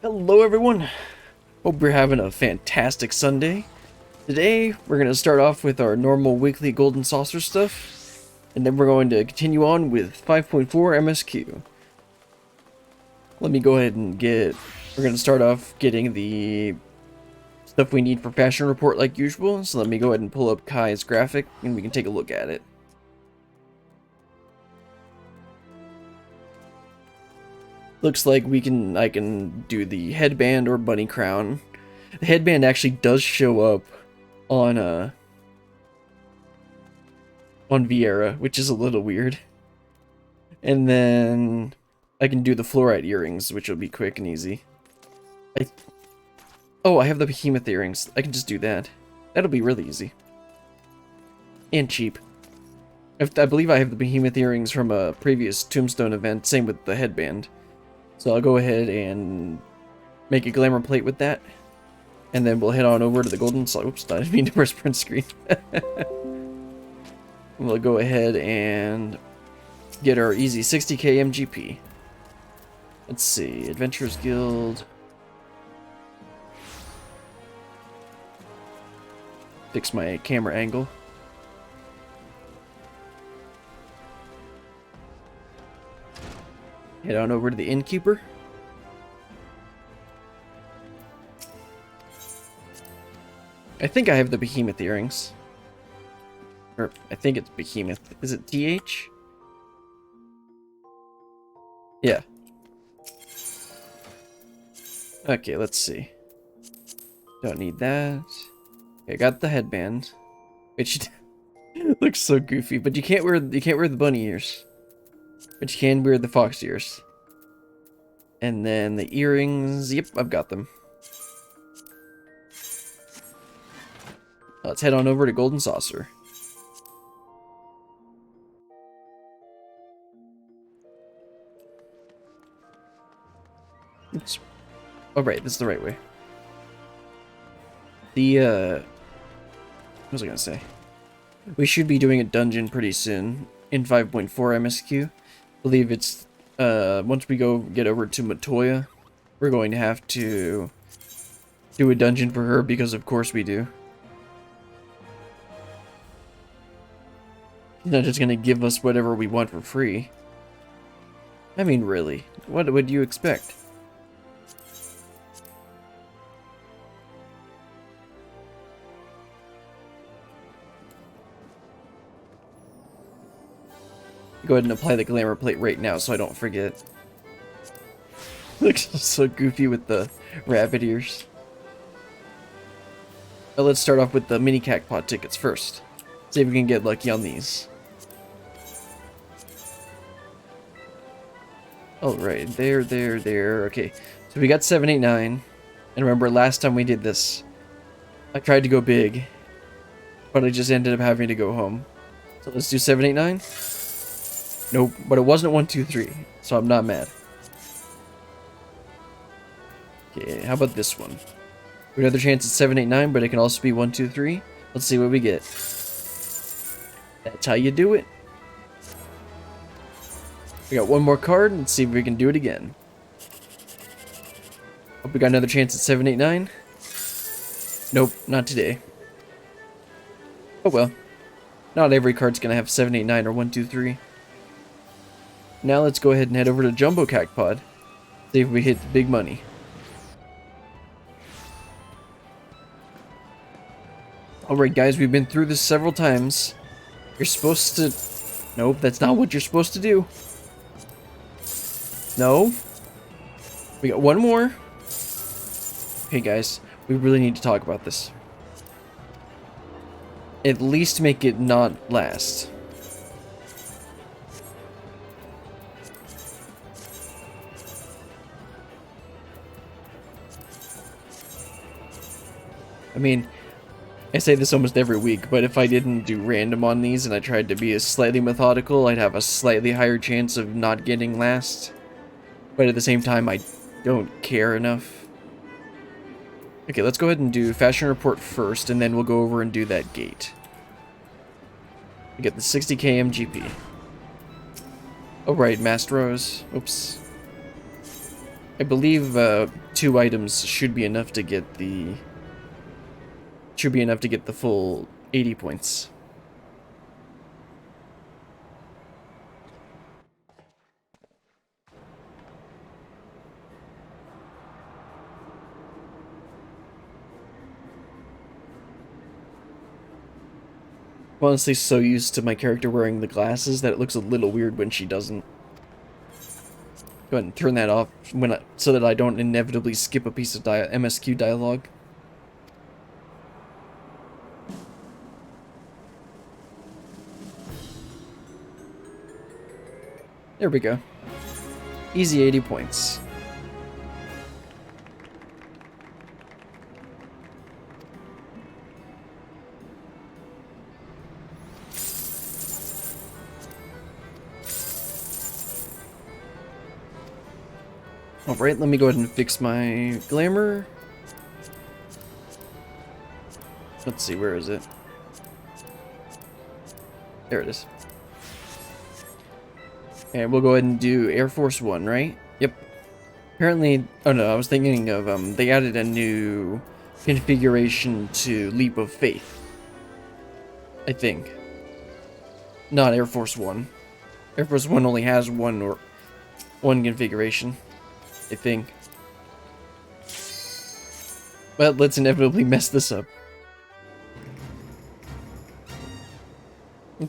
Hello everyone! Hope you're having a fantastic Sunday. Today we're going to start off with our normal weekly Golden Saucer stuff, and then we're going to continue on with 5.4 MSQ. Let me go ahead and we're going to start off getting the stuff we need for Fashion Report like usual, so let me go ahead and pull up Kai's graphic and we can take a look at it. Looks like I can do the headband or bunny crown. The headband actually does show up on Vieira, which is a little weird. And then I can do the fluorite earrings, which will be quick and easy. I have the behemoth earrings. I can just do that. That'll be really easy. And cheap. I believe I have the behemoth earrings from a previous tombstone event, same with the headband. So I'll go ahead and make a glamour plate with that. And then we'll head on over to the golden saucer. Oops, I didn't mean to press print screen. We'll go ahead and get our easy 60k MGP. Let's see, Adventurers Guild. Fix my camera angle. Head on over to the innkeeper. I think I have the behemoth earrings. Or, I think it's behemoth. Is it TH? Yeah. Okay, let's see. Don't need that. Okay, I got the headband. Which looks so goofy, but you can't wear the bunny ears. But you can wear the fox ears. And then the earrings, yep, I've got them. Let's head on over to Golden Saucer. Oops. Oh, right, this is the right way. What was I gonna say? We should be doing a dungeon pretty soon in 5.4 MSQ. I believe it's, once we get over to Matoya, we're going to have to do a dungeon for her because of course we do. She's not just gonna give us whatever we want for free. I mean, really, what would you expect? Go ahead and apply the glamour plate right now so I don't forget. Looks so goofy with the rabbit ears. Now let's start off with the mini cactpot tickets first. See if we can get lucky on these. Alright, there. Okay, so we got 789. And remember, last time we did this, I tried to go big, but I just ended up having to go home. So let's do 789. Nope, but it wasn't 1, 2, 3, so I'm not mad. Okay, how about this one? We have another chance at 789, but it can also be 1, 2, 3. Let's see what we get. That's how you do it. We got one more card. Let's see if we can do it again. Hope we got another chance at 789. Nope, not today. Oh well. Not every card's gonna have 789 or 1, 2, 3. Now let's go ahead and head over to Jumbo Cactpod. See if we hit the big money. Alright guys, we've been through this several times. You're supposed to... Nope, that's not what you're supposed to do. No. We got one more. Hey guys, we really need to talk about this. At least make it not last. I mean, I say this almost every week, but if I didn't do random on these and I tried to be slightly methodical, I'd have a slightly higher chance of not getting last. But at the same time, I don't care enough. Okay, let's go ahead and do Fashion Report first, and then we'll go over and do that gate. We get the 60k MGP. Oh right, Mastros. Oops. I believe 2 items should be enough to get the full 80 points. I'm honestly so used to my character wearing the glasses that it looks a little weird when she doesn't. Go ahead and turn that off so that I don't inevitably skip a piece of MSQ dialogue. There we go. Easy 80 points. Alright, let me go ahead and fix my glamour. Let's see, where is it? There it is. And we'll go ahead and do Air Force One, right? Yep. Apparently, oh no, I was thinking of, they added a new configuration to Leap of Faith. I think. Not Air Force One. Air Force One only has one configuration. I think. Well, let's inevitably mess this up.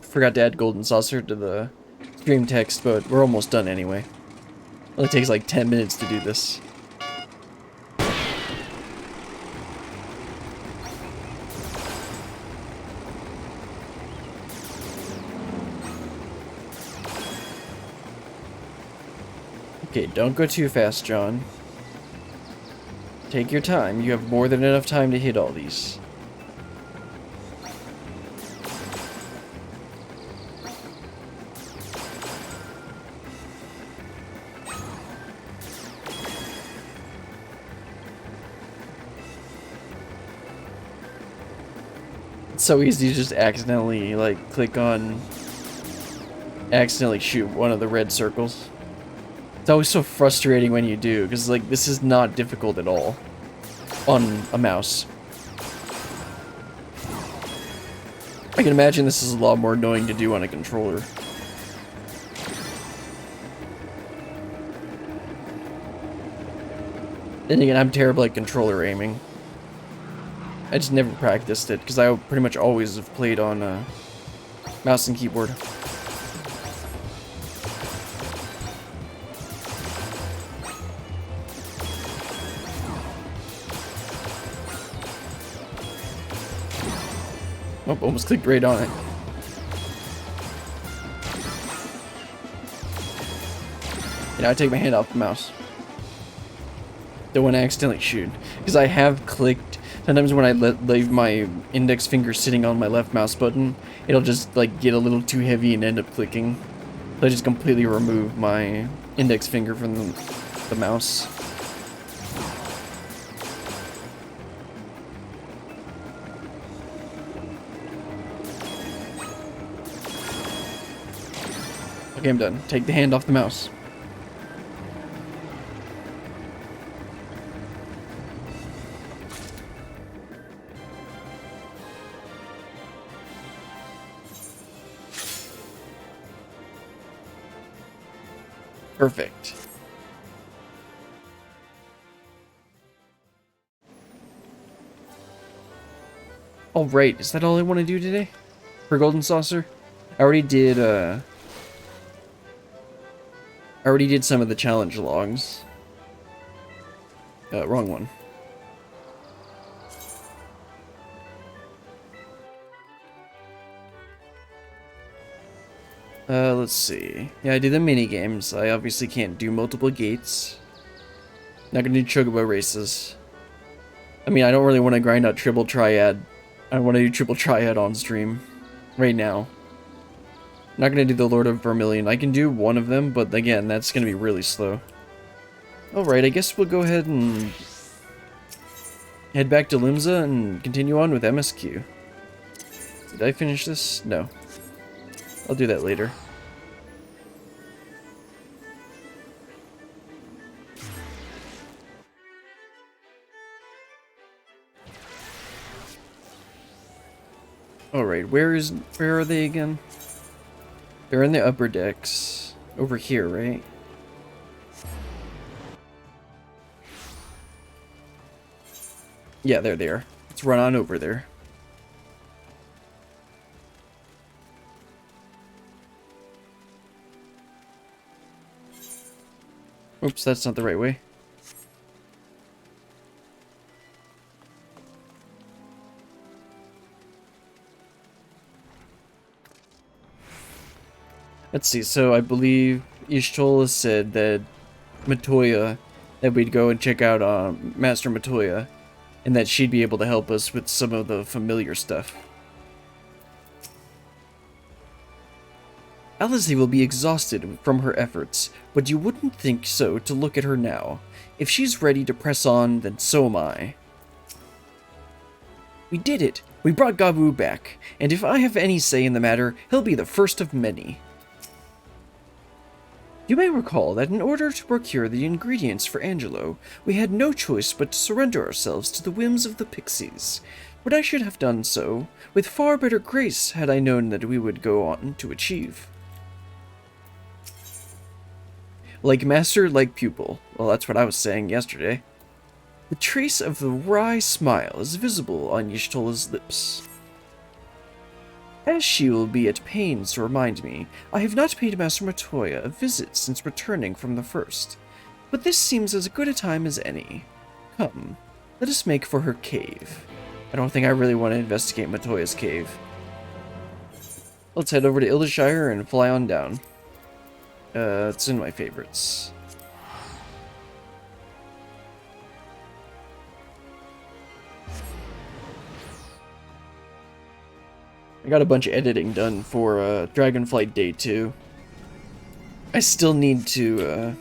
Forgot to add Golden Saucer to the stream text, but we're almost done anyway. Only takes like 10 minutes to do this. Okay, don't go too fast, John. Take your time. You have more than enough time to hit all these. It's so easy to just accidentally, like, accidentally shoot one of the red circles. It's always so frustrating when you do, because, like, this is not difficult at all on a mouse. I can imagine this is a lot more annoying to do on a controller. Then again, I'm terrible at controller aiming. I just never practiced it, because I pretty much always have played on mouse and keyboard. Oh, almost clicked right on it. You know, I take my hand off the mouse. Don't want to accidentally shoot. Because I have clicked. Sometimes when I leave my index finger sitting on my left mouse button, it'll just like get a little too heavy and end up clicking. So I just completely remove my index finger from the mouse. Okay, I'm done. Take the hand off the mouse. Perfect. Alright, is that all I want to do today? For Golden Saucer? I already did some of the challenge logs. Wrong one. Let's see. Yeah, I did the mini games. I obviously can't do multiple gates. Not gonna do chocobo races. I mean, I don't really want to grind out triple triad. I don't want to do triple triad on stream right now. Not gonna do the Lord of Vermilion. I can do one of them, but again, that's gonna be really slow. Alright, I guess we'll go ahead and head back to Limsa and continue on with MSQ. Did I finish this? No. I'll do that later. Alright, where are they again? They're in the upper decks. Over here, right? Yeah, there they are. Let's run on over there. Oops, that's not the right way. Let's see, so I believe Y'shtola said that Matoya, that we'd go and check out Master Matoya, and that she'd be able to help us with some of the familiar stuff. Alizé will be exhausted from her efforts, but you wouldn't think so to look at her now. If she's ready to press on, then so am I. We did it! We brought Gabu back, and if I have any say in the matter, he'll be the first of many. You may recall that in order to procure the ingredients for Angelo, we had no choice but to surrender ourselves to the whims of the pixies. But I should have done so with far better grace had I known that we would go on to achieve. Like master, like pupil. Well, that's what I was saying yesterday. The trace of the wry smile is visible on Y'shtola's lips. As she will be at pains to remind me, I have not paid Master Matoya a visit since returning from the first, but this seems as good a time as any. Come, let us make for her cave. I don't think I really want to investigate Matoya's cave. Let's head over to Ildishire and fly on down. It's in my favorites. I got a bunch of editing done for Dragonflight Day 2. I still need to,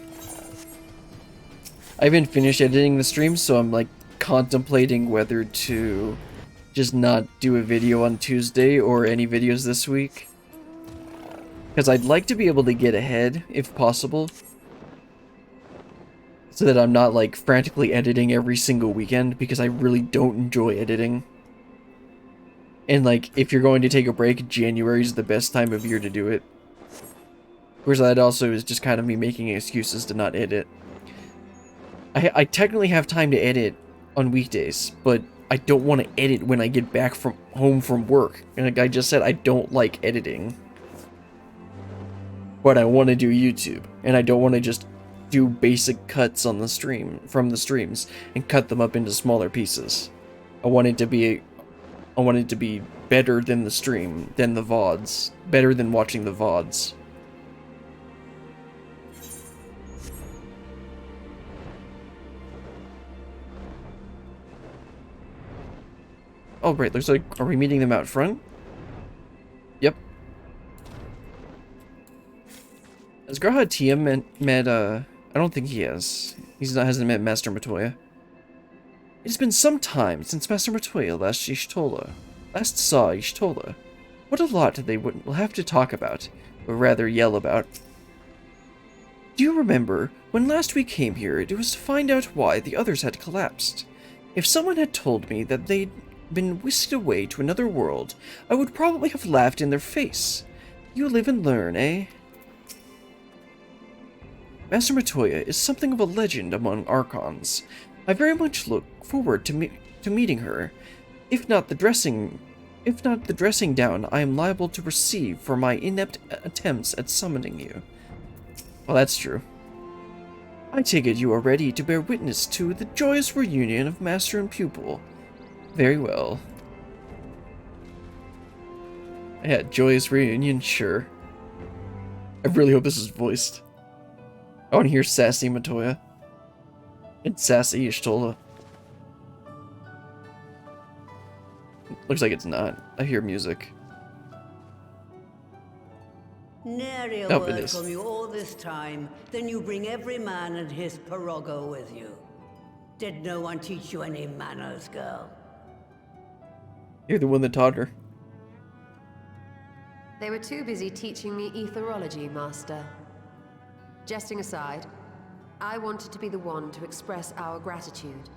I haven't finished editing the stream, so I'm like contemplating whether to just not do a video on Tuesday or any videos this week. Because I'd like to be able to get ahead, if possible. So that I'm not like frantically editing every single weekend, because I really don't enjoy editing. And like, if you're going to take a break, January is the best time of year to do it. Of course, that also is just kind of me making excuses to not edit. I technically have time to edit on weekdays, but I don't want to edit when I get back from home from work. And like I just said, I don't like editing. But I want to do YouTube, and I don't want to just do basic cuts on the stream, from the streams, and cut them up into smaller pieces. I want it to be better than the stream, than the VODs. Better than watching the VODs. Oh, great. Looks like, are we meeting them out front? Yep. Has Graha Tia met, I don't think he has. Hasn't met Master Matoya. It has been some time since Master Matoya last saw Y'shtola. What a lot they will have to talk about, or rather yell about. Do you remember, when last we came here, it was to find out why the others had collapsed. If someone had told me that they'd been whisked away to another world, I would probably have laughed in their face. You live and learn, eh? Master Matoya is something of a legend among Archons. I very much look forward to meeting her. If not the dressing down I am liable to receive for my inept attempts at summoning you. Well, that's true. I take it you are ready to bear witness to the joyous reunion of master and pupil. Very well. Yeah, joyous reunion, sure. I really hope this is voiced. I want to hear sassy Matoya. And sassy Y'shtola. Looks like it's not. I hear music. Nary a word from you all this time, then you bring every man and his pirogo with you. Did no one teach you any manners, girl? You're the one that taught her. They were too busy teaching me etherology, Master. Jesting aside, I wanted to be the one to express our gratitude.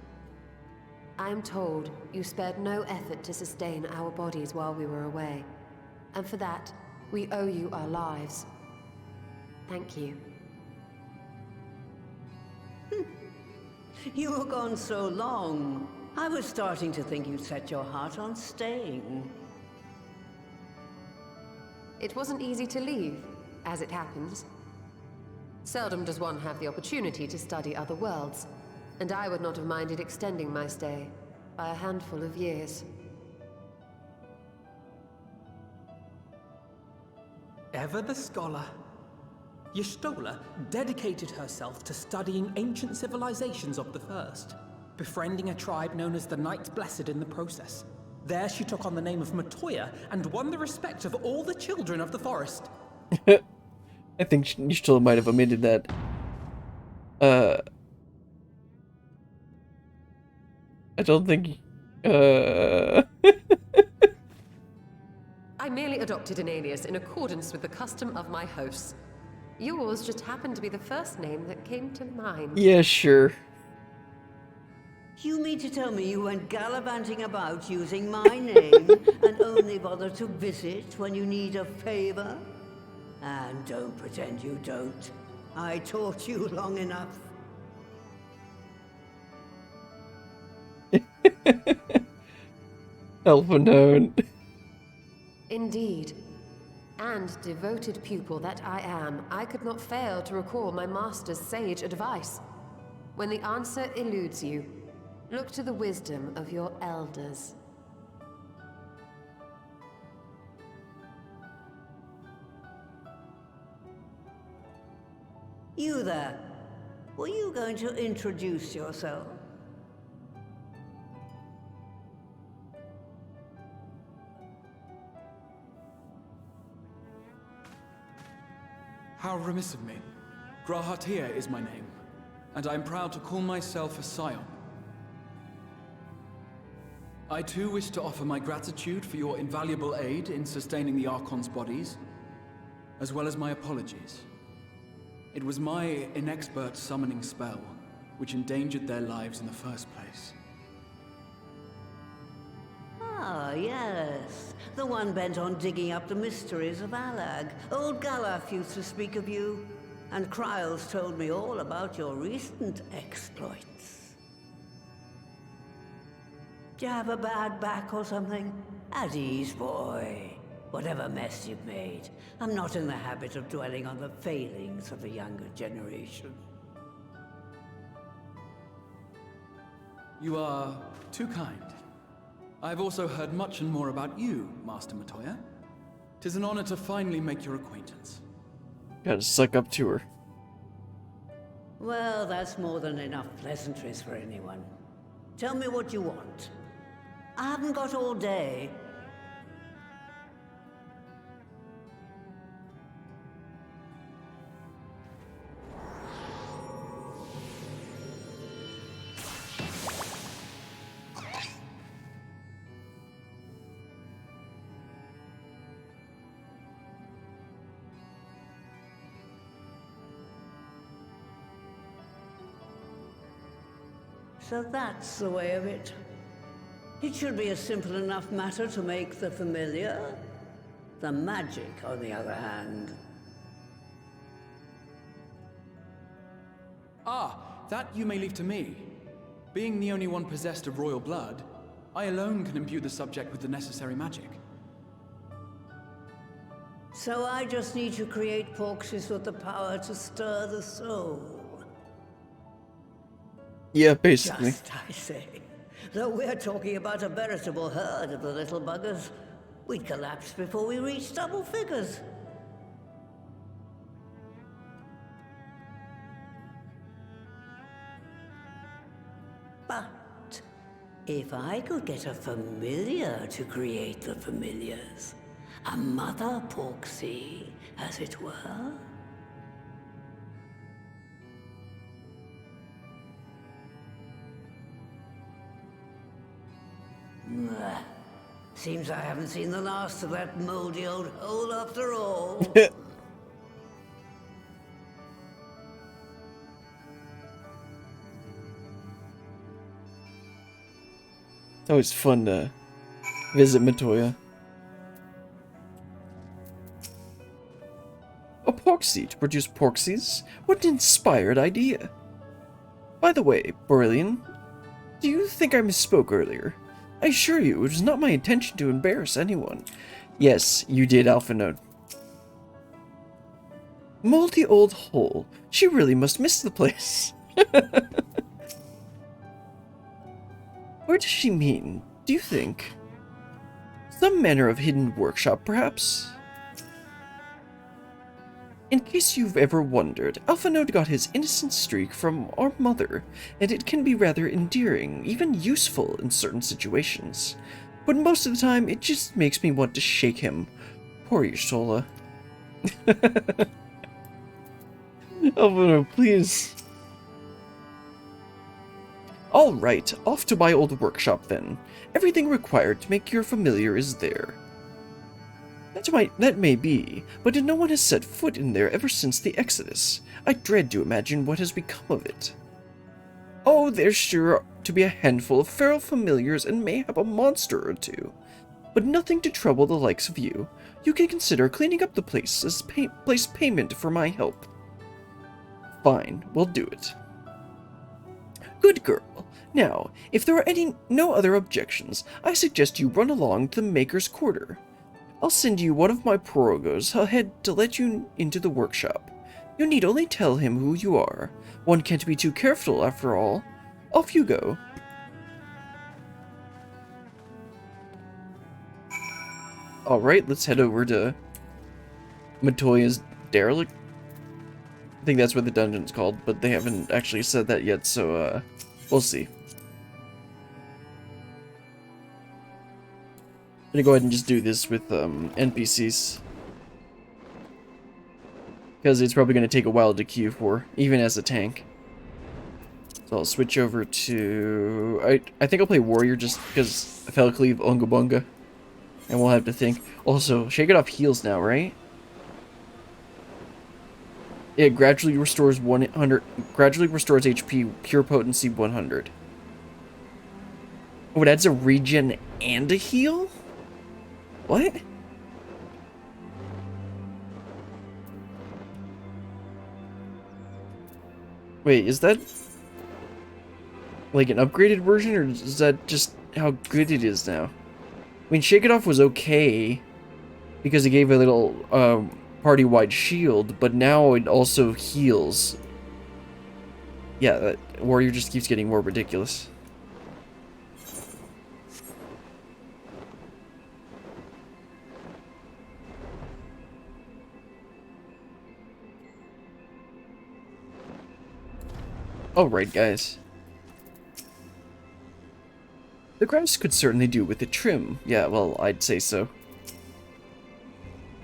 I am told you spared no effort to sustain our bodies while we were away. And for that, we owe you our lives. Thank you. You were gone so long. I was starting to think you'd set your heart on staying. It wasn't easy to leave, as it happens. Seldom does one have the opportunity to study other worlds, and I would not have minded extending my stay by a handful of years. Ever the scholar. Y'shtola dedicated herself to studying ancient civilizations of the First, befriending a tribe known as the Knights Blessed in the process. There she took on the name of Matoya and won the respect of all the children of the forest. I think Y'shtola might have omitted that. I don't think. I merely adopted an alias in accordance with the custom of my hosts. Yours just happened to be the first name that came to mind. Yeah, sure. You mean to tell me you went gallivanting about using my name and only bother to visit when you need a favor? And don't pretend you don't. I taught you long enough. Elfenone. Indeed. And devoted pupil that I am, I could not fail to recall my master's sage advice. When the answer eludes you, look to the wisdom of your elders. You there. Were you going to introduce yourself? How remiss of me. Grahatia is my name, and I am proud to call myself a scion. I too wish to offer my gratitude for your invaluable aid in sustaining the Archon's bodies, as well as my apologies. It was my inexpert summoning spell which endangered their lives in the first place. Ah, yes. The one bent on digging up the mysteries of Alag. Old Galaf used to speak of you, and Kryles told me all about your recent exploits. Do you have a bad back or something? At ease, boy. Whatever mess you've made, I'm not in the habit of dwelling on the failings of the younger generation. You are too kind. I've also heard much and more about you, Master Matoya. 'Tis an honor to finally make your acquaintance. Gotta suck up to her. Well, that's more than enough pleasantries for anyone. Tell me what you want. I haven't got all day. So that's the way of it. It should be a simple enough matter to make the familiar. The magic, on the other hand. Ah, that you may leave to me. Being the only one possessed of royal blood, I alone can imbue the subject with the necessary magic. So I just need to create porxes with the power to stir the soul. Yeah, basically. Just, I say. Though we're talking about a veritable herd of the little buggers, we'd collapse before we reached double figures. But if I could get a familiar to create the familiars, a mother porxie, as it were. Seems I haven't seen the last of that moldy old hole after all. always fun to visit Matoya. Epoxy to produce porxies? What an inspired idea! By the way, Borilian, do you think I misspoke earlier? I assure you, it was not my intention to embarrass anyone. Yes, you did, Alpha Node. Moldy old hole. She really must miss the place. Where does she mean, do you think? Some manner of hidden workshop, perhaps? In case you've ever wondered, Alpha Node got his innocent streak from our mother, and it can be rather endearing, even useful in certain situations. But most of the time, it just makes me want to shake him. Poor Yusola. Alpha Node, please. Alright, off to my old workshop then. Everything required to make your familiar is there. That may be, but no one has set foot in there ever since the Exodus. I dread to imagine what has become of it. Oh, there's sure to be a handful of feral familiars and mayhap a monster or two. But nothing to trouble the likes of you. You can consider cleaning up the place as payment for my help. Fine, we'll do it. Good girl. Now, if there are no other objections, I suggest you run along to the Maker's Quarter. I'll send you one of my prorogos ahead to let you into the workshop. You need only tell him who you are. One can't be too careful, after all. Off you go. Alright, let's head over to Matoya's Derelict. I think that's what the dungeon's called, but they haven't actually said that yet, so, we'll see. I'm gonna go ahead and just do this with NPCs. Because it's probably gonna take a while to queue for, even as a tank. So I'll switch over to... I think I'll play Warrior just because Felcleave, Unga Bunga. And we'll have to think. Also, Shake It Off heals now, right? It gradually restores 100... Gradually restores HP, pure potency 100. Oh, it adds a regen and a heal? What? Wait, is that like an upgraded version, or is that just how good it is now? I mean, Shake It Off was okay because it gave a little party-wide shield, but now it also heals. Yeah, that Warrior just keeps getting more ridiculous. Alright, guys. The grass could certainly do with a trim. Yeah, well, I'd say so.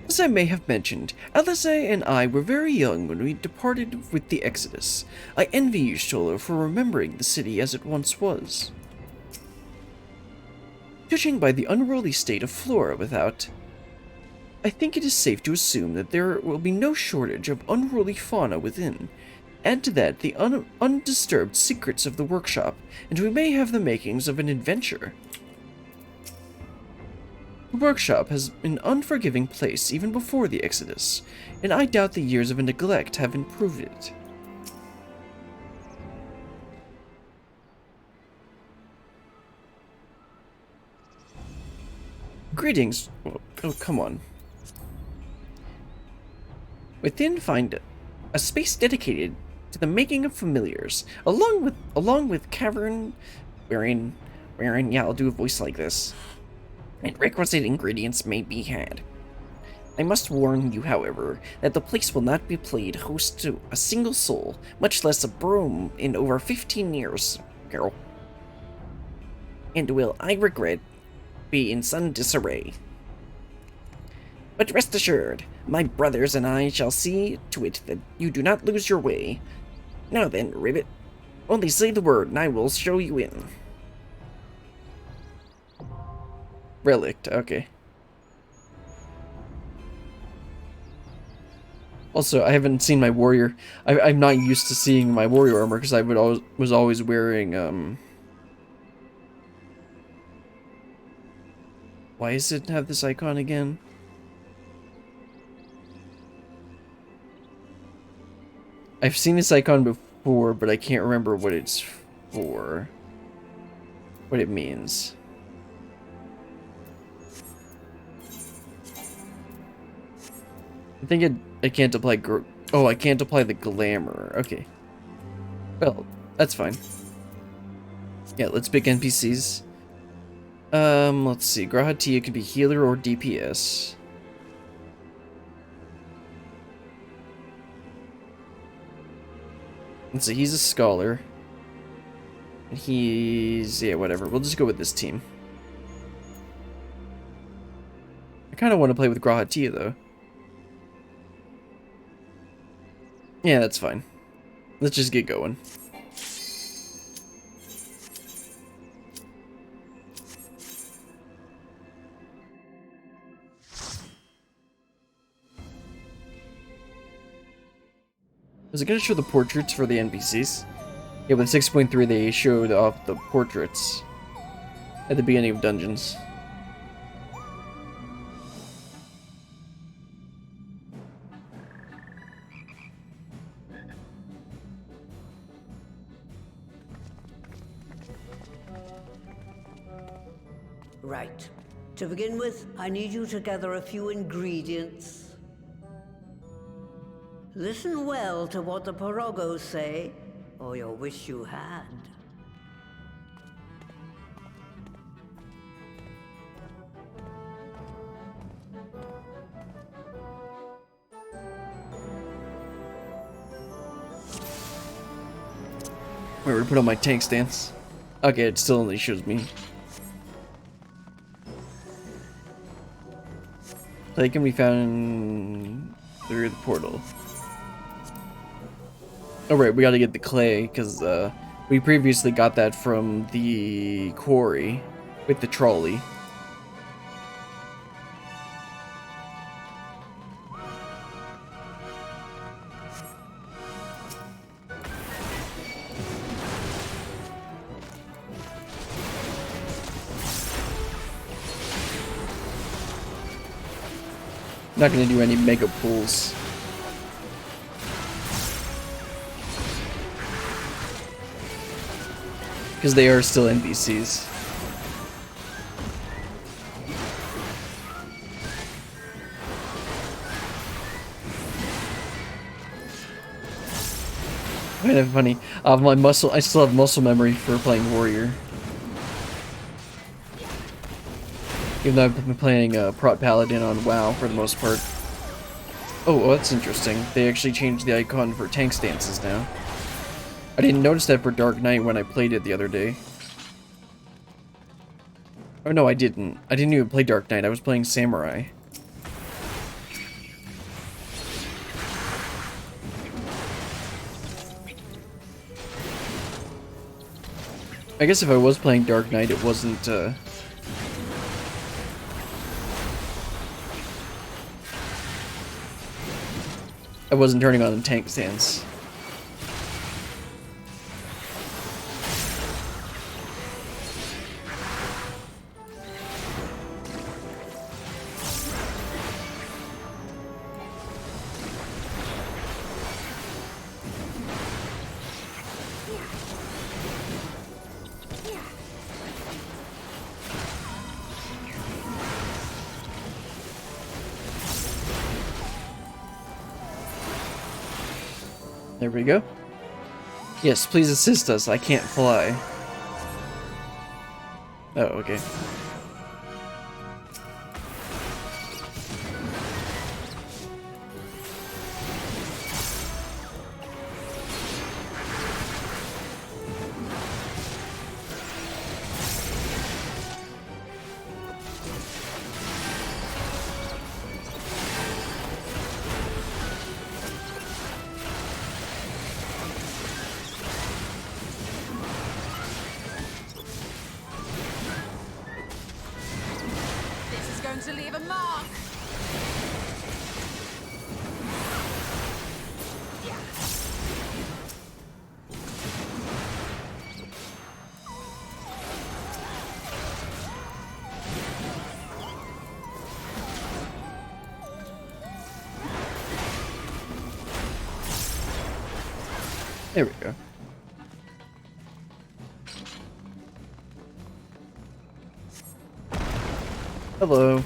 As I may have mentioned, Alizé and I were very young when we departed with the Exodus. I envy you, Sholo, for remembering the city as it once was. Judging by the unruly state of flora without, I think it is safe to assume that there will be no shortage of unruly fauna within. Add to that the undisturbed secrets of the workshop, and we may have the makings of an adventure. The workshop has been an unforgiving place even before the Exodus, and I doubt the years of neglect have improved it. Greetings. Oh, come on. Within, find a space dedicated to the making of familiars, along with cavern wherein, yeah, I'll do a voice like this, and requisite ingredients may be had. I must warn you, however, that the place will not be played host to a single soul, much less a broom, in over 15 years, girl. And will, I regret, be in some disarray. But rest assured, my brothers and I shall see to it that you do not lose your way. Now then, Ribbit, only say the word and I will show you in. Relict, okay. Also, I haven't seen my warrior. I'm not used to seeing my warrior armor because I was always wearing Why does it have this icon again? I've seen this icon before, but I can't remember what it's for. What it means. I think I can't apply oh, I can't apply the glamour. Okay. Well, that's fine. Yeah, let's pick NPCs. Let's see. Grahatia could be healer or DPS. Let's see, he's a scholar. He's... yeah, whatever. We'll just go with this team. I kind of want to play with Grahatia, though. Yeah, that's fine. Let's just get going. Was it going to show the portraits for the NPCs? Yeah, with 6.3 they showed off the portraits at the beginning of dungeons. Right. To begin with, I need you to gather a few ingredients. Listen well to what the Porogos say, or you'll wish you had. Wait, we put on my tank stance. Okay, it still only shows me. They can be found through the portal. Oh right, we gotta get the clay, because we previously got that from the quarry with the trolley. Not gonna do any mega pulls. Because they are still NPCs. Kind of funny. I still have muscle memory for playing warrior. Even though I've been playing Prot Paladin on WoW for the most part. Oh, that's interesting. They actually changed the icon for tank stances now. I didn't notice that for Dark Knight when I played it the other day. Oh no, I didn't. I didn't even play Dark Knight. I was playing Samurai. I guess if I was playing Dark Knight, it wasn't, I wasn't turning on the tank stance. There we go. Yes, please assist us. I can't fly. Oh, okay. To leave a mark. There we go. Hello.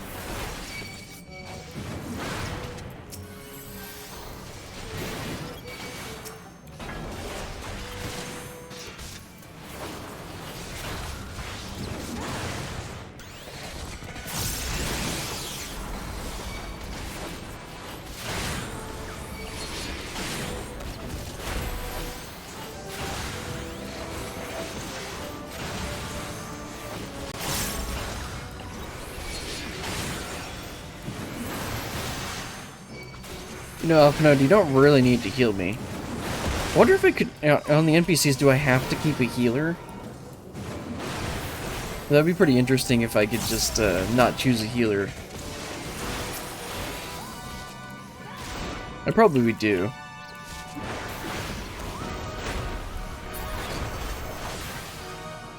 You know, Alpinode, you don't really need to heal me. I wonder if I could... on the NPCs, do I have to keep a healer? That'd be pretty interesting if I could just not choose a healer. I probably would do.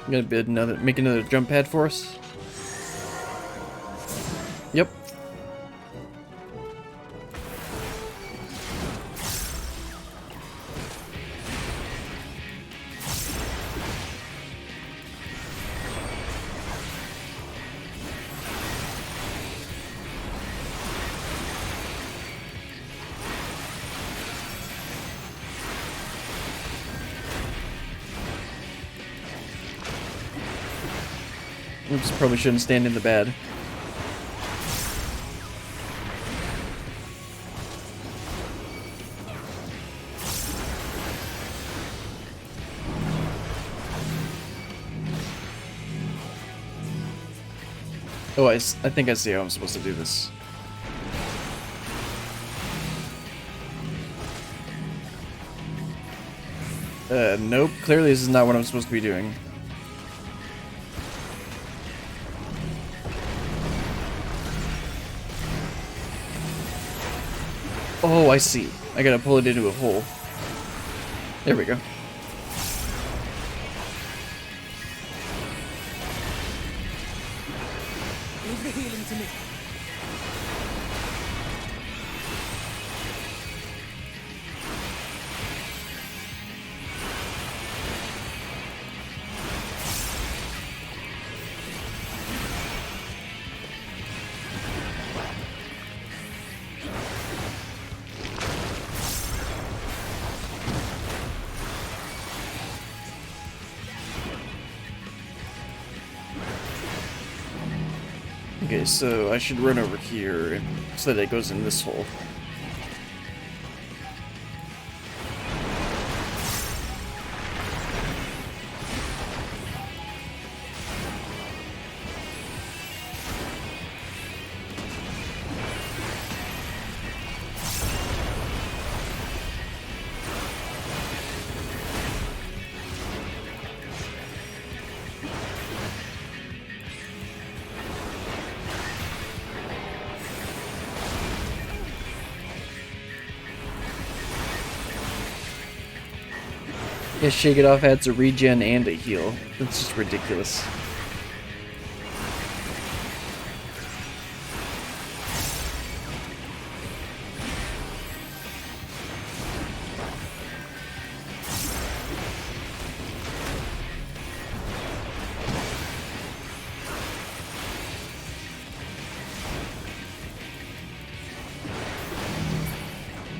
I'm gonna bid make another jump pad for us. Yep. Oops, probably shouldn't stand in the bad. Oh, I think I see how I'm supposed to do this. Nope. Clearly this is not what I'm supposed to be doing. Oh, I see. I gotta pull it into a hole. There we go. Leave the healing to me. Okay, so I should run over here so that it goes in this hole. Yeah, Shake It Off adds a regen and a heal. That's just ridiculous.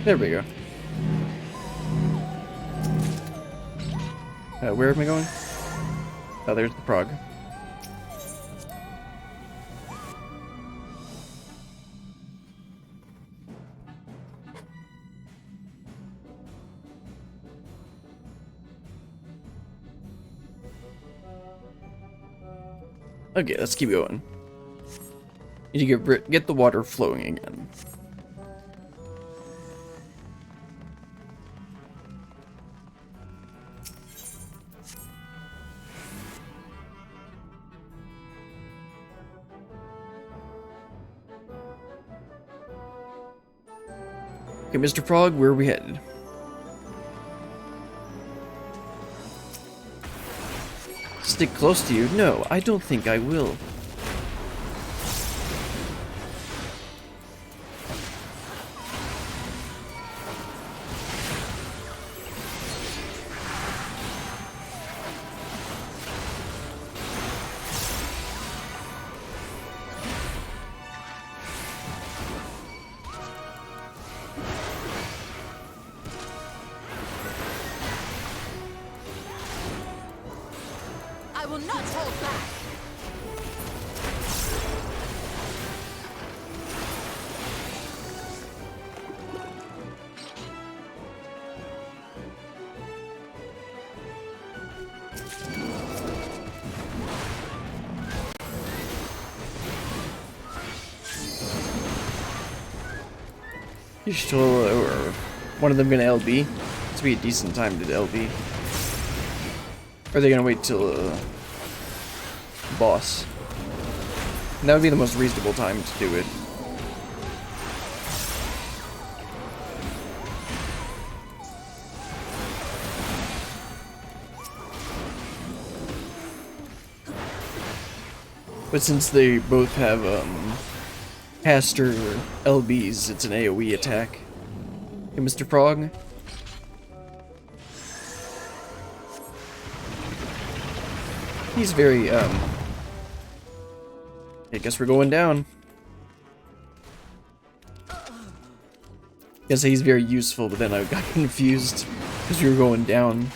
There we go. Where am I going? Oh, there's the prog. Okay, let's keep going. Need to get the water flowing again. Okay, Mr. Frog, where are we headed? Stick close to you? No, I don't think I will. will not hold back! You should, or one of them gonna LB? This would be a decent time to LB. Or are they gonna wait till boss? And that would be the most reasonable time to do it. But since they both have caster LBs, it's an AoE attack. Hey, Mr. Frog. He's very, I guess we're going down. Guess he's very useful, but then I got confused because we were going down.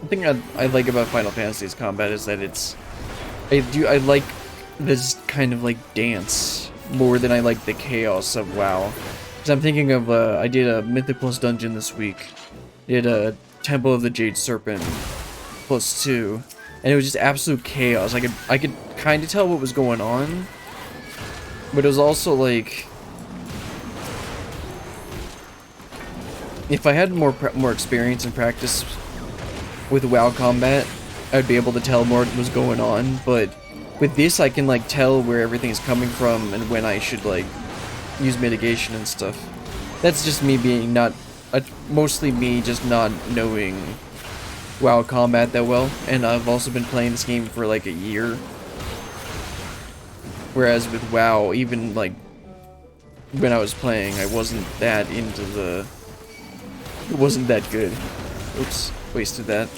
The thing I like about Final Fantasy's combat is that I like this kind of like dance more than I like the chaos of WoW. Because I'm thinking of I did a Mythic Plus dungeon this week. Did a Temple of the Jade Serpent +2, and it was just absolute chaos. I could kind of tell what was going on, but it was also like, if I had more experience and practice with WoW combat, I'd be able to tell more what was going on, but with this I can like tell where everything is coming from and when I should like use mitigation and stuff. That's just me being mostly me just not knowing WoW combat that well, and I've also been playing this game for like a year. Whereas with WoW, even like when I was playing, I wasn't that it wasn't that good. Oops. Wasted that.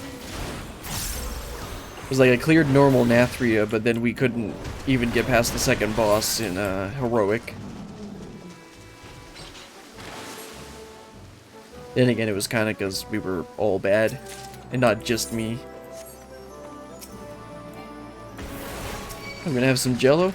It was like I cleared normal Nathria, but then we couldn't even get past the second boss in Heroic. Then again, it was kind of because we were all bad, and not just me. I'm gonna have some Jello.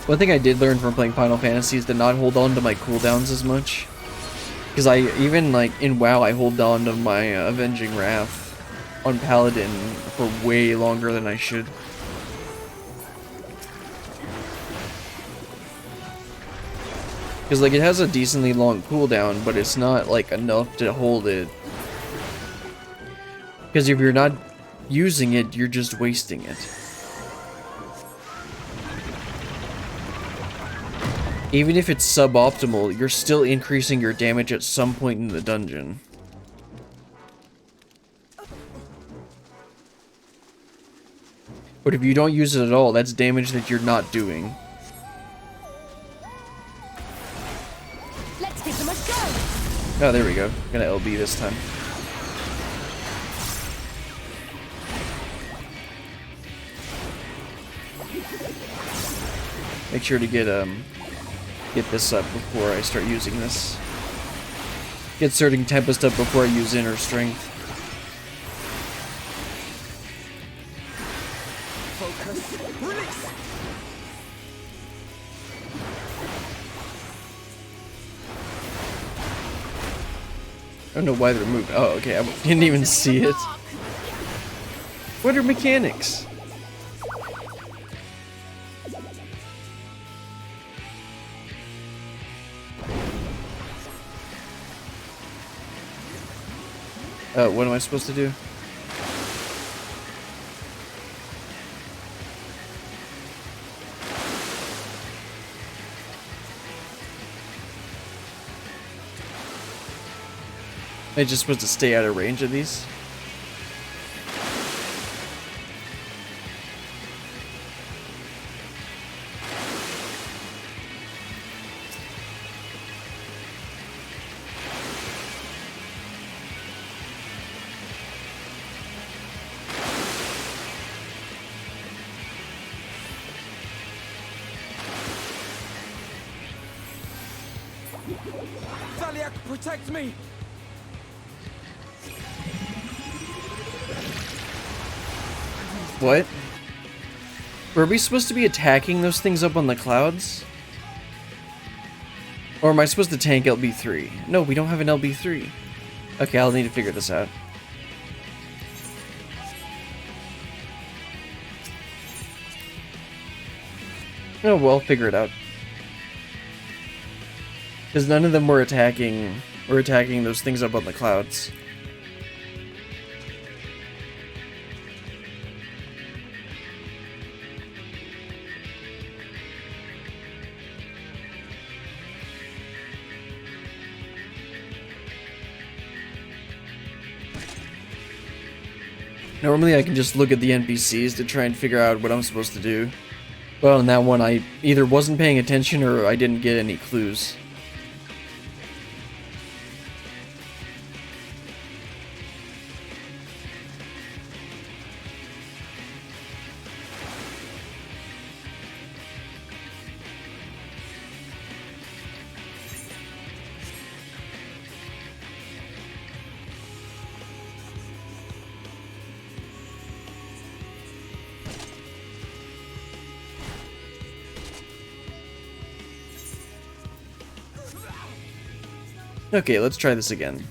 One thing I did learn from playing Final Fantasy is to not hold on to my cooldowns as much. Because I, even like in WoW, I hold on to my Avenging Wrath on Paladin for way longer than I should. Because like it has a decently long cooldown, but it's not like enough to hold it. Because if you're not using it, you're just wasting it. Even if it's suboptimal, you're still increasing your damage at some point in the dungeon. But if you don't use it at all, that's damage that you're not doing. Let's give them a go! Oh, there we go. Gonna LB this time. Make sure to get this up before I start using this. Get Surging Tempest up before I use Inner Strength. Focus. Release. don't know why they're moving. Oh, okay, I didn't even see it. What are mechanics? What am I supposed to do? Am I just supposed to stay out of range of these? Thaliak, protect me! What? Were we supposed to be attacking those things up on the clouds? Or am I supposed to tank LB3? No, we don't have an LB3. Okay, I'll need to figure this out. Oh, well, I'll figure it out. Because none of them were attacking those things up on the clouds. Normally I can just look at the NPCs to try and figure out what I'm supposed to do. Well, in that one I either wasn't paying attention or I didn't get any clues. Okay, let's try this again.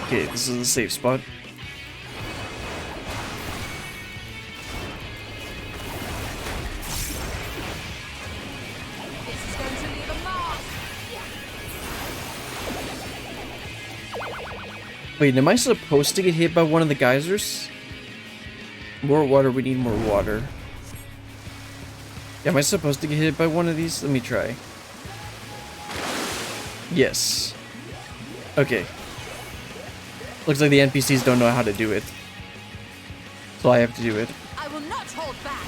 Okay, this is a safe spot. This is going to leave a mark. Wait, am I supposed to get hit by one of the geysers? More water, we need more water. Am I supposed to get hit by one of these? Let me try. Yes. Okay. Looks like the NPCs don't know how to do it. So I have to do it. I will not hold back.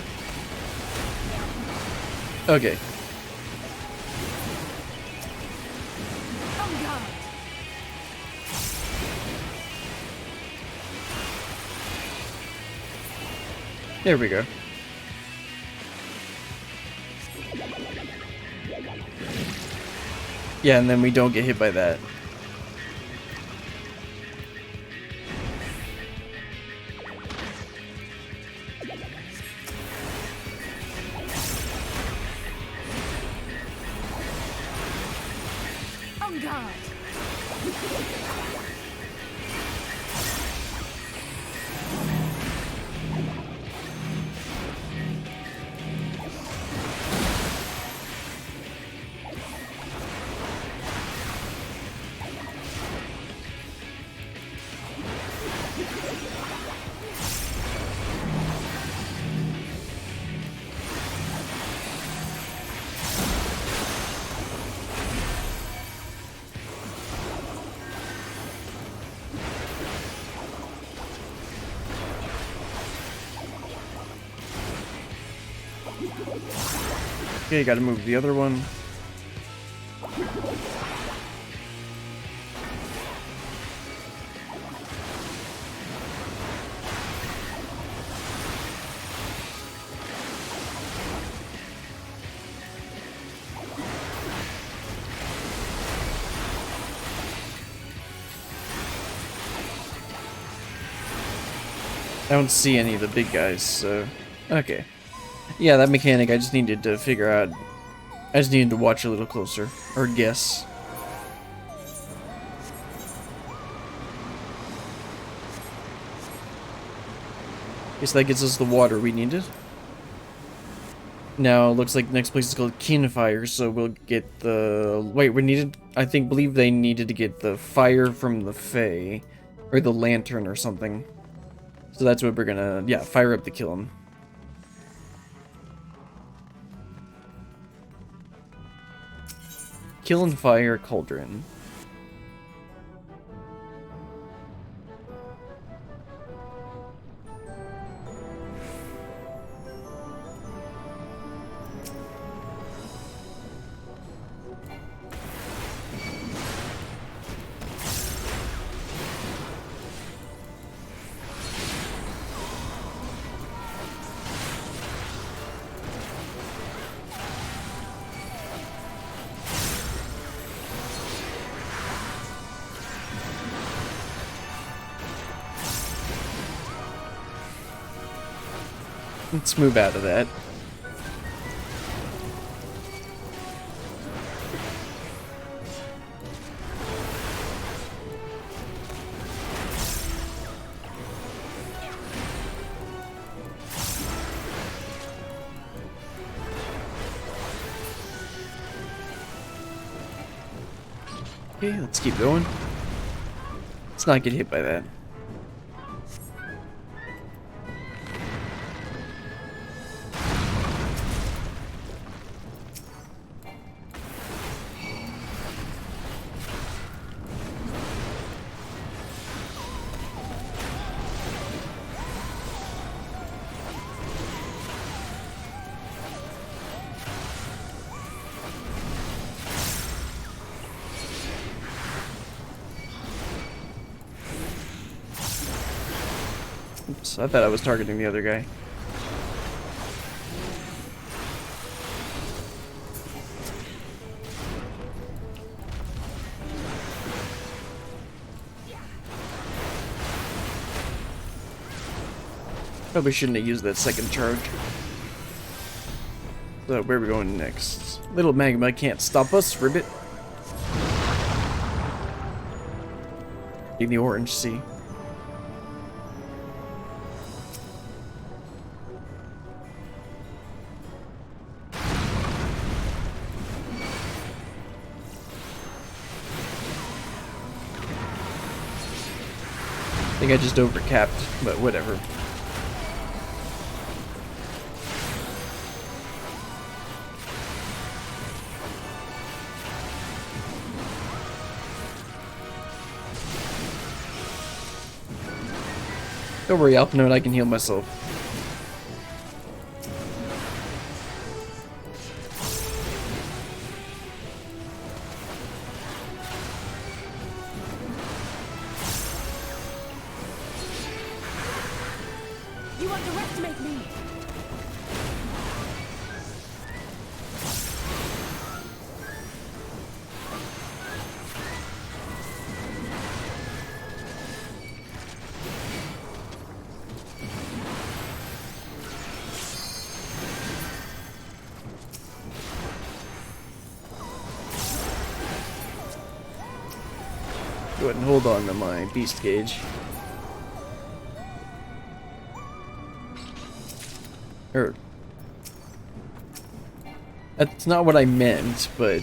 Okay. On guard. There we go. Yeah, and then we don't get hit by that. On guard. Okay, gotta move the other one. I don't see any of the big guys, so... Okay. Yeah, that mechanic I just needed to figure out. I just needed to watch a little closer. Or guess. Guess that gets us the water we needed. Now, looks like the next place is called Kinfire, so we'll get the... Wait, we needed... believe they needed to get the fire from the Fae. Or the lantern or something. So that's what we're gonna... Yeah, fire up to kill him. Kill and fire cauldron. Let's move out of that. Okay, let's keep going. Let's not get hit by that. Oops, I thought I was targeting the other guy. Probably shouldn't have used that second charge. So where are we going next? Little magma can't stop us, ribbit. In the orange sea. I think I just overcapped, but whatever. Don't worry, Alpinode, I can heal myself. You underestimate me! Go ahead and hold on to my beast gauge. That's not what I meant, but...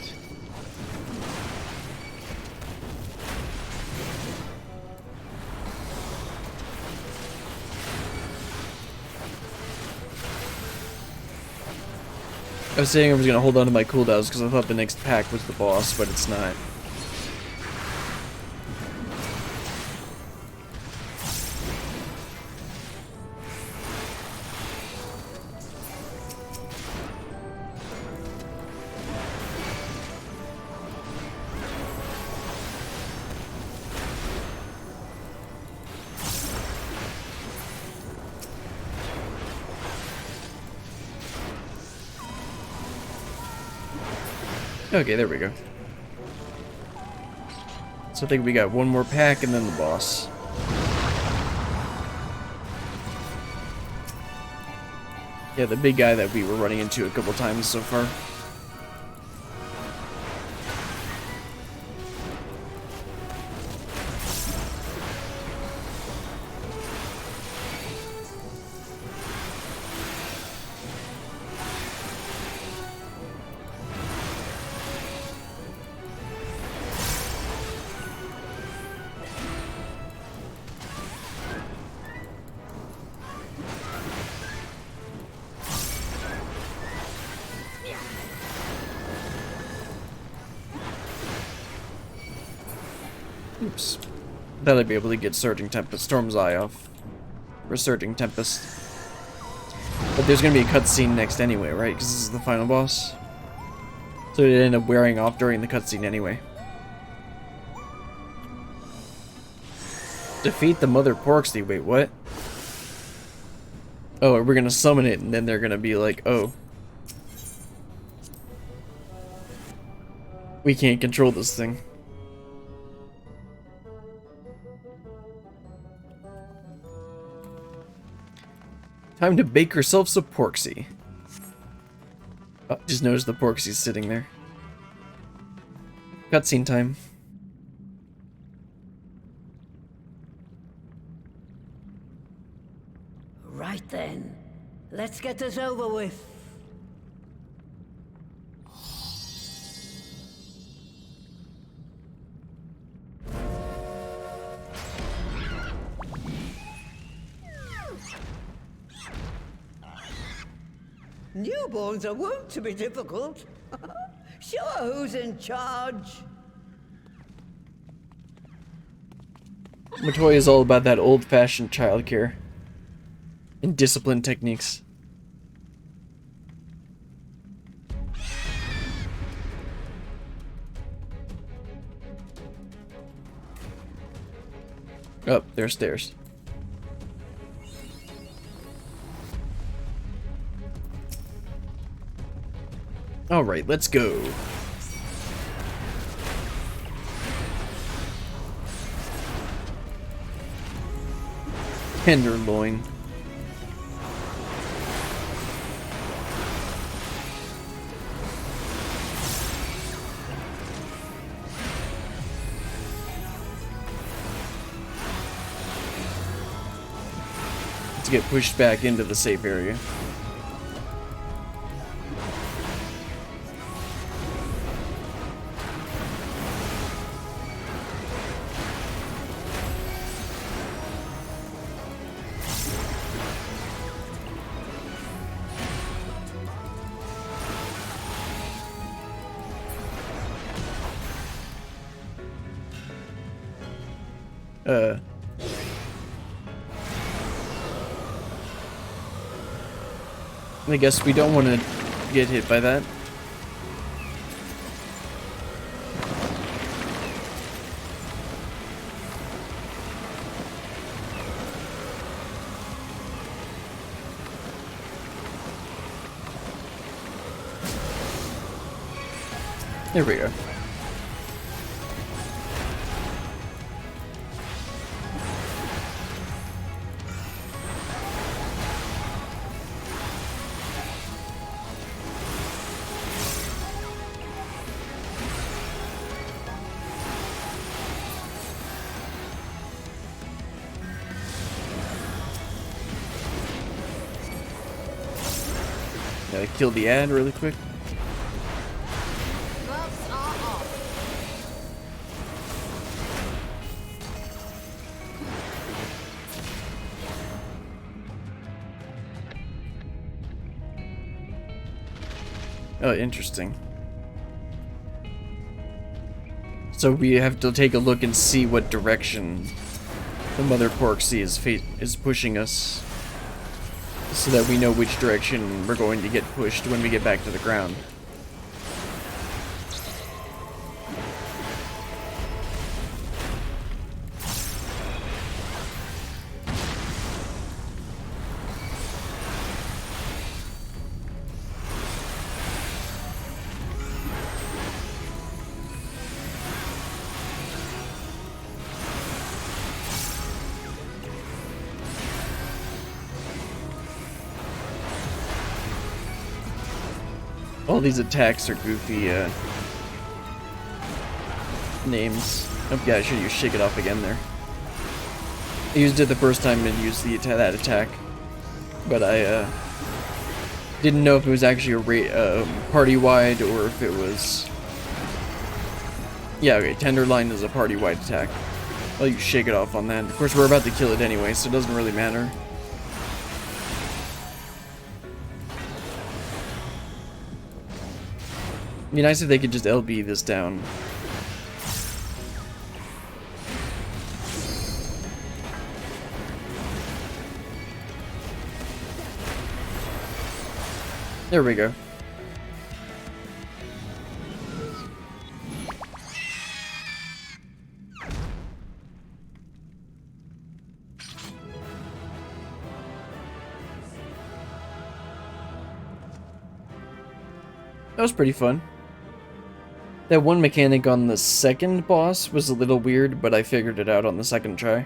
I was saying I was gonna hold on to my cooldowns because I thought the next pack was the boss, but it's not. Okay, there we go. So I think we got one more pack and then the boss. Yeah, the big guy that we were running into a couple times so far. Oops. Thought I'd be able to get Surging Tempest, Storm's Eye off. Or Surging Tempest. But there's gonna be a cutscene next anyway, right? Because this is the final boss. So it ended up wearing off during the cutscene anyway. Defeat the Mother Porksy. Wait, what? Oh, we're gonna summon it and then they're gonna be like, oh. We can't control this thing. Time to bake yourself some Porksy. Oh, just noticed the Porksy's sitting there. Cutscene time. Right then. Let's get this over with. Newborns are wont to be difficult. Sure, who's in charge? Matoy is all about that old-fashioned childcare and discipline techniques. Oh, there's stairs. Alright, let's go. Tenderloin. Let's get pushed back into the safe area. I guess we don't want to get hit by that. There we go. Gotta kill the ad really quick. Gloves are off. Oh, interesting. So we have to take a look and see what direction the Mother Porksy is pushing us, so that we know which direction we're going to get pushed when we get back to the ground. All these attacks are goofy names. Oh yeah, I should use Shake It Off again there. I used it the first time and used that attack, but I didn't know if it was actually a party-wide or if it was... Yeah, okay, Tenderloin is a party-wide attack. I'll use Shake It Off on that. Of course, we're about to kill it anyway, so it doesn't really matter. It'd be nice if they could just LB this down. There we go. That was pretty fun. That one mechanic on the second boss was a little weird, but I figured it out on the second try.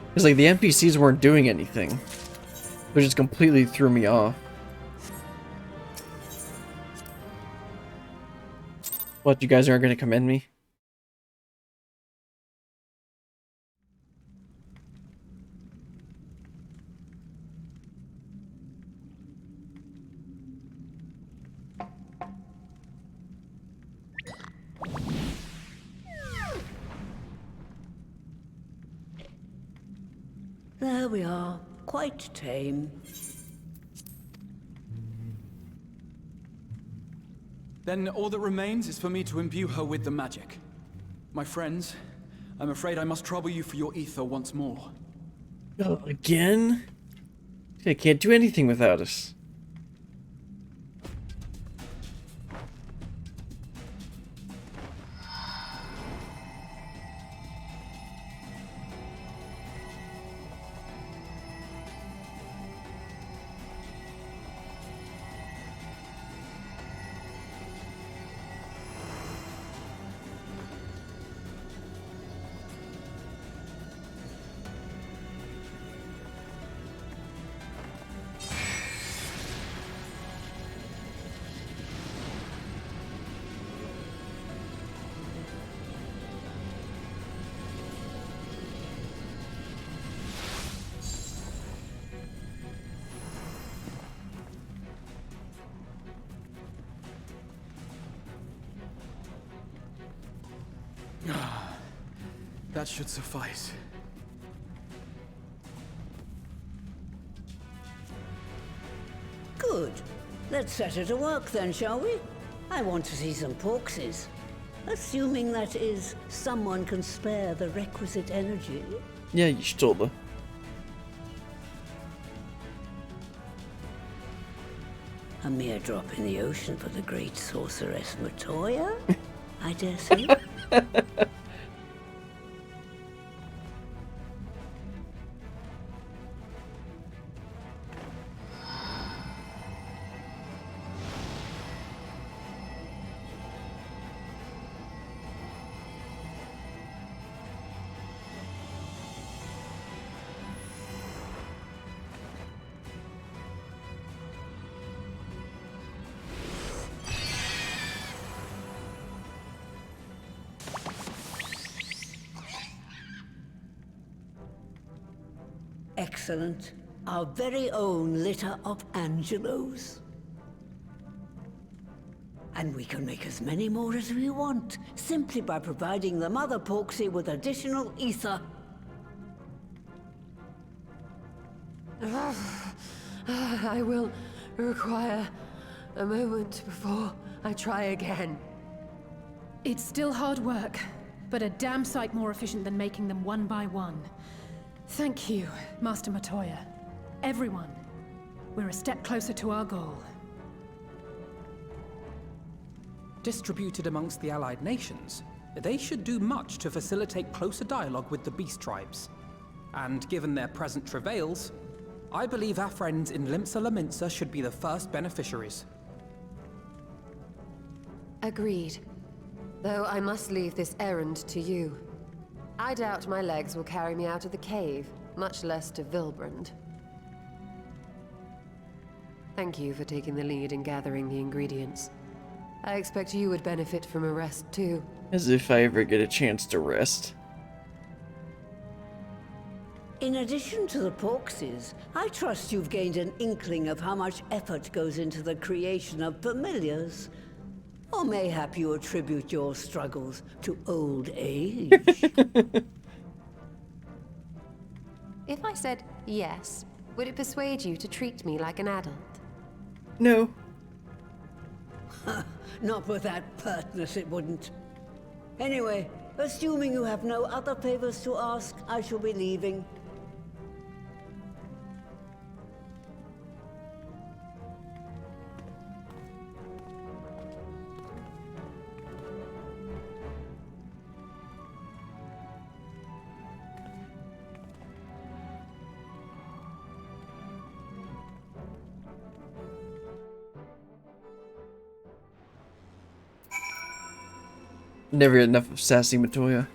Because, like, the NPCs weren't doing anything. It just completely threw me off. What, you guys aren't going to commend me? There we are. Quite tame. Then all that remains is for me to imbue her with the magic. My friends, I'm afraid I must trouble you for your ether once more. Oh, again? I can't do anything without us. That should suffice. Good. Let's set her to work then, shall we? I want to see some porkses. Assuming that is, someone can spare the requisite energy. Yeah, you stole her. A mere drop in the ocean for the great sorceress Matoya, I dare say. Excellent. Our very own litter of Angelos. And we can make as many more as we want, simply by providing the Mother Porksy with additional ether. I will require a moment before I try again. It's still hard work, but a damn sight more efficient than making them one by one. Thank you, Master Matoya. Everyone, we're a step closer to our goal. Distributed amongst the allied nations, they should do much to facilitate closer dialogue with the beast tribes. And given their present travails, I believe our friends in Limsa Laminsa should be the first beneficiaries. Agreed. Though I must leave this errand to you. I doubt my legs will carry me out of the cave, much less to Vilbrand. Thank you for taking the lead in gathering the ingredients. I expect you would benefit from a rest too. As if I ever get a chance to rest. In addition to the porksies, I trust you've gained an inkling of how much effort goes into the creation of familiars. Or mayhap you attribute your struggles to old age. If I said yes, would it persuade you to treat me like an adult? No. Not with that pertness, it wouldn't. Anyway, assuming you have no other favors to ask, I shall be leaving. Never had enough of sassy Matoya.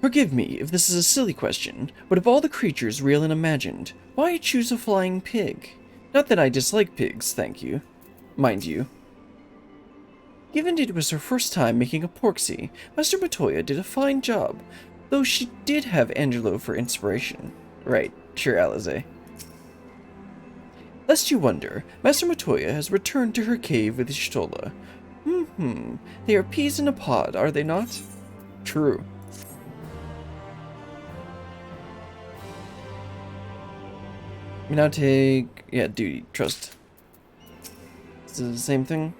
Forgive me if this is a silly question, but of all the creatures real and imagined, why choose a flying pig? Not that I dislike pigs, thank you. Mind you. Given it was her first time making a porksy, Master Matoya did a fine job, though she did have Angelo for inspiration. Right, sure, Alize. Lest you wonder, Master Matoya has returned to her cave with Y'shtola. They are peas in a pod, are they not? True. We now take... yeah, duty, trust. Is this the same thing?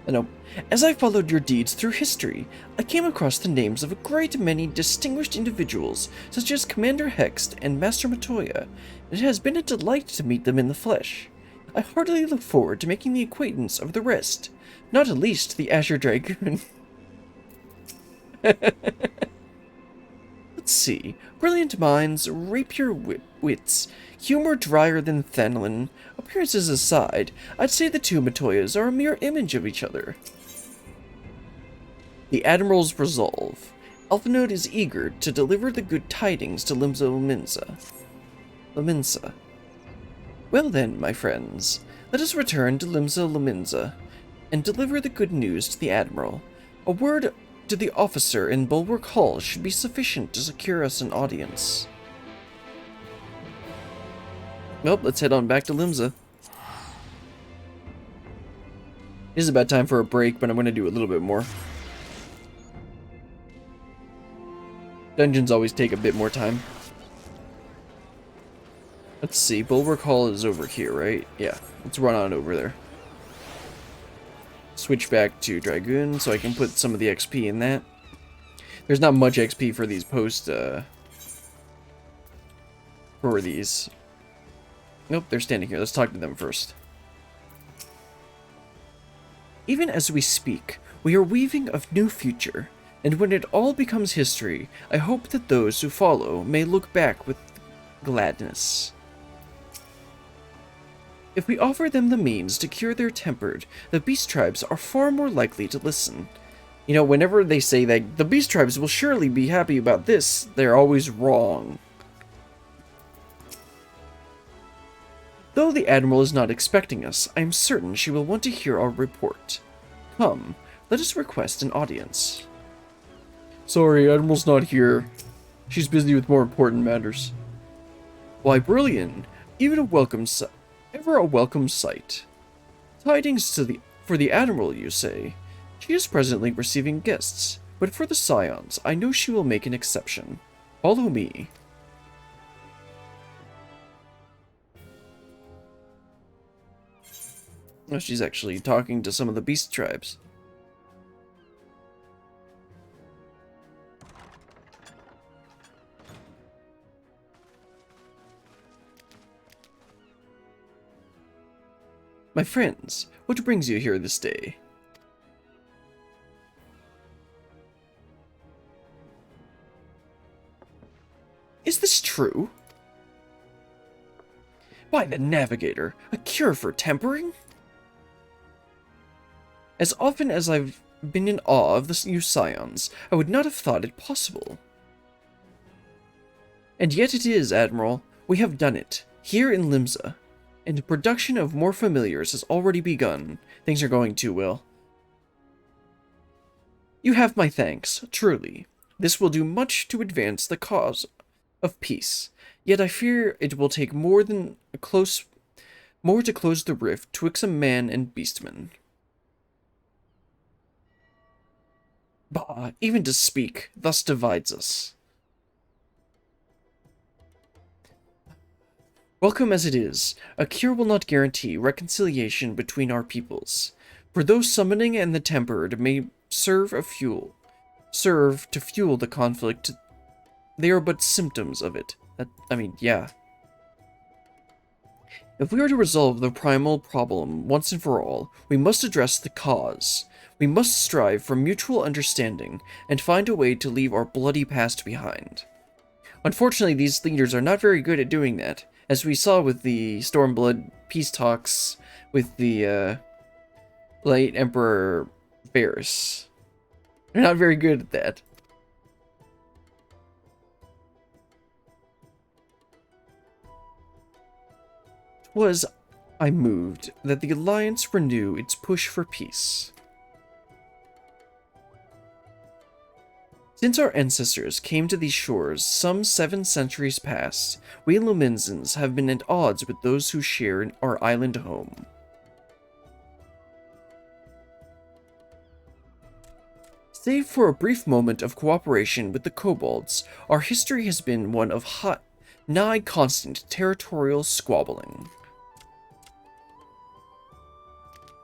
No. As I followed your deeds through history, I came across the names of a great many distinguished individuals, such as Commander Hext and Master Matoya. It has been a delight to meet them in the flesh. I heartily look forward to making the acquaintance of the rest. Not at least the Azure Dragoon. Let's see. Brilliant minds, rapier wits, humor drier than Thanlin. Appearances aside, I'd say the two Matoyas are a mere image of each other. The Admiral's resolve. Alphanode is eager to deliver the good tidings to Limsa. Well then, my friends, let us return to Limsa and deliver the good news to the Admiral. A word to the officer in Bulwark Hall should be sufficient to secure us an audience. Well, let's head on back to Limsa. It is about time for a break, but I'm going to do a little bit more. Dungeons always take a bit more time. Let's see, Bulwark Hall is over here, right? Yeah, let's run on over there. Switch back to Dragoon so I can put some of the XP in that. There's not much XP for these for these. Nope, they're standing here. Let's talk to them first. Even as we speak, we are weaving a new future, and when it all becomes history, I hope that those who follow may look back with gladness. If we offer them the means to cure their tempered, the beast tribes are far more likely to listen. You know, whenever they say that the beast tribes will surely be happy about this, they're always wrong. Though the Admiral is not expecting us, I am certain she will want to hear our report. Come, let us request an audience. Sorry, Admiral's not here. She's busy with more important matters. Why, brilliant! Ever a welcome sight. Tidings for the Admiral, you say? She is presently receiving guests, but for the Scions, I know she will make an exception. Follow me. Oh, she's actually talking to some of the beast tribes. My friends, what brings you here this day? Is this true? By the Navigator, a cure for tempering? As often as I've been in awe of the new Scions, I would not have thought it possible. And yet it is, Admiral. We have done it, here in Limsa. and the production of more familiars has already begun. Things are going too well. You have my thanks, truly. This will do much to advance the cause of peace, yet I fear it will take more to close the rift twixt a man and beastman. Bah, even to speak thus divides us. Welcome as it is, a cure will not guarantee reconciliation between our peoples. For though summoning and the tempered may serve to fuel the conflict, they are but symptoms of it. Yeah. If we are to resolve the primal problem once and for all, we must address the cause. We must strive for mutual understanding and find a way to leave our bloody past behind. Unfortunately, these leaders are not very good at doing that, as we saw with the Stormblood peace talks with the late Emperor Varys. They're not very good at that. Was I moved that the Alliance renew its push for peace. Since our ancestors came to these shores some 7 centuries past, we Lumensans have been at odds with those who share our island home. Save for a brief moment of cooperation with the kobolds, our history has been one of nigh constant territorial squabbling.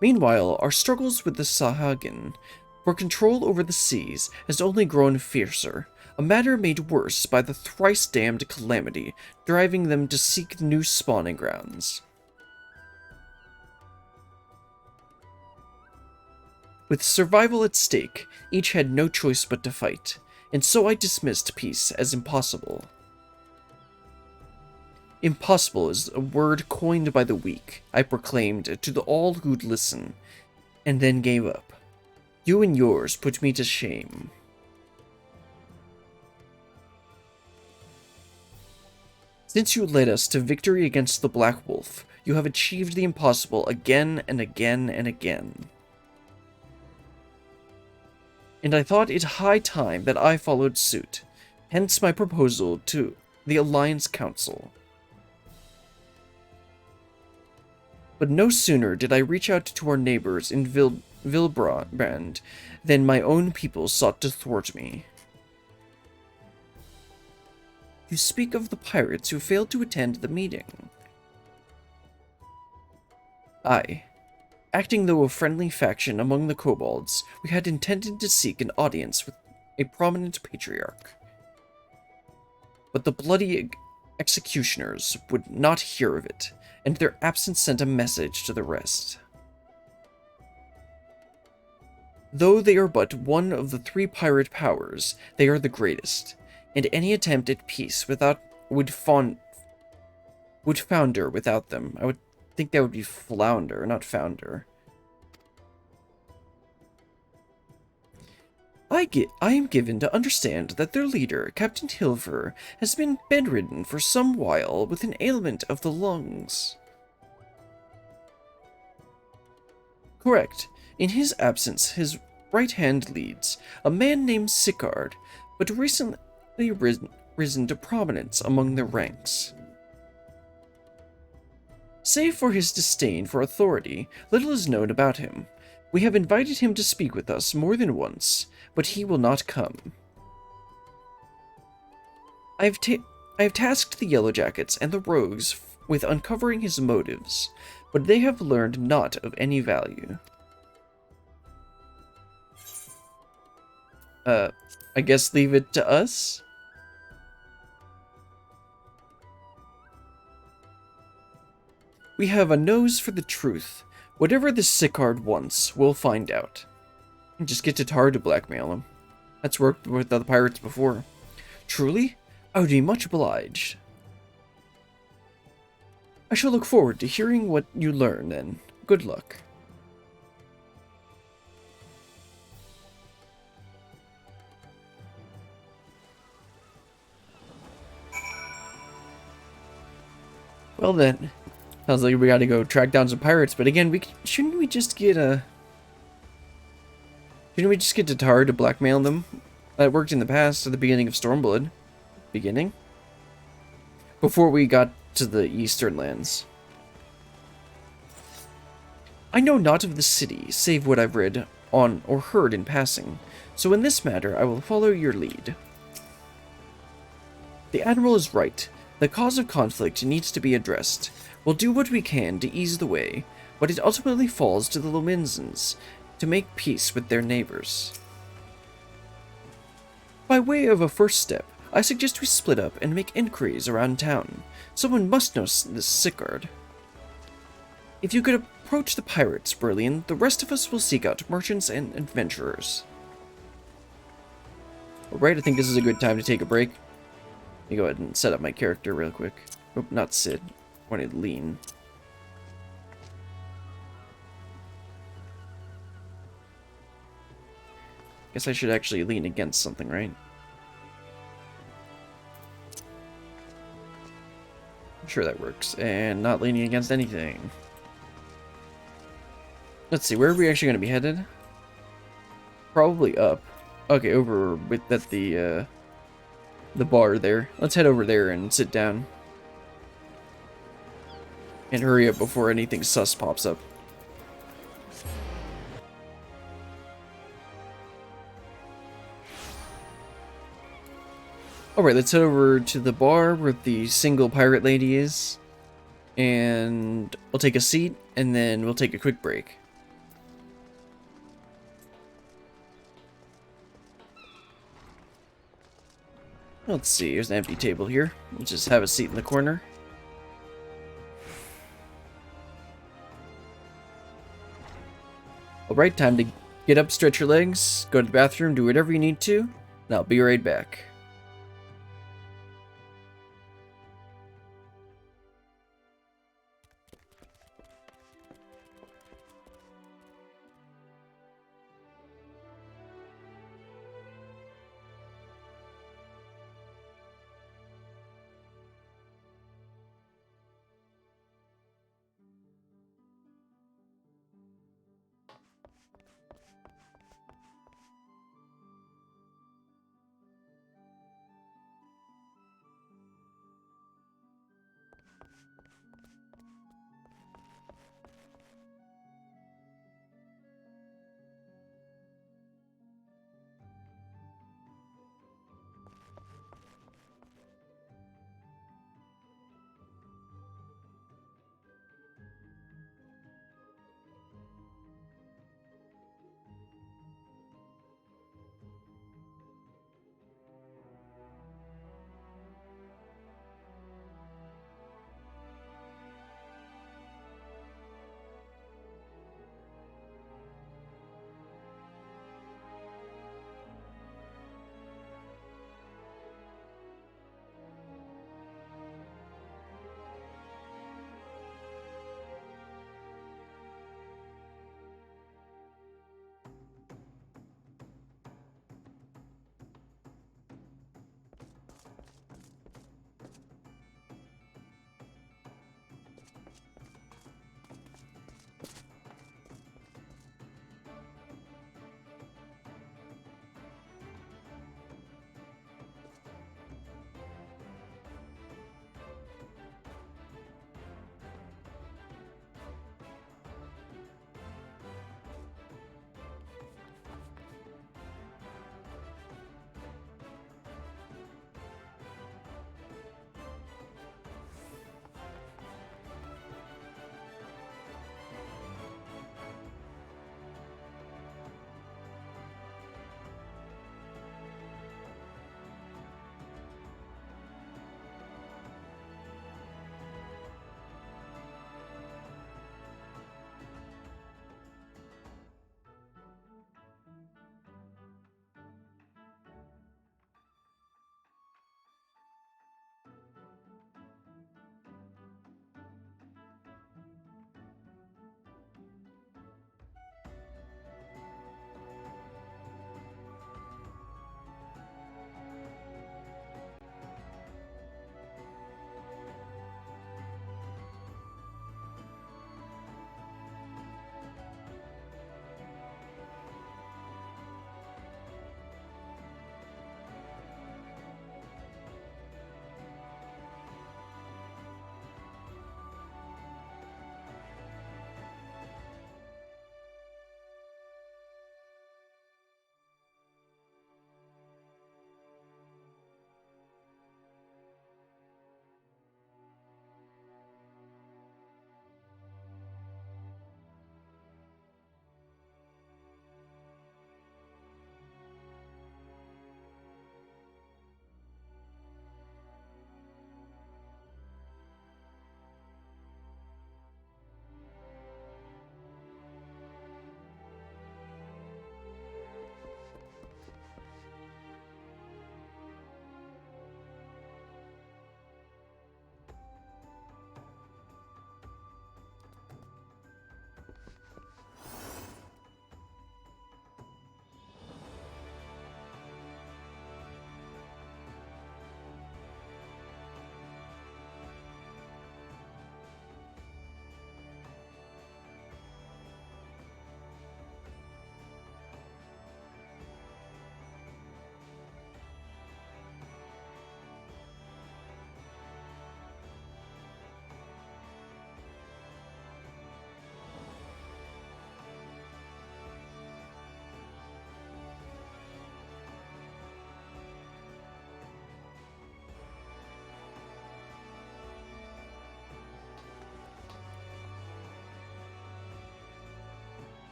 Meanwhile, our struggles with the Sahagin for control over the seas has only grown fiercer, a matter made worse by the thrice-damned calamity driving them to seek new spawning grounds. With survival at stake, each had no choice but to fight, and so I dismissed peace as impossible. Impossible is a word coined by the weak, I proclaimed to all who'd listen, and then gave up. You and yours put me to shame. Since you led us to victory against the Black Wolf, you have achieved the impossible again and again and again. And I thought it high time that I followed suit, hence my proposal to the Alliance Council. But no sooner did I reach out to our neighbors in Vilbrand than my own people sought to thwart me. You speak of the pirates who failed to attend the meeting. Aye. Acting though a friendly faction among the kobolds, we had intended to seek an audience with a prominent patriarch. But the bloody executioners would not hear of it, and their absence sent a message to the rest. Though they are but one of the 3 pirate powers, they are the greatest, and any attempt at peace would founder without them. I would think that would be flounder, not founder. I am given to understand that their leader, Captain Hilver, has been bedridden for some while with an ailment of the lungs. Correct. In his absence, his right hand leads, a man named Sicard, but recently risen to prominence among their ranks. Save for his disdain for authority, little is known about him. We have invited him to speak with us more than once, but he will not come. I have tasked the Yellowjackets and the Rogues with uncovering his motives, but they have learned naught of any value. I guess leave it to us? We have a nose for the truth. Whatever this Sicard wants, we'll find out. Just get Tatar to blackmail him. That's worked with the pirates before. Truly, I would be much obliged. I shall look forward to hearing what you learn, then. Good luck. Well then, Sounds like we gotta go track down some pirates, but again, shouldn't we just get Tatar to blackmail them? That worked in the past at the beginning of Stormblood. Beginning? Before we got to the Eastern lands. I know not of the city, save what I've read on or heard in passing, so in this matter I will follow your lead. The Admiral is right. The cause of conflict needs to be addressed. We'll do what we can to ease the way, but it ultimately falls to the Lomenzans to make peace with their neighbors. By way of a first step, I suggest we split up and make inquiries around town. Someone must know this Sicard. If you could approach the pirates, Berlin, the rest of us will seek out merchants and adventurers. Alright, I think this is a good time to take a break. Let me go ahead and set up my character real quick. Oh, not sit. I wanted lean. Guess I should actually lean against something, right? I'm sure that works. And not leaning against anything. Let's see, where are we actually going to be headed? Probably up. Okay, over with at the bar there. Let's head over there and sit down. And hurry up before anything sus pops up. Alright, let's head over to the bar where the single pirate lady is. And we'll take a seat, and then we'll take a quick break. Let's see, here's an empty table here. We'll just have a seat in the corner. Alright, time to get up, stretch your legs, go to the bathroom, do whatever you need to, and I'll be right back.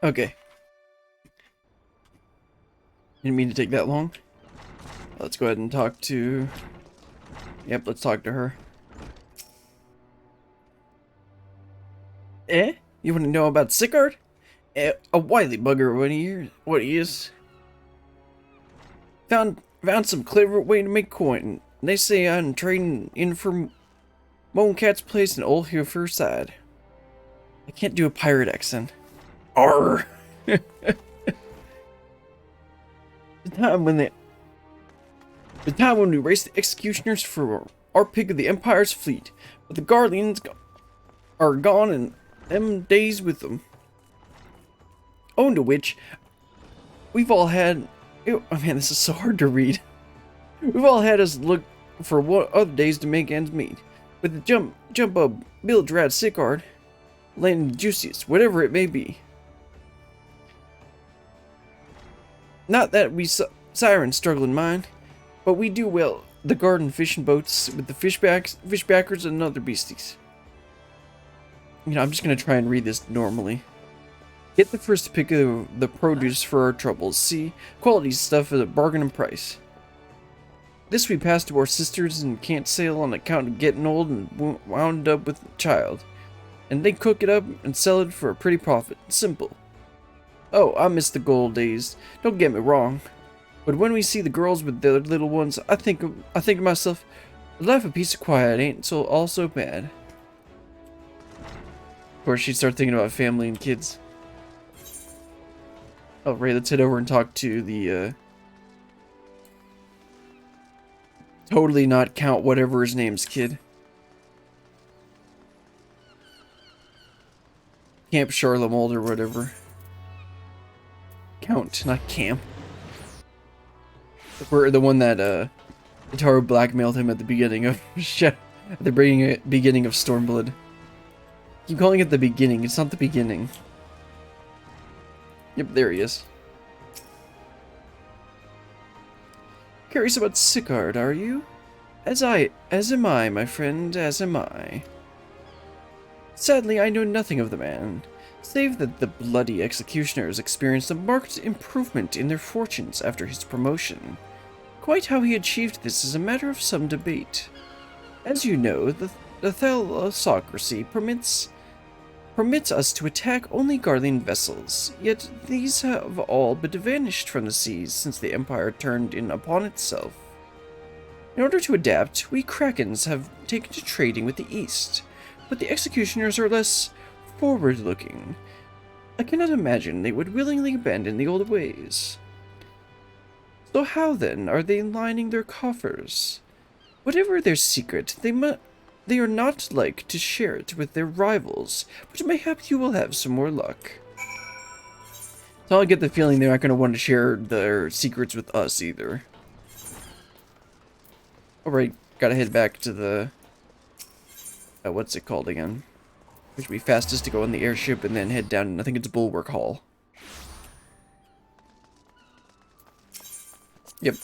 Okay. Didn't mean to take that long. Let's go ahead and talk to... Yep, let's talk to her. Eh? You want to know about Sickard? A wily bugger what he is. Found some clever way to make coin. They say I'm trading in for Cat's place in Old Hilfer side. I can't do a pirate accent. Arr! The time when we raced the executioners for our pick of the Empire's fleet, but the Guardians are gone and them days with them. Owing to which, we've all had... Oh man, this is so hard to read. We've all had us look for what other days to make ends meet. With the jump up Bill Drad Sickard, landing the juiciest, whatever it may be. Not that we sirens struggle in mind, but we do well the garden fishing boats with the fishbackers and other beasties. You know, I'm just gonna try and read this normally. Get the first pick of the produce for our troubles. See, quality stuff at a bargain price. This we pass to our sisters and can't sail on account of getting old and wound up with a child. And they cook it up and sell it for a pretty profit. Simple. Oh, I miss the gold days. Don't get me wrong. But when we see the girls with their little ones, I think to myself, life of peace and quiet ain't all so bad. Of course, she'd start thinking about family and kids. Oh, Ray, let's head over and talk to the, totally not Count whatever his name's kid. Camp Charlemagne or whatever. Count, not Camp. We're the one that, Itaru blackmailed him at the beginning of, at the beginning of Stormblood. Keep calling it the beginning, it's not the beginning. Yep, there he is. Curious about Sickard, are you? As am I, my friend, as am I. Sadly, I know nothing of the man, save that the bloody executioners experienced a marked improvement in their fortunes after his promotion. Quite how he achieved this is a matter of some debate. As you know, the thalassocracy permits us to attack only Guardian vessels, yet these have all but vanished from the seas since the Empire turned in upon itself. In order to adapt, we Krakens have taken to trading with the East, but the executioners are less forward-looking. I cannot imagine they would willingly abandon the old ways. So how then are they lining their coffers? Whatever their secret, they are not like to share it with their rivals, but mayhap you will have some more luck. So I get the feeling they're not going to want to share their secrets with us either. Alright, gotta head back to the... what's it called again? Which would be fastest to go on the airship and then head down, I think it's Bulwark Hall. Yep.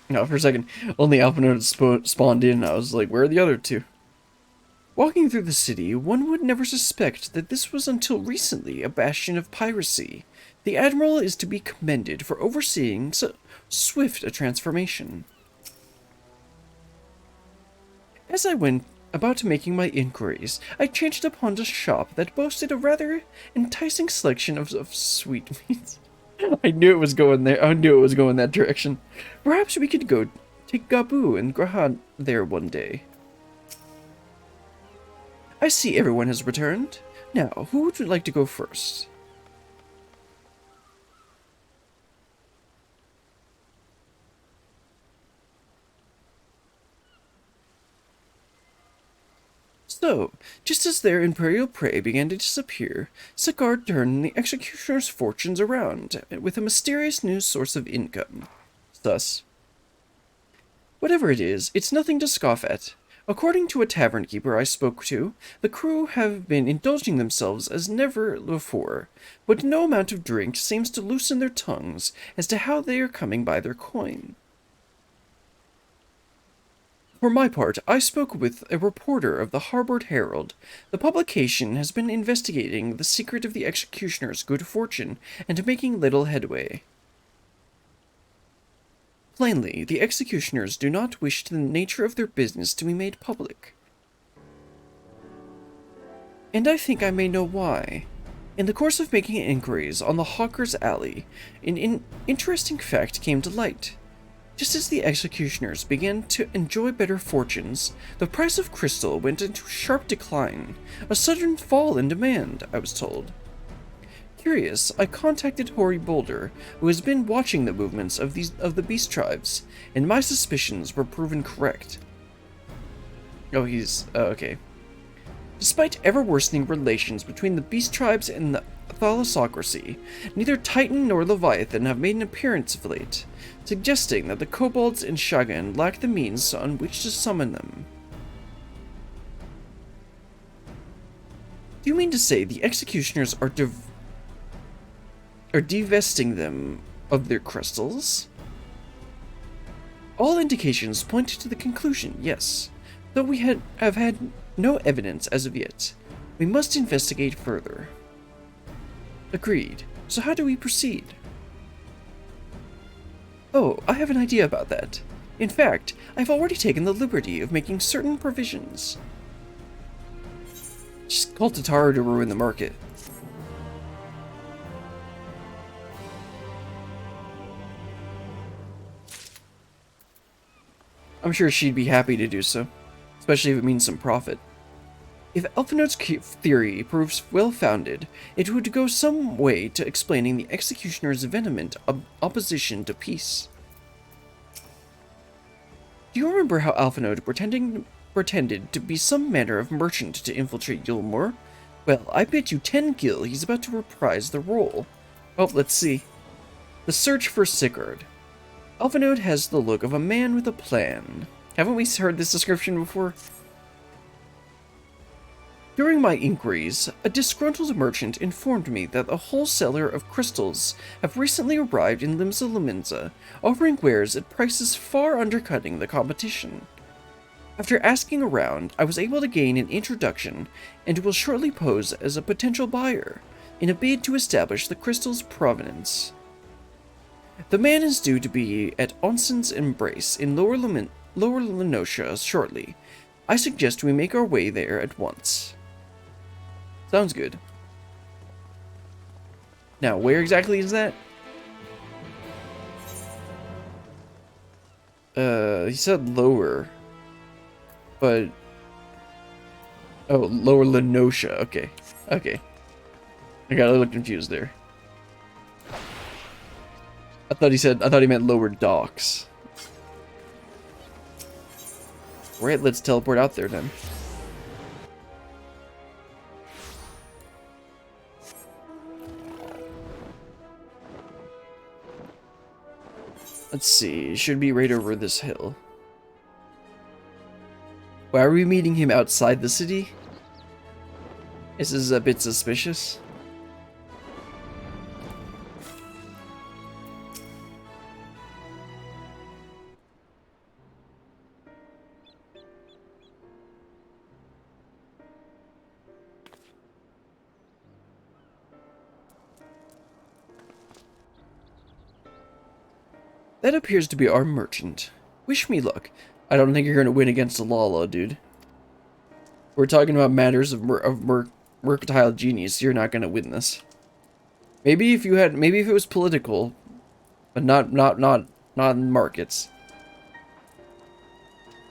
No, for a second, only Alphinaud spawned in, I was like, where are the other two? Walking through the city, one would never suspect that this was until recently a bastion of piracy. The Admiral is to be commended for overseeing so swift a transformation. As I went about making my inquiries, I chanced upon a shop that boasted a rather enticing selection of sweetmeats. I knew it was going there. I knew it was going that direction. Perhaps we could go take Gabu and Grahan there one day. I see everyone has returned. Now, who would like to go first? So, just as their imperial prey began to disappear, Sickard turned the executioner's fortunes around with a mysterious new source of income. Thus, whatever it is, it's nothing to scoff at. According to a tavern keeper I spoke to, the crew have been indulging themselves as never before, but no amount of drink seems to loosen their tongues as to how they are coming by their coin. For my part, I spoke with a reporter of the Harvard Herald. The publication has been investigating the secret of the executioner's good fortune and making little headway. Plainly, the executioners do not wish the nature of their business to be made public. And I think I may know why. In the course of making inquiries on the Hawker's Alley, an interesting fact came to light. Just as the executioners began to enjoy better fortunes, the price of crystal went into sharp decline, a sudden fall in demand, I was told. Curious, I contacted Hoary Boulder, who has been watching the movements of the beast tribes, and my suspicions were proven correct. Oh, okay. Despite ever-worsening relations between the beast tribes and the thalassocracy, neither Titan nor Leviathan have made an appearance of late, suggesting that the kobolds in Shagan lack the means on which to summon them. Do you mean to say the executioners are divesting them of their crystals? All indications point to the conclusion, yes, though we have had no evidence as of yet. We must investigate further. Agreed. So how do we proceed? Oh, I have an idea about that. In fact, I've already taken the liberty of making certain provisions. Just call Tataru to ruin the market. I'm sure she'd be happy to do so, especially if it means some profit. If Alphinaud's theory proves well-founded, it would go some way to explaining the executioner's vehement opposition to peace. Do you remember how Alphinaud pretended to be some manner of merchant to infiltrate Yulmore? Well, I bet you 10 gil he's about to reprise the role. Oh, let's see. The search for Sigurd. Alphinaud has the look of a man with a plan. Haven't we heard this description before? During my inquiries, a disgruntled merchant informed me that a wholesaler of crystals have recently arrived in Limsa Lominsa, offering wares at prices far undercutting the competition. After asking around, I was able to gain an introduction and will shortly pose as a potential buyer, in a bid to establish the crystal's provenance. The man is due to be at Onson's Embrace in Lower Lenosha shortly. I suggest we make our way there at once. Sounds good. Now, where exactly is that? He said lower. But... oh, Lower Lenosha. Okay. Okay. I got a little confused there. I thought he meant lower docks. Alright, let's teleport out there then. Let's see, should be right over this hill. Why are we meeting him outside the city? This is a bit suspicious. That appears to be our merchant. Wish me luck. I don't think you're going to win against a Lala, dude. We're talking about matters of mercantile genius. You're not going to win this. Maybe if it was political, but not in markets.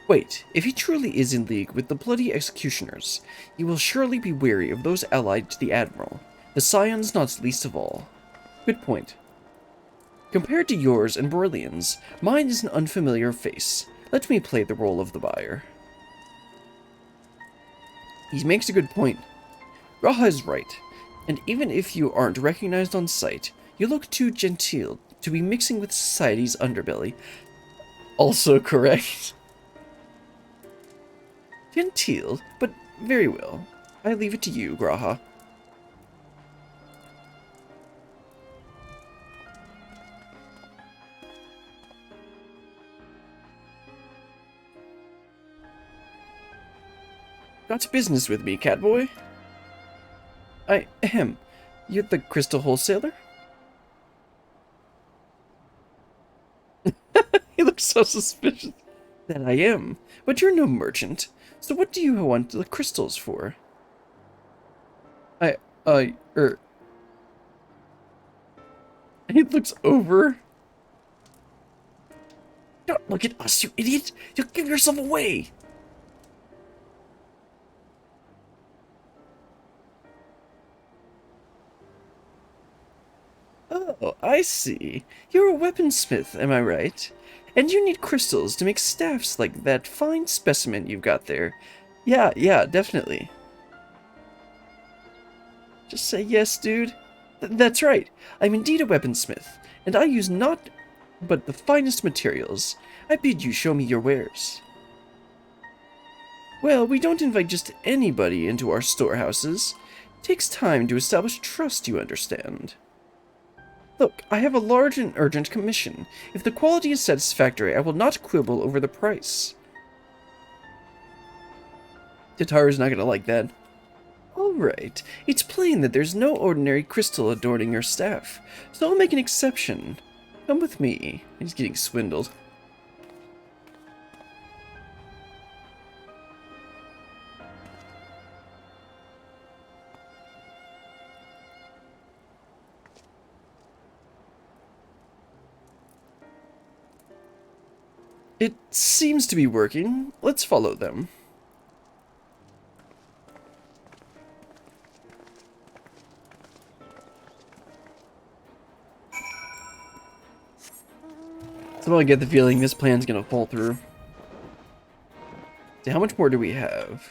Wait, if he truly is in league with the bloody executioners, he will surely be wary of those allied to the Admiral, the Scions not least of all. Good point. Compared to yours and Beryllian's, mine is an unfamiliar face. Let me play the role of the buyer. He makes a good point. Raha is right, and even if you aren't recognized on sight, you look too genteel to be mixing with society's underbelly. Also correct. Genteel, but very well. I leave it to you, Graha. Got business with me, catboy? You're the crystal wholesaler? He looks so suspicious. That I am. But you're no merchant. So what do you want the crystals for? He looks over. Don't look at us, you idiot! You'll give yourself away! Oh, I see. You're a weaponsmith, am I right? And you need crystals to make staffs like that fine specimen you've got there. Yeah, definitely. Just say yes, dude. That's right. I'm indeed a weaponsmith, and I use not but the finest materials. I bid you show me your wares. Well, we don't invite just anybody into our storehouses. It takes time to establish trust, you understand. Look, I have a large and urgent commission. If the quality is satisfactory, I will not quibble over the price. Tataru's not gonna like that. Alright, it's plain that there's no ordinary crystal adorning your staff, so I'll make an exception. Come with me. He's getting swindled. It seems to be working. Let's follow them. Somehow I get the feeling this plan's gonna fall through. So how much more do we have?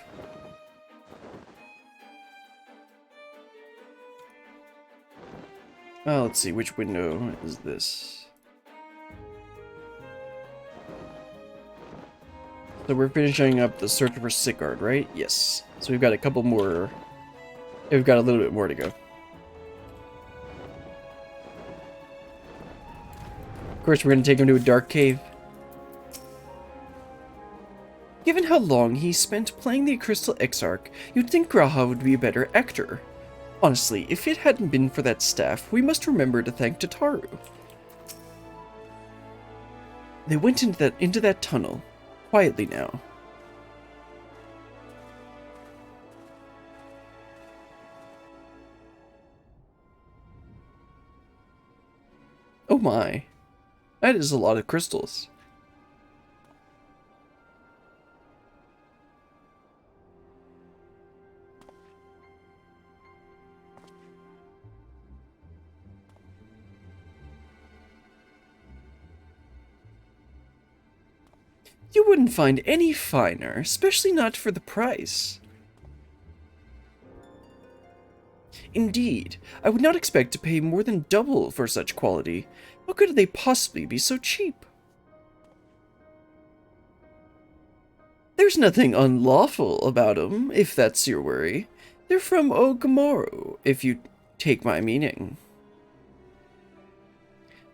Let's see, which window is this? So we're finishing up the search for Sickard, right? Yes. So we've got a couple more. We've got a little bit more to go. Of course, we're going to take him to a dark cave. Given how long he spent playing the Crystal Exarch, you'd think Graha would be a better actor. Honestly, if it hadn't been for that staff, we must remember to thank Tataru. They went into that tunnel. Quietly now. Oh my. That is a lot of crystals. You wouldn't find any finer, especially not for the price. Indeed, I would not expect to pay more than double for such quality. How could they possibly be so cheap? There's nothing unlawful about 'em, if that's your worry. They're from Ogamoro, if you take my meaning.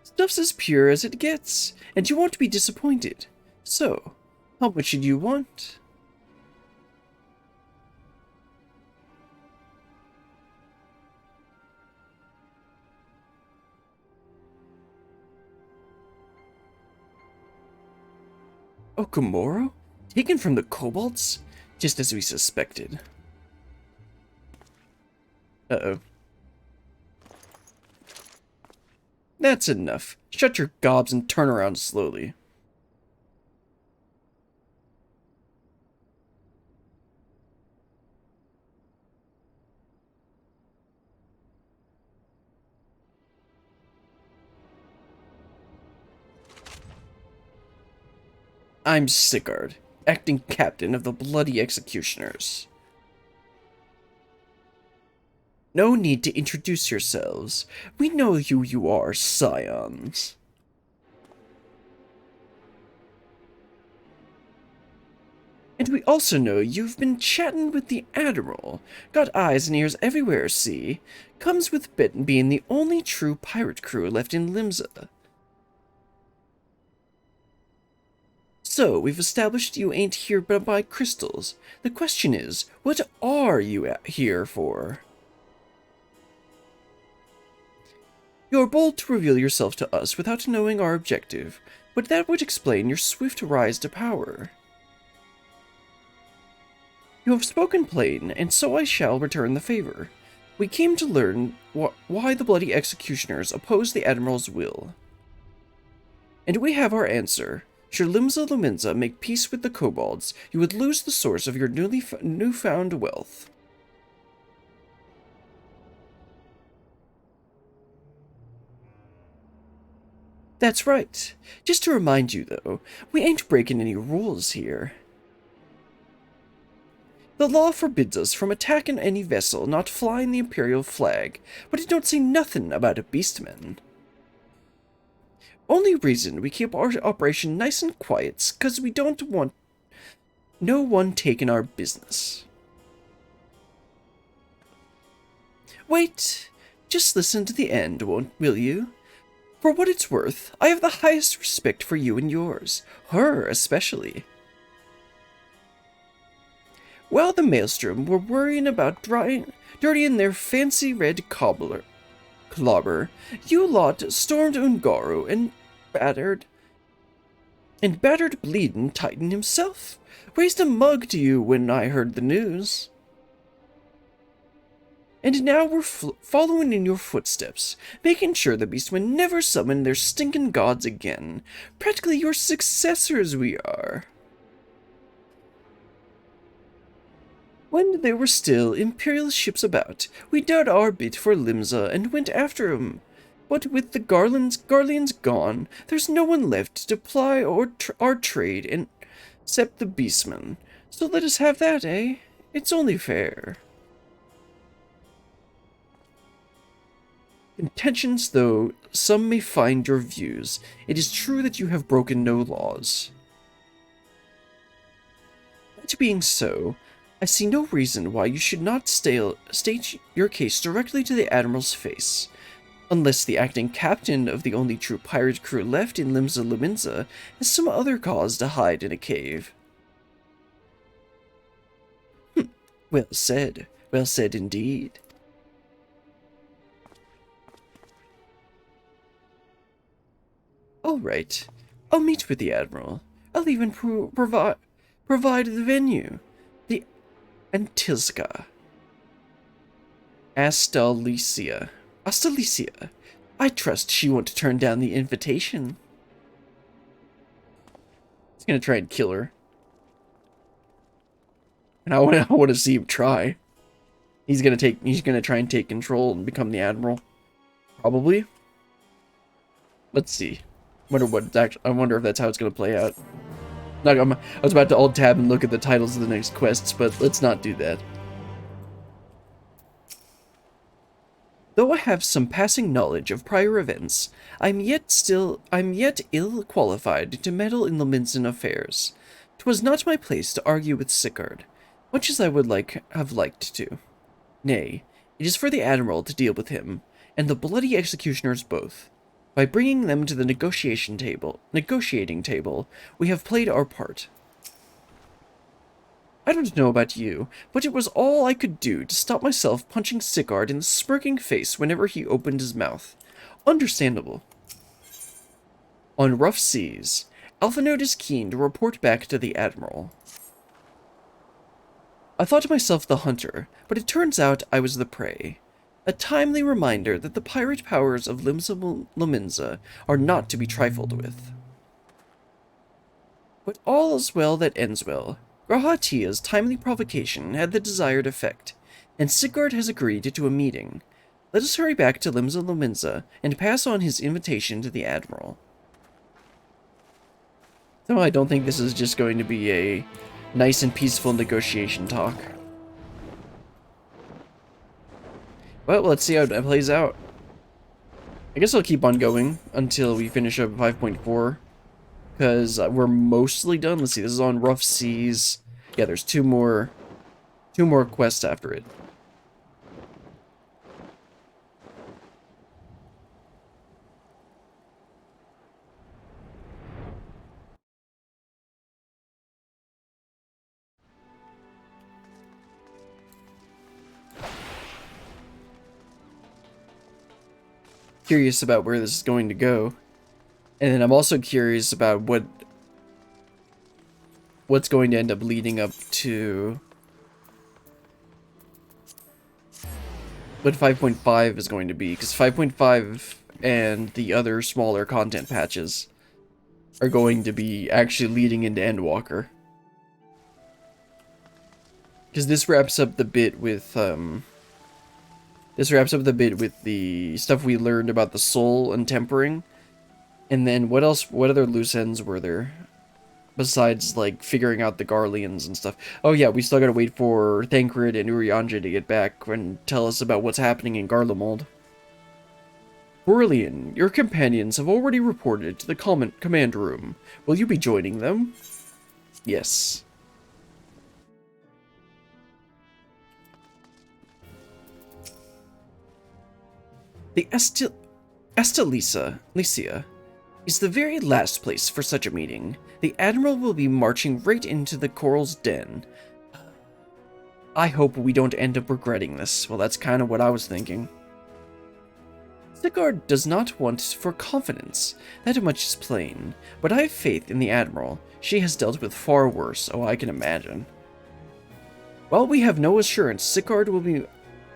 Stuff's as pure as it gets, and you won't be disappointed. So, how much should you want? Okamoro? Taken from the kobolds? Just as we suspected. Uh-oh. That's enough. Shut your gobs and turn around slowly. I'm Sickard, acting captain of the Bloody Executioners. No need to introduce yourselves. We know who you are, scions. And we also know you've been chatting with the Admiral. Got eyes and ears everywhere, see? Comes with being the only true pirate crew left in Limsa. So, we've established you ain't here but by crystals. The question is, what are you here for? You're bold to reveal yourself to us without knowing our objective, but that would explain your swift rise to power. You have spoken plain, and so I shall return the favor. We came to learn why the bloody executioners oppose the Admiral's will. And we have our answer. Should Limsa Luminsa make peace with the kobolds, you would lose the source of your newfound wealth. That's right. Just to remind you, though, we ain't breaking any rules here. The law forbids us from attacking any vessel not flying the Imperial flag, but it don't say nothing about a beastman. Only reason we keep our operation nice and quiet's 'cause we don't want no one taking our business. Wait, just listen to the end, will you? For what it's worth, I have the highest respect for you and yours, her especially. While the Maelstrom were worrying about dirtying their fancy red clobber, you lot stormed Ungaro and battered bleeding Titan himself. Raised a mug to you when I heard the news. And now we're following in your footsteps, making sure the Beastmen never summon their stinking gods again. Practically your successors we are. When there were still Imperial ships about, we did our bit for Limsa and went after 'em. But with the Garleans gone, there's no one left to ply our trade except the Beastmen. So let us have that, eh? It's only fair. Intentions though some may find your views, it is true that you have broken no laws. That being so, I see no reason why you should not state your case directly to the Admiral's face, unless the acting captain of the only true pirate crew left in Limsa Luminsa has some other cause to hide in a cave. Well said indeed. All right, I'll meet with the Admiral. I'll even provide the venue. The Antilska. Astalicia. I trust she won't turn down the invitation. He's gonna try and kill her. And I want to see him try. He's gonna try and take control and become the Admiral. Probably. Let's see. I wonder if that's how it's gonna play out. I was about to alt tab and look at the titles of the next quests, but let's not do that. Though I have some passing knowledge of prior events, I'm yet ill qualified to meddle in Luminsan affairs. 'Twas not my place to argue with Sicard, much as I would have liked to. Nay, it is for the Admiral to deal with him, and the bloody executioners both. By bringing them to the negotiating table, we have played our part. I don't know about you, but it was all I could do to stop myself punching Sicard in the smirking face whenever he opened his mouth. Understandable. On rough seas, Alphinaud is keen to report back to the Admiral. I thought myself the hunter, but it turns out I was the prey. A timely reminder that the pirate powers of Limsa Luminsa are not to be trifled with. But all is well that ends well. Grahatia's timely provocation had the desired effect, and Sicard has agreed to a meeting. Let us hurry back to Limsa Luminsa and pass on his invitation to the Admiral. Though I don't think this is just going to be a nice and peaceful negotiation talk. Well, let's see how it plays out. I guess I'll keep on going until we finish up 5.4. Because we're mostly done. Let's see, this is on rough seas. Yeah, there's two more quests after it. curious about where this is going to go. And then I'm also curious about what's going to end up leading up to what 5.5 is going to be, because 5.5 and the other smaller content patches are going to be actually leading into Endwalker. Because this wraps up the bit with the stuff we learned about the soul and tempering. And then what other loose ends were there? Besides, like, figuring out the Garleans and stuff. Oh yeah, we still gotta wait for Thancred and Urianger to get back and tell us about what's happening in Garlemald. Aurelian, your companions have already reported to the command room. Will you be joining them? Yes. The Lycia is the very last place for such a meeting. The Admiral will be marching right into the Coral's den. I hope we don't end up regretting this. Well, that's kind of what I was thinking. Sigurd does not want for confidence. That much is plain. But I have faith in the Admiral. She has dealt with far worse, oh, I can imagine. While we have no assurance Sigurd will be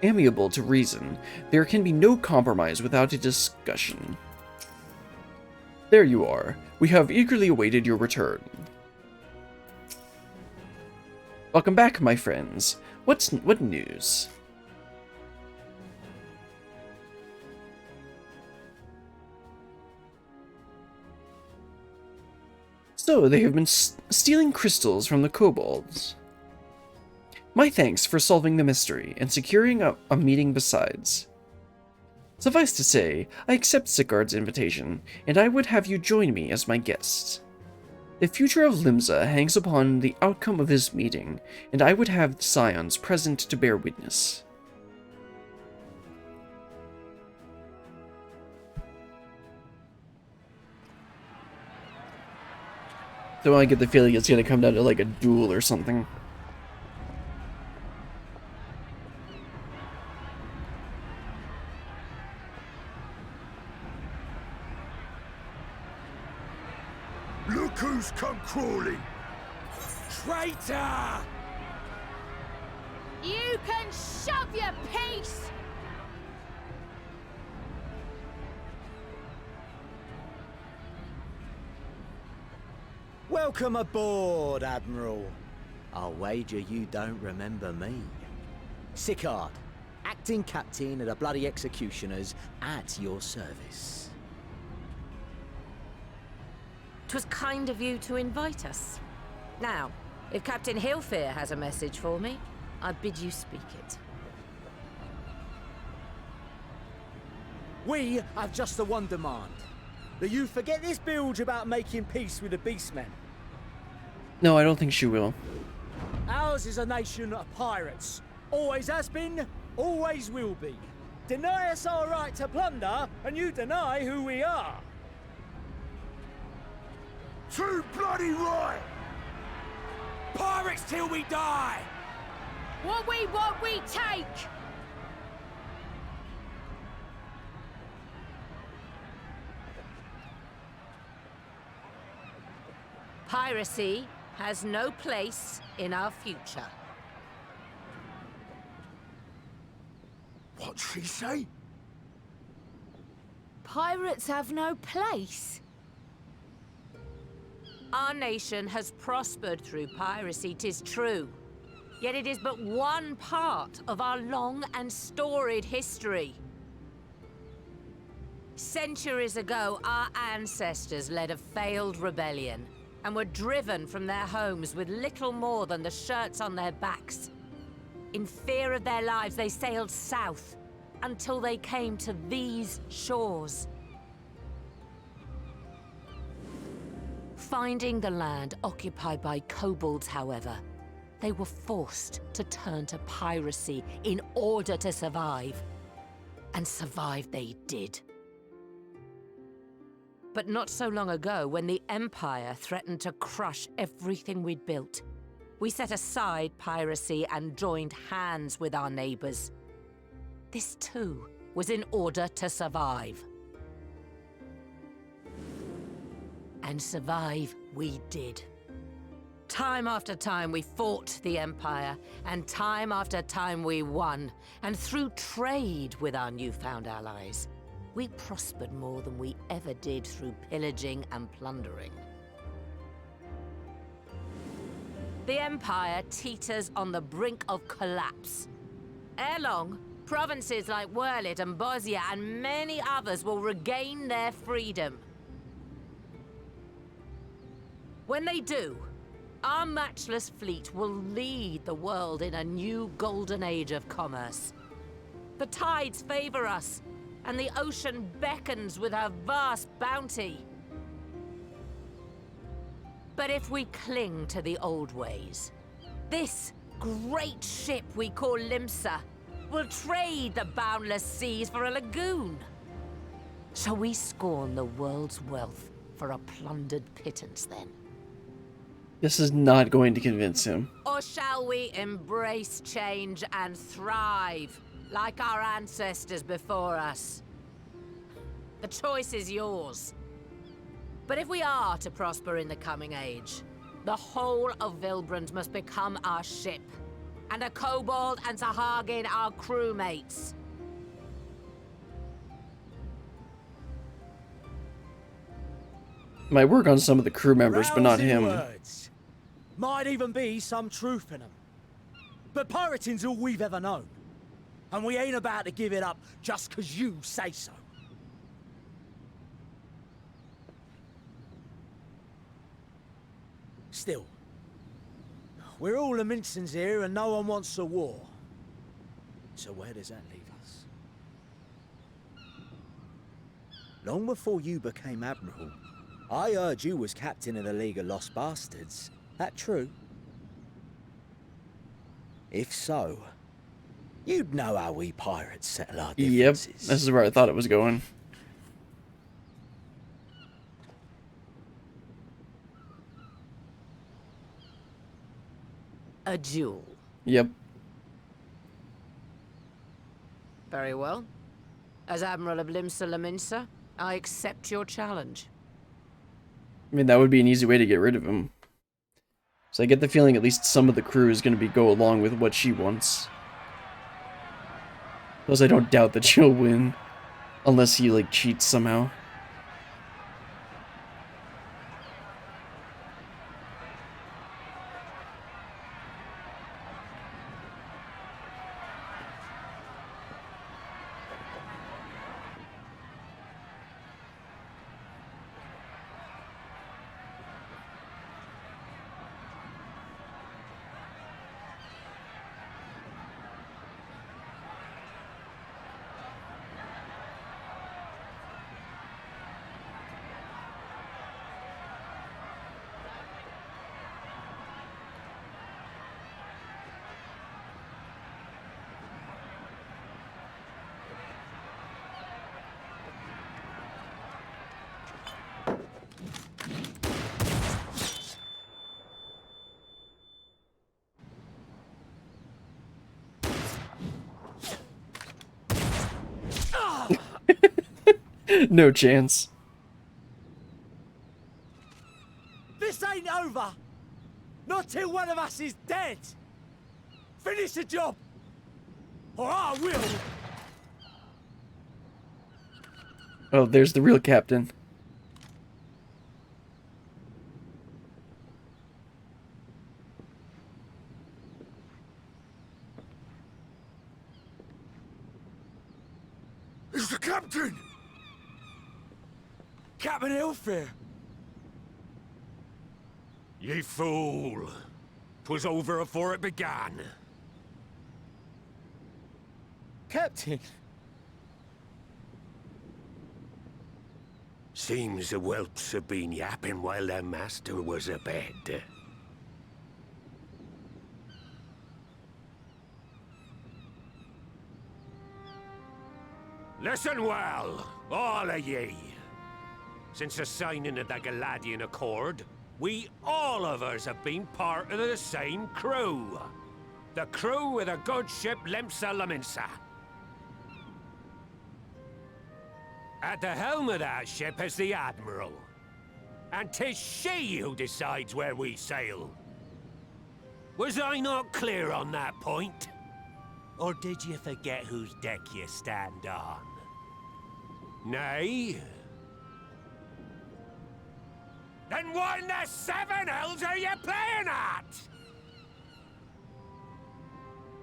amiable to reason, there can be no compromise without a discussion. There you are. We have eagerly awaited your return. Welcome back, my friends. What news? So, they have been stealing crystals from the kobolds. My thanks for solving the mystery and securing a meeting besides. Suffice to say, I accept Sigurd's invitation, and I would have you join me as my guest. The future of Limsa hangs upon the outcome of this meeting, and I would have the Scions present to bear witness. So I get the feeling it's gonna come down to like a duel or something. Look who's come crawling! Traitor! You can shove your piece! Welcome aboard, Admiral. I'll wager you don't remember me. Sigurd, acting captain of the bloody executioners, at your service. 'Twas kind of you to invite us. Now, if Captain Hillfear has a message for me, I bid you speak it. We have just the one demand. That you forget this bilge about making peace with the beastmen. No, I don't think she will. Ours is a nation of pirates. Always has been, always will be. Deny us our right to plunder, and you deny who we are. Too bloody right! Pirates till we die! What we want, we take! Piracy has no place in our future. What'd she say? Pirates have no place? Our nation has prospered through piracy, 'tis true. Yet it is but one part of our long and storied history. Centuries ago, our ancestors led a failed rebellion and were driven from their homes with little more than the shirts on their backs. In fear of their lives, they sailed south until they came to these shores. Finding the land occupied by kobolds, however, they were forced to turn to piracy in order to survive. And survive they did. But not so long ago, when the Empire threatened to crush everything we'd built, we set aside piracy and joined hands with our neighbors. This too was in order to survive. And survive we did. Time after time we fought the Empire, and time after time we won. And through trade with our newfound allies, we prospered more than we ever did through pillaging and plundering. The Empire teeters on the brink of collapse. Ere long, provinces like Wurlit and Bosnia and many others will regain their freedom. When they do, our matchless fleet will lead the world in a new golden age of commerce. The tides favor us, and the ocean beckons with her vast bounty. But if we cling to the old ways, this great ship we call Limsa will trade the boundless seas for a lagoon. Shall we scorn the world's wealth for a plundered pittance then? This is not going to convince him. Or shall we embrace change and thrive, like our ancestors before us? The choice is yours. But if we are to prosper in the coming age, the whole of Vilbrand must become our ship, and a Kobold and Sahagin our crewmates. Might work on some of the crew members, but not Rousing him. words. Might even be some truth in them. But pirating's all we've ever known. And we ain't about to give it up just 'cause you say so. Still, we're all the Mincins here and no one wants a war. So where does that leave us? Long before you became Admiral, I heard you was captain of the League of Lost Bastards. That true? If so, you'd know how we pirates settle our Yep, differences. this is where I thought it was going. A duel. Yep. Very well. As Admiral of Limsa Laminsa, I accept your challenge. I mean, that would be an easy way to get rid of him. So I get the feeling at least some of the crew is going to go along with what she wants. Plus, I don't doubt that she'll win. Unless he, like, cheats somehow. No chance. This ain't over! Not till one of us is dead! Finish the job! Or I will! Oh, there's the real captain. It's the captain! Captain Ilfir! Ye fool! 'Twas over afore it began. Captain! Seems the whelps have been yapping while their master was abed. Listen well, all of ye. Since the signing of the Galadian Accord, we all of us have been part of the same crew. The crew of the good ship Limsa Laminsa. At the helm of that ship is the Admiral. And 'tis she who decides where we sail. Was I not clear on that point? Or did you forget whose deck you stand on? Nay? Then what in the seven hells are you playing at?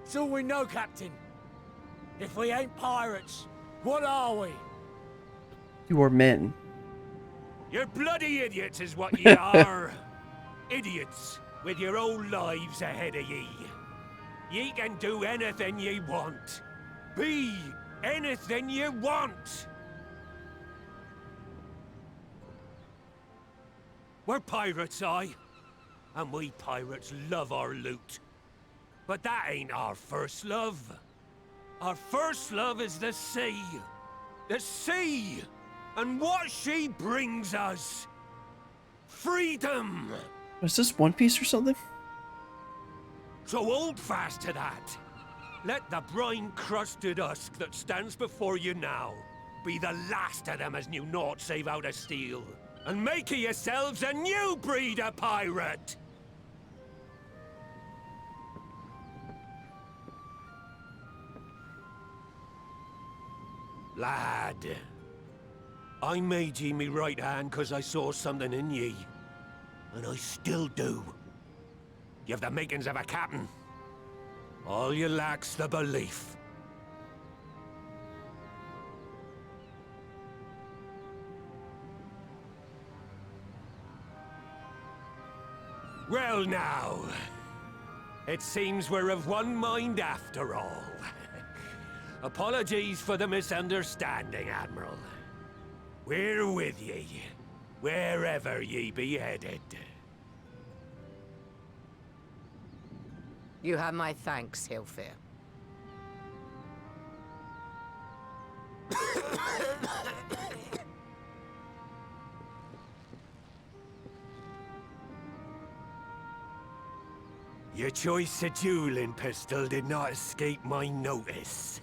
It's all we know, Captain. If we ain't pirates, what are we? You are men. You're bloody idiots is what ye are. Idiots with your own lives ahead of ye. Ye can do anything ye want. Be anything ye want. We're pirates, aye. And we pirates love our loot. But that ain't our first love. Our first love is the sea. The sea! And what she brings us. Freedom! Is this One Piece or something? So hold fast to that. Let the brine-crusted husk that stands before you now be the last of them as knew naught save out of steel. And make of yourselves a new breed of pirate! Lad, I made ye me right hand 'cause I saw something in ye. And I still do. You have the makings of a captain. All you lack's the belief. Well now, it seems we're of one mind after all. Apologies for the misunderstanding, Admiral. We're with ye, wherever ye be headed. You have my thanks, Hilfir. Your choice of dueling pistol did not escape my notice.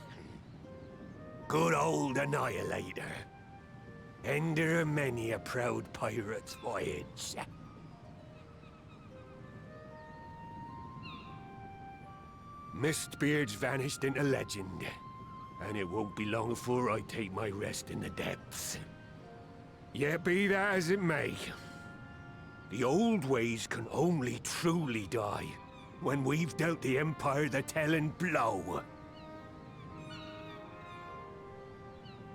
Good old Annihilator. Ender of many a proud pirate's voyage. Mistbeard's vanished into legend, and it won't be long before I take my rest in the depths. Yet be that as it may, the old ways can only truly die when we've dealt the Empire the telling blow.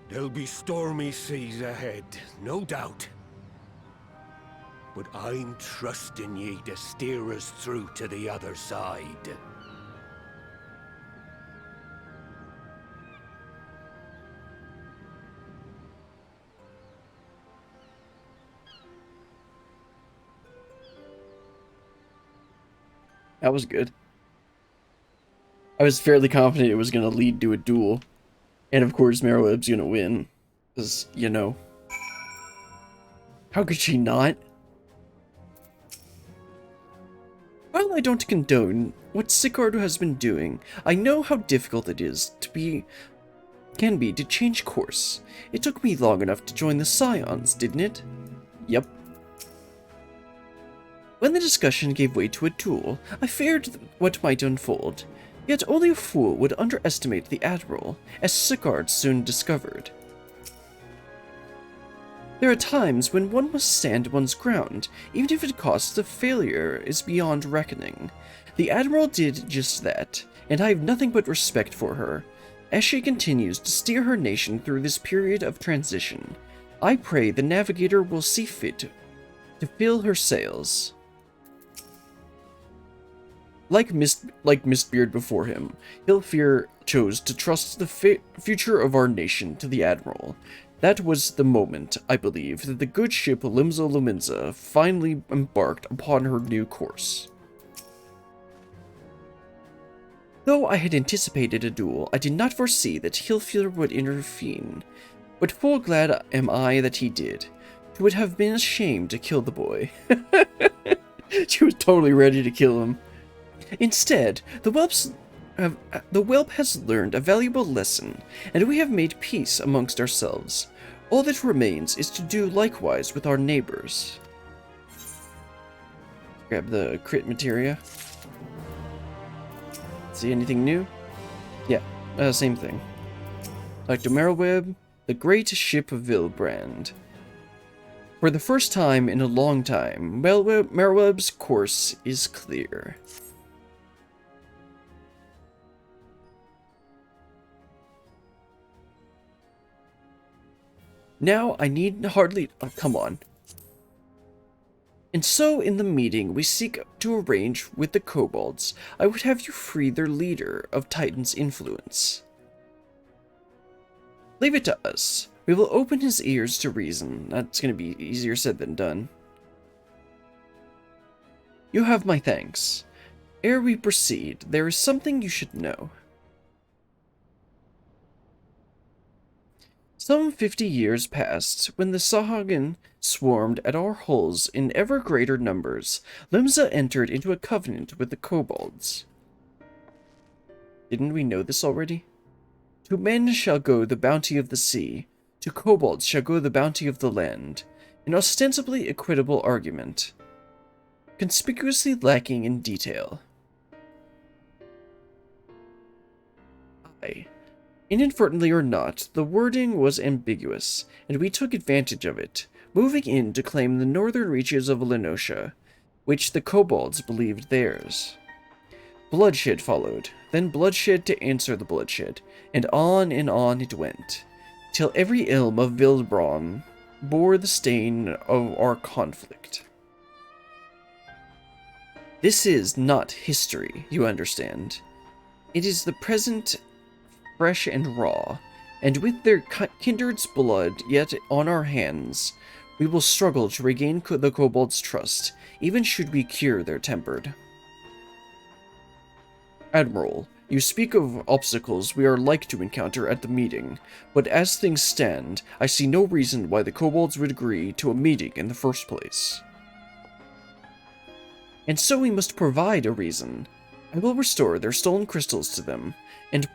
There'll be stormy seas ahead, no doubt. But I'm trusting ye to steer us through to the other side. That was good. I was fairly confident it was going to lead to a duel. And of course, Meroweb's going to win. Because, you know. How could she not? While I don't condone what Sicard has been doing, I know how difficult it is can be to change course. It took me long enough to join the Scions, didn't it? Yep. When the discussion gave way to a duel, I feared what might unfold. Yet only a fool would underestimate the Admiral, as Sicard soon discovered. There are times when one must stand one's ground, even if it costs the failure is beyond reckoning. The Admiral did just that, and I have nothing but respect for her, as she continues to steer her nation through this period of transition. I pray the Navigator will see fit to fill her sails. Like Mistbeard before him, Hilfir chose to trust the future of our nation to the Admiral. That was the moment, I believe, that the good ship Limsa Lominsa finally embarked upon her new course. Though I had anticipated a duel, I did not foresee that Hilfir would intervene. But full glad am I that he did. It would have been a shame to kill the boy. She was totally ready to kill him. Instead, the whelp has learned a valuable lesson, and we have made peace amongst ourselves. All that remains is to do likewise with our neighbors. Grab the crit materia. See anything new? Yeah, same thing. Dr. Merylweb, the great ship of Vilbrand. For the first time in a long time, Merylweb's course is clear. Now I need hardly... Oh, come on. And so in the meeting we seek to arrange with the kobolds, I would have you free their leader of Titan's influence. Leave it to us. We will open his ears to reason. That's going to be easier said than done. You have my thanks. Ere we proceed, there is something you should know. Some 50 years passed, when the Sahagin swarmed at our hulls in ever greater numbers. Limsa entered into a covenant with the kobolds. Didn't we know this already? To men shall go the bounty of the sea, to kobolds shall go the bounty of the land. An ostensibly equitable argument, conspicuously lacking in detail. Aye. Inadvertently or not, the wording was ambiguous, and we took advantage of it, moving in to claim the northern reaches of Lenosha, which the kobolds believed theirs. Bloodshed followed, then bloodshed to answer the bloodshed, and on it went, till every elm of Vilbron bore the stain of our conflict. This is not history, you understand. It is the present, fresh and raw, and with their kindred's blood yet on our hands, we will struggle to regain the kobolds' trust, even should we cure their tempered. Admiral, you speak of obstacles we are like to encounter at the meeting, but as things stand, I see no reason why the kobolds would agree to a meeting in the first place. And so we must provide a reason. I will restore their stolen crystals to them, and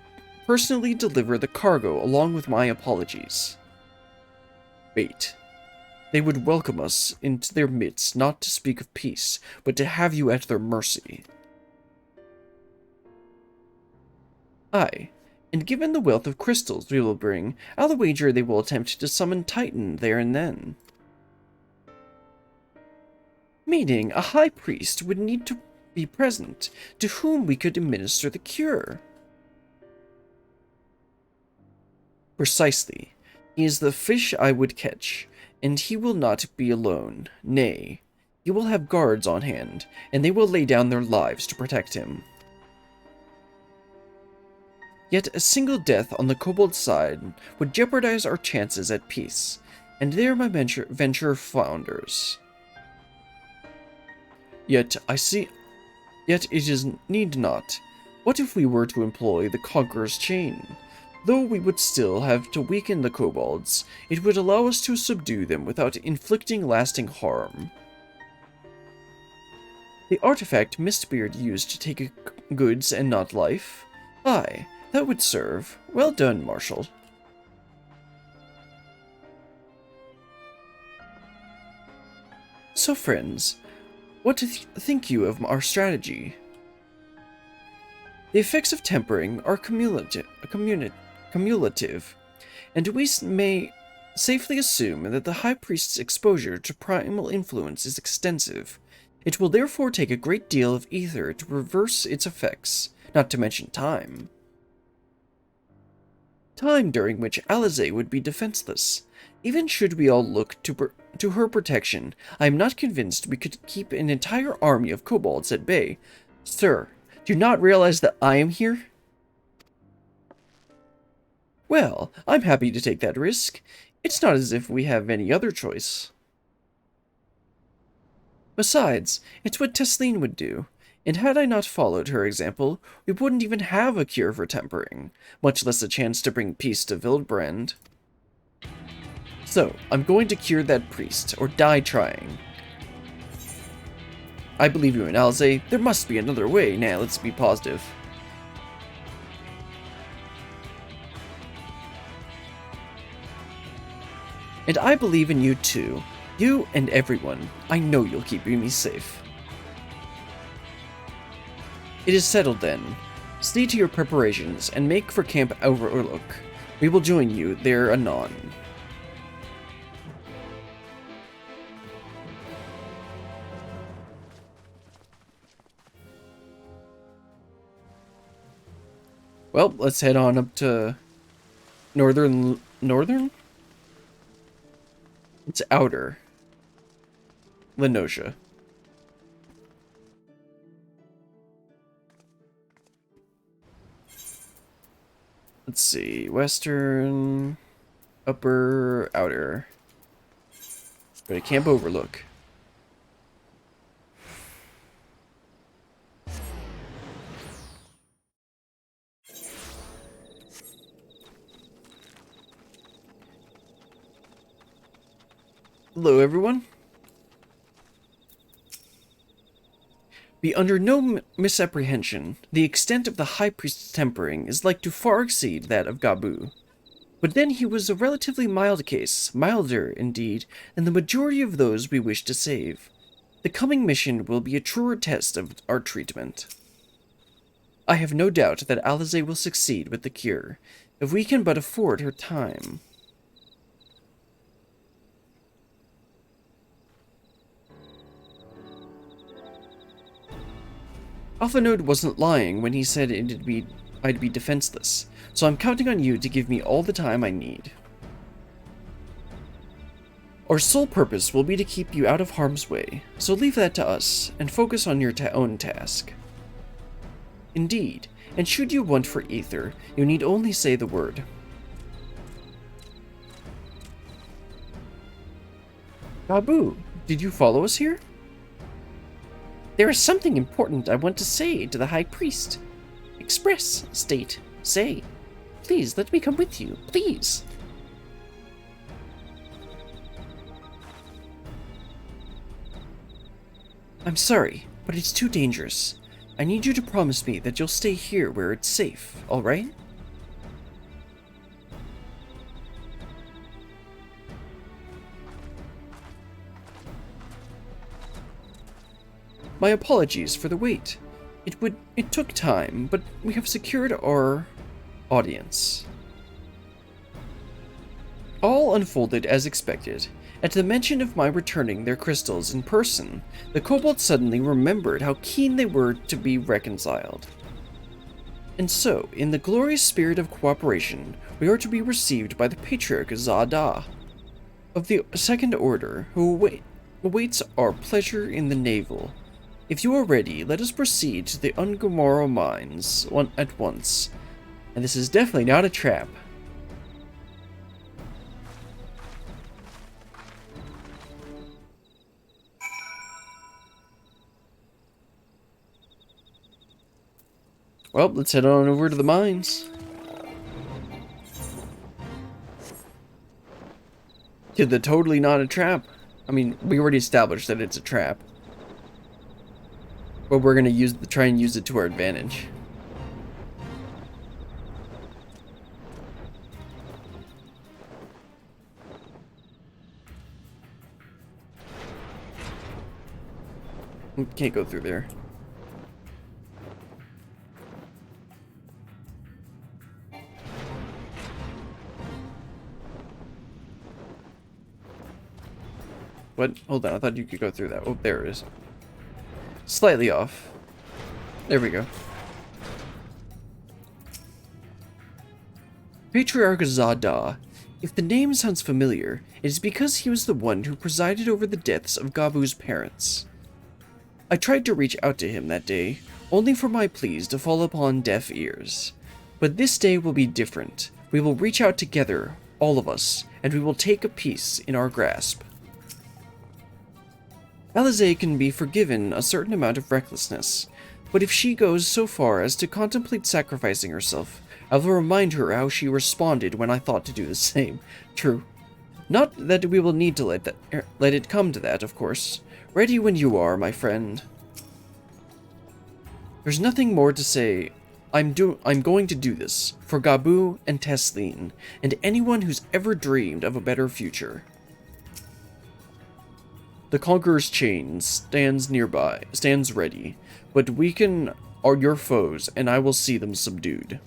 personally deliver the cargo along with my apologies. Wait. They would welcome us into their midst, not to speak of peace, but to have you at their mercy. Aye, and given the wealth of crystals we will bring, I'll wager they will attempt to summon Titan there and then. Meaning, a high priest would need to be present, to whom we could administer the cure. Precisely. He is the fish I would catch, and he will not be alone. Nay, he will have guards on hand, and they will lay down their lives to protect him. Yet a single death on the kobold side would jeopardize our chances at peace, and there my venture founders. Yet it is need not. What if we were to employ the Conqueror's Chain? Though we would still have to weaken the kobolds, it would allow us to subdue them without inflicting lasting harm. The artifact Mistbeard used to take goods and not life? Aye, that would serve. Well done, Marshal. So friends, what think you of our strategy? The effects of tempering are cumulative, and we may safely assume that the High Priest's exposure to primal influence is extensive. It will therefore take a great deal of ether to reverse its effects, not to mention time. Time during which Alisaie would be defenseless. Even should we all look to her protection, I am not convinced we could keep an entire army of kobolds at bay. Sir, do you not realize that I am here? Well, I'm happy to take that risk. It's not as if we have any other choice. Besides, it's what Tesleen would do, and had I not followed her example, we wouldn't even have a cure for tempering, much less a chance to bring peace to Vilbrand. So, I'm going to cure that priest, or die trying. I believe you in Alisaie. There must be another way. Now, let's be positive. And I believe in you too. You and everyone. I know you'll keep me safe. It is settled then. See to your preparations and make for Camp Overlook. We will join you there anon. Well, let's head on up to northern? It's outer Lenosha. Let's see, western, upper, outer. Go to Camp Overlook. Hello, everyone. Be under no misapprehension. The extent of the High Priest's tempering is like to far exceed that of Gabu. But then he was a relatively mild case, milder, indeed, than the majority of those we wish to save. The coming mission will be a truer test of our treatment. I have no doubt that Alize will succeed with the cure, if we can but afford her time. Alphanode wasn't lying when he said I'd be defenseless, so I'm counting on you to give me all the time I need. Our sole purpose will be to keep you out of harm's way, so leave that to us, and focus on your own task. Indeed, and should you want for ether, you need only say the word. Gabu, did you follow us here? There is something important I want to say to the High Priest. Express, state, say. Please, let me come with you, please. I'm sorry, but it's too dangerous. I need you to promise me that you'll stay here where it's safe, alright? My apologies for the wait. It took time, but we have secured our audience. All unfolded as expected. At the mention of my returning their crystals in person, the kobolds suddenly remembered how keen they were to be reconciled. And so, in the glorious spirit of cooperation, we are to be received by the Patriarch Zada of the Second Order, who awaits our pleasure in the navel. If you are ready, let us proceed to the Ungomoro mines at once. And this is definitely not a trap. Well, let's head on over to the mines. To the totally not a trap. I mean, we already established that it's a trap. But we're gonna try and use it to our advantage. We can't go through there. What? Hold on, I thought you could go through that. Oh, there it is. Slightly off. There we go. Patriarch Zada. If the name sounds familiar, it is because he was the one who presided over the deaths of Gabu's parents. I tried to reach out to him that day, only for my pleas to fall upon deaf ears. But this day will be different. We will reach out together, all of us, and we will take a peace in our grasp. Alize can be forgiven a certain amount of recklessness, but if she goes so far as to contemplate sacrificing herself, I will remind her how she responded when I thought to do the same. True. Not that we will need to let it come to that, of course. Ready when you are, my friend. There's nothing more to say. I'm going to do this for Gabu and Tesleen, and anyone who's ever dreamed of a better future. The Conqueror's chain stands ready, but we can are your foes, and I will see them subdued.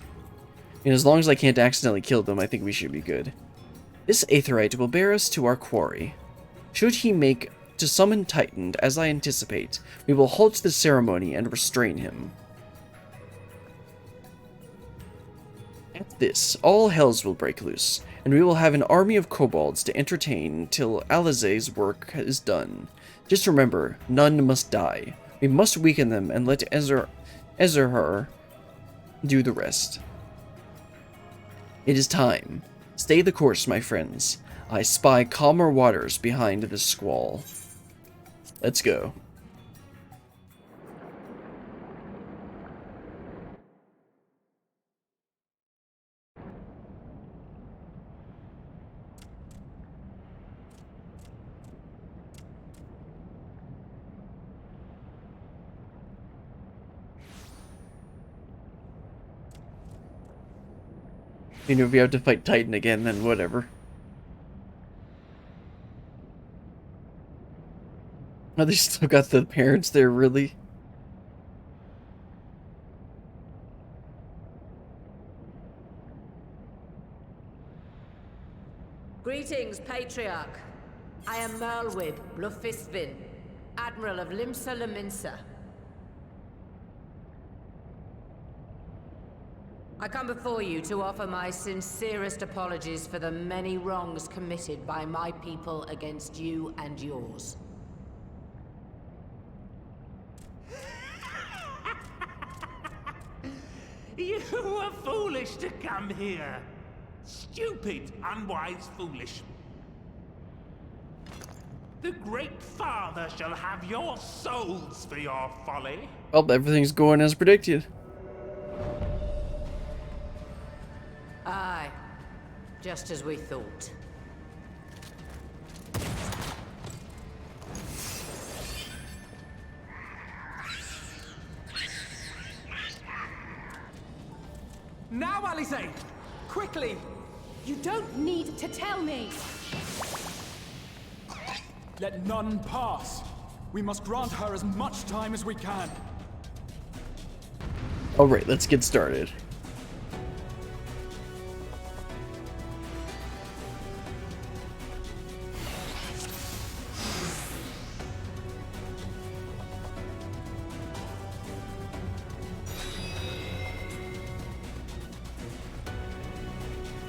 And as long as I can't accidentally kill them, I think we should be good. This Aetheryte will bear us to our quarry. Should he make to summon Titan, as I anticipate, we will halt the ceremony and restrain him. At this, all hells will break loose, and we will have an army of kobolds to entertain till Alizé's work is done. Just remember, none must die. We must weaken them and let Ezreher do the rest. It is time. Stay the course, my friends. I spy calmer waters behind this squall. Let's go. You know, if we have to fight Titan again, then whatever. Oh, they still got the parents there, really? Greetings, Patriarch. I am Merlwib Blufisvin, Admiral of Limsa Laminsa. I come before you to offer my sincerest apologies for the many wrongs committed by my people against you and yours. You were foolish to come here. Stupid, unwise, foolish. The Great Father shall have your souls for your folly. Well, everything's going as predicted. Aye, just as we thought. Now, Alizé! Quickly! You don't need to tell me! Let none pass. We must grant her as much time as we can. Alright, let's get started.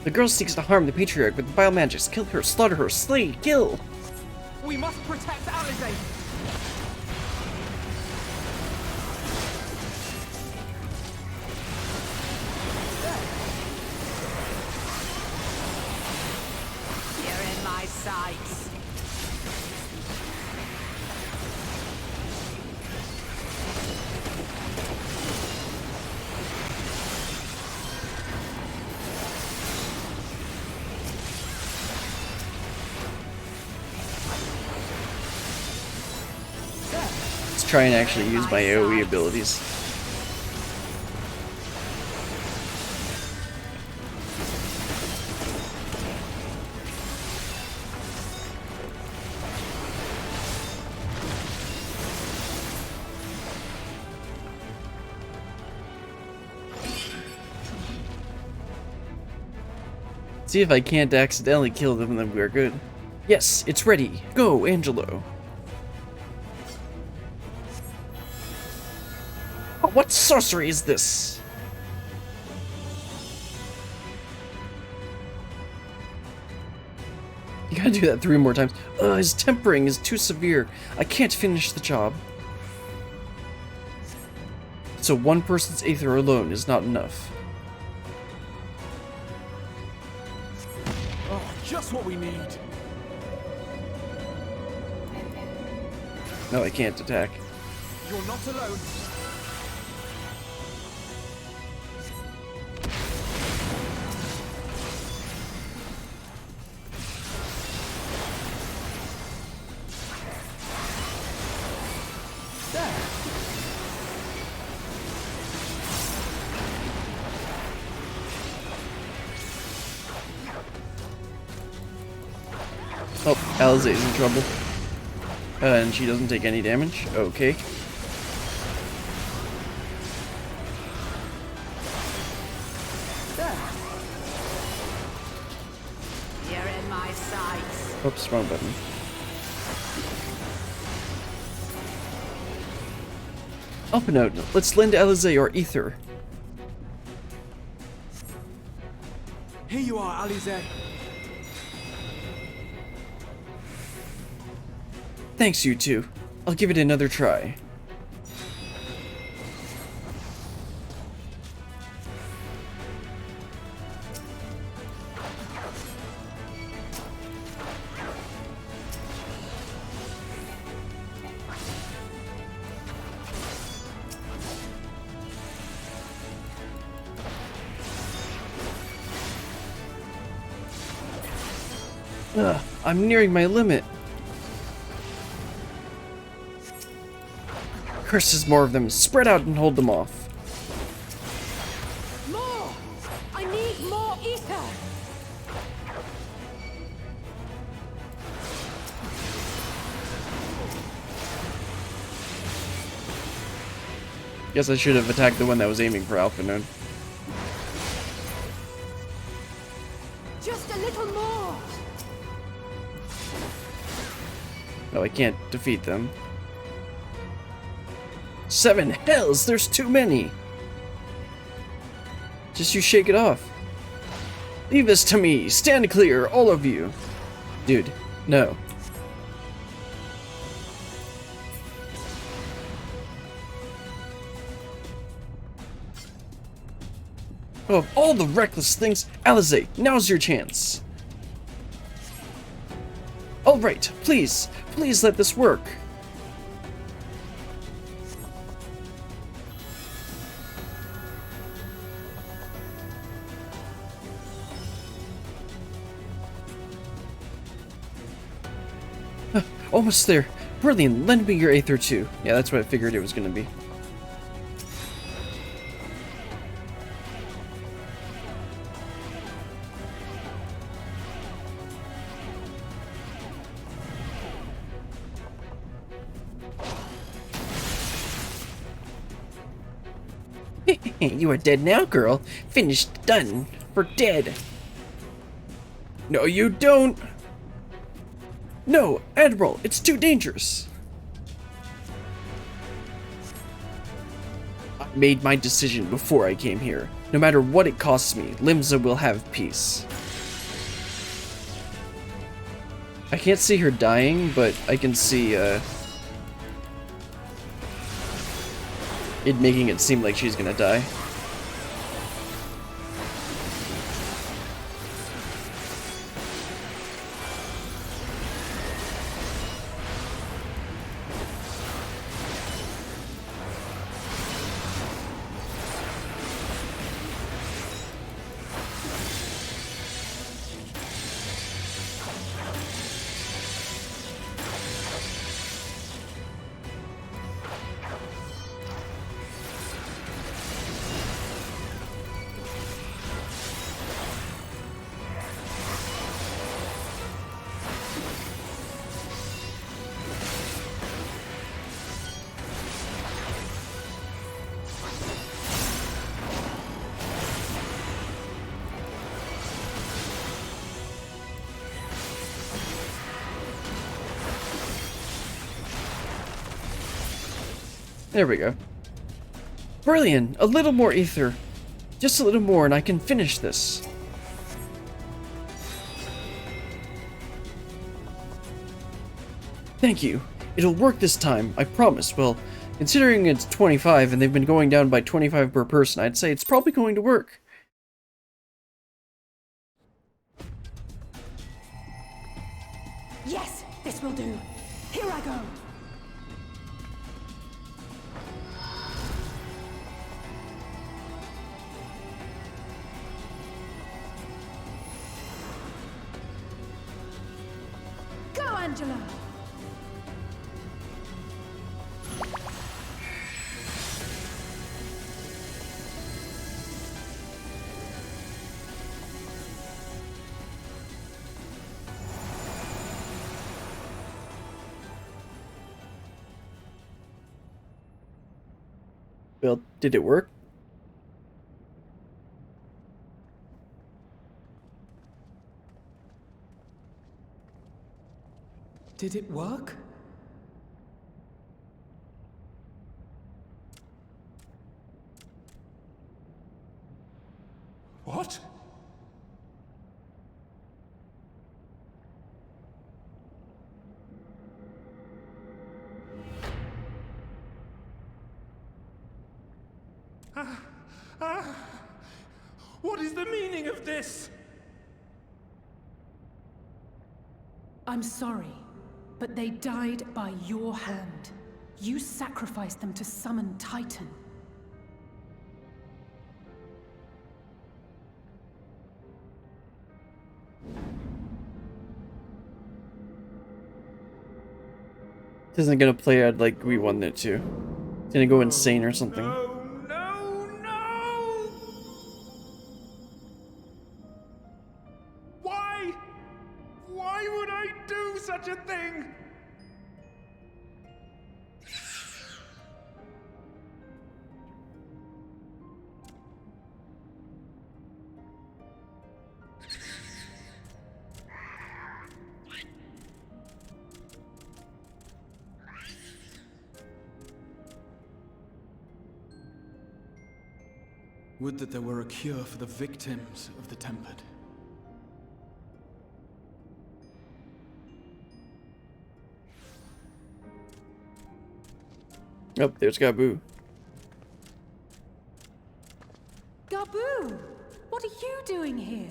The girl seeks to harm the Patriarch with vile magics. Kill her, slaughter her, slay, kill! We must protect Alizé! You're in my sights. Let's try and actually use my AoE abilities. See if I can't accidentally kill them, then we're good. Yes, it's ready. Go, Angelo. What sorcery is this? You gotta do that 3 more times. His tempering is too severe. I can't finish the job. So one person's aether alone is not enough. Oh, just what we need. No, I can't attack. You're not alone. Oh, Alizé's in trouble. And she doesn't take any damage. Okay. my sights. Oops, wrong button. Up and out. Let's lend Alize our ether. Here you are, Alize. Thanks, you two. I'll give it another try. I'm nearing my limit. Curses, more of them. Spread out and hold them off. More! I need more ether! Guess I should have attacked the one that was aiming for Alpha Node. Just a little more! No, I can't defeat them. 7 hells! There's too many! Just you shake it off. Leave this to me! Stand clear, all of you! Dude, no. Of all the reckless things, Alize, now's your chance. Alright, please let this work. Almost there. Brilliant, lend me your Aether too. Yeah, that's what I figured it was gonna be. You are dead now, girl. Finished, done. For dead. No, you don't. No, Admiral, it's too dangerous. I made my decision before I came here. No matter what it costs me, Limsa will have peace. I can't see her dying, but I can see, it making it seem like she's gonna die. There we go. Brilliant! A little more ether. Just a little more and I can finish this. Thank you. It'll work this time, I promise. Well, considering it's 25 and they've been going down by 25 per person, I'd say it's probably going to work. Yes, this will do. Here I go. Go, Angela. Well, did it work? Did it work? What? What is the meaning of this? I'm sorry, but they died by your hand. You sacrificed them to summon Titan. This isn't gonna play out like we wanted it to. It's gonna go insane or something. No, no, no! Why? Why would I do such a thing? Would that there were a cure for the victims of the Tempered. Oh, there's Gabu. Gabu! What are you doing here?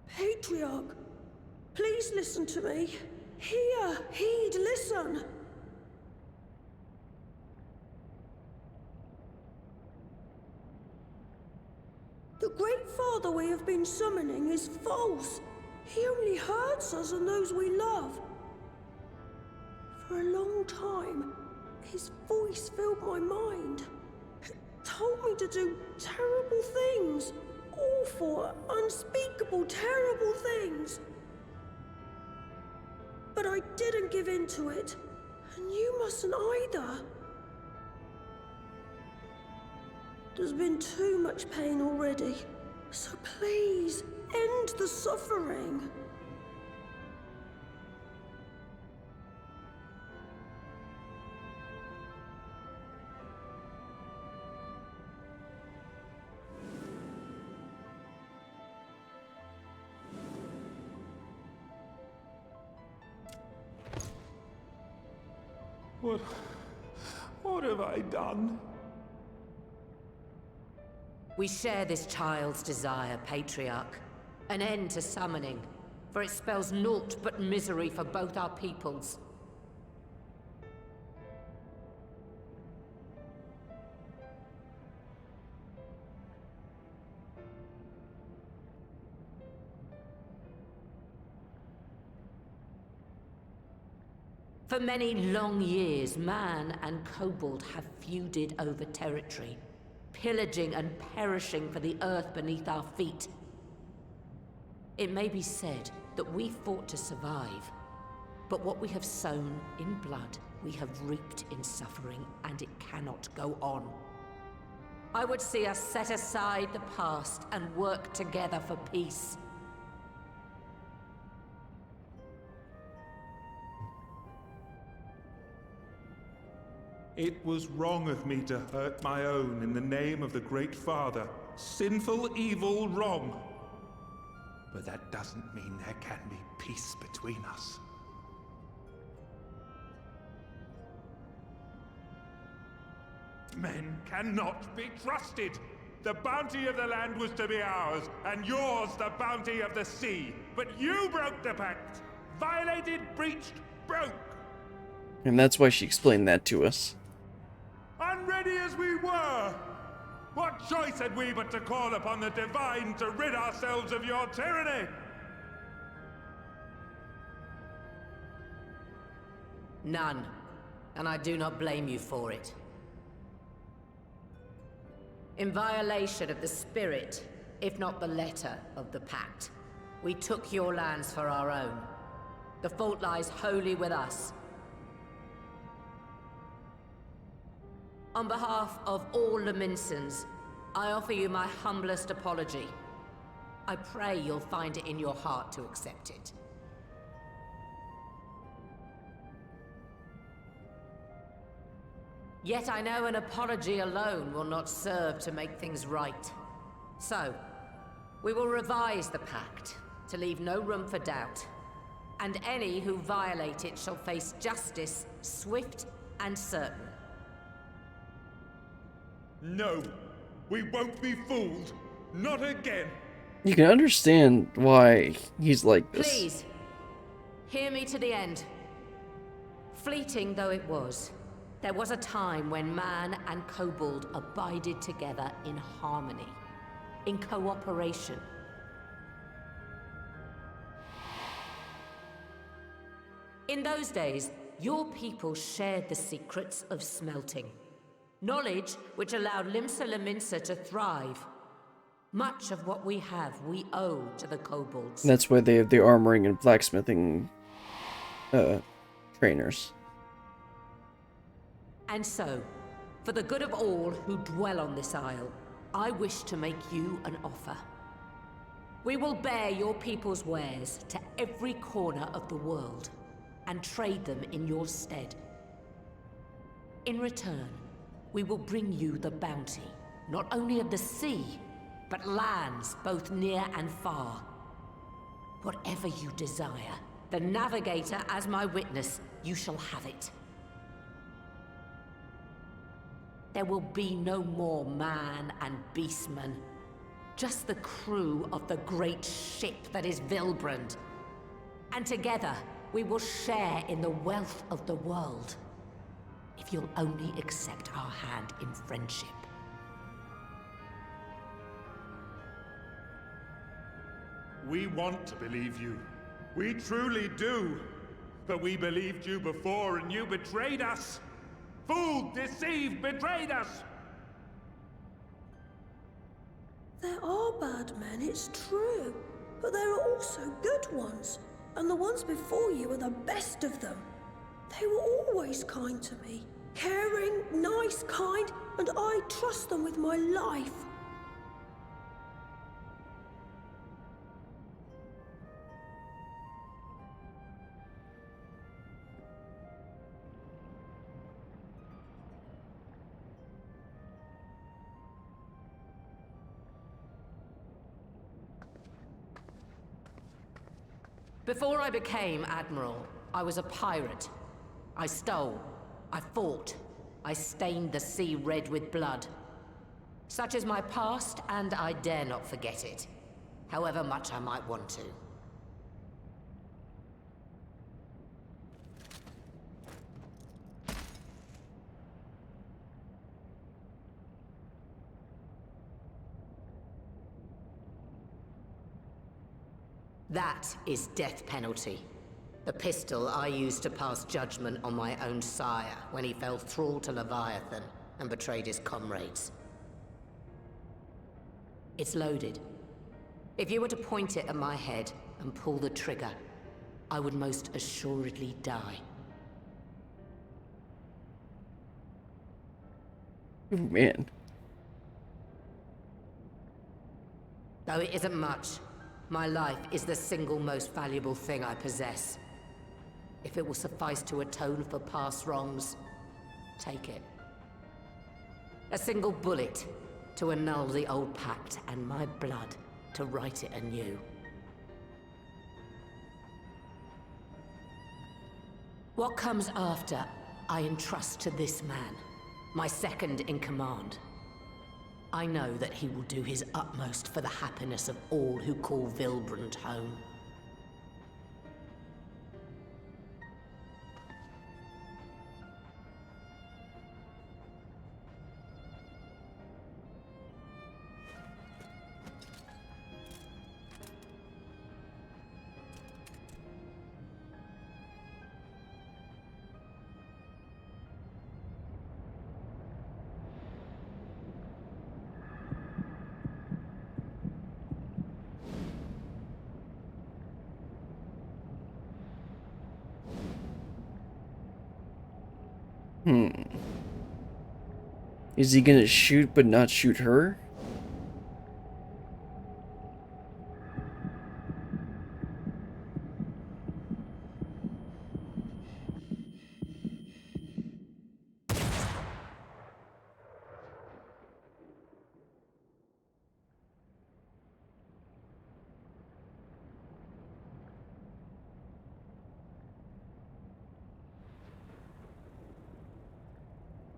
Patriarch, please listen to me. Hear, heed, listen. The Great Father we have been summoning is false. He only hurts us and those we love. For a long time, his voice filled my mind. It told me to do terrible things. Awful, unspeakable, terrible things. But I didn't give in to it, and you mustn't either. There's been too much pain already, so please, end the suffering. What have I done? We share this child's desire, Patriarch. An end to summoning, for it spells naught but misery for both our peoples. For many long years, man and kobold have feuded over territory, pillaging and perishing for the earth beneath our feet. It may be said that we fought to survive, but what we have sown in blood, we have reaped in suffering, and it cannot go on. I would see us set aside the past and work together for peace. It was wrong of me to hurt my own in the name of the Great Father. Sinful, evil, wrong. But that doesn't mean there can be peace between us. Men cannot be trusted. The bounty of the land was to be ours, and yours the bounty of the sea. But you broke the pact. Violated, breached, broke. And that's why she explained that to us. Unready as we were! What choice had we but to call upon the Divine to rid ourselves of your tyranny? None, and I do not blame you for it. In violation of the spirit, if not the letter of the pact, we took your lands for our own. The fault lies wholly with us. On behalf of all Laminsons, I offer you my humblest apology. I pray you'll find it in your heart to accept it. Yet I know an apology alone will not serve to make things right. So, we will revise the pact to leave no room for doubt. And any who violate it shall face justice, swift and certain. No, we won't be fooled. Not again. You can understand why he's like this. Please, hear me to the end. Fleeting though it was, there was a time when man and kobold abided together in harmony, in cooperation. In those days, your people shared the secrets of smelting. Knowledge which allowed Limsa Lominsa to thrive. Much of what we have, we owe to the kobolds. That's why they have the armoring and blacksmithing trainers. And so, for the good of all who dwell on this isle, I wish to make you an offer. We will bear your people's wares to every corner of the world, and trade them in your stead. In return, we will bring you the bounty, not only of the sea, but lands both near and far. Whatever you desire, the Navigator as my witness, you shall have it. There will be no more man and beastman, just the crew of the great ship that is Vilbrand. And together, we will share in the wealth of the world, if you'll only accept our hand in friendship. We want to believe you. We truly do. But we believed you before and you betrayed us. Fooled, deceived, betrayed us. There are bad men, it's true. But there are also good ones. And the ones before you are the best of them. They were always kind to me. Caring, nice, kind, and I trust them with my life. Before I became Admiral, I was a pirate. I stole, I fought, I stained the sea red with blood. Such is my past, and I dare not forget it, however much I might want to. That is death penalty. The pistol I used to pass judgment on my own sire when he fell thrall to Leviathan and betrayed his comrades. It's loaded. If you were to point it at my head and pull the trigger, I would most assuredly die. Oh, man. Though it isn't much, my life is the single most valuable thing I possess. If it will suffice to atone for past wrongs, take it. A single bullet to annul the old pact, and my blood to write it anew. What comes after, I entrust to this man, my second in command. I know that he will do his utmost for the happiness of all who call Vilbrand home. Is he gonna shoot but not shoot her?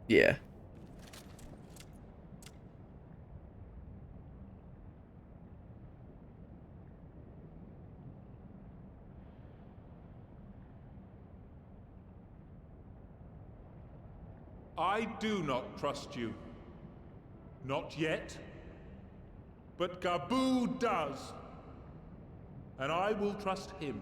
Yeah. I do not trust you. Not yet. But Gabu does. And I will trust him.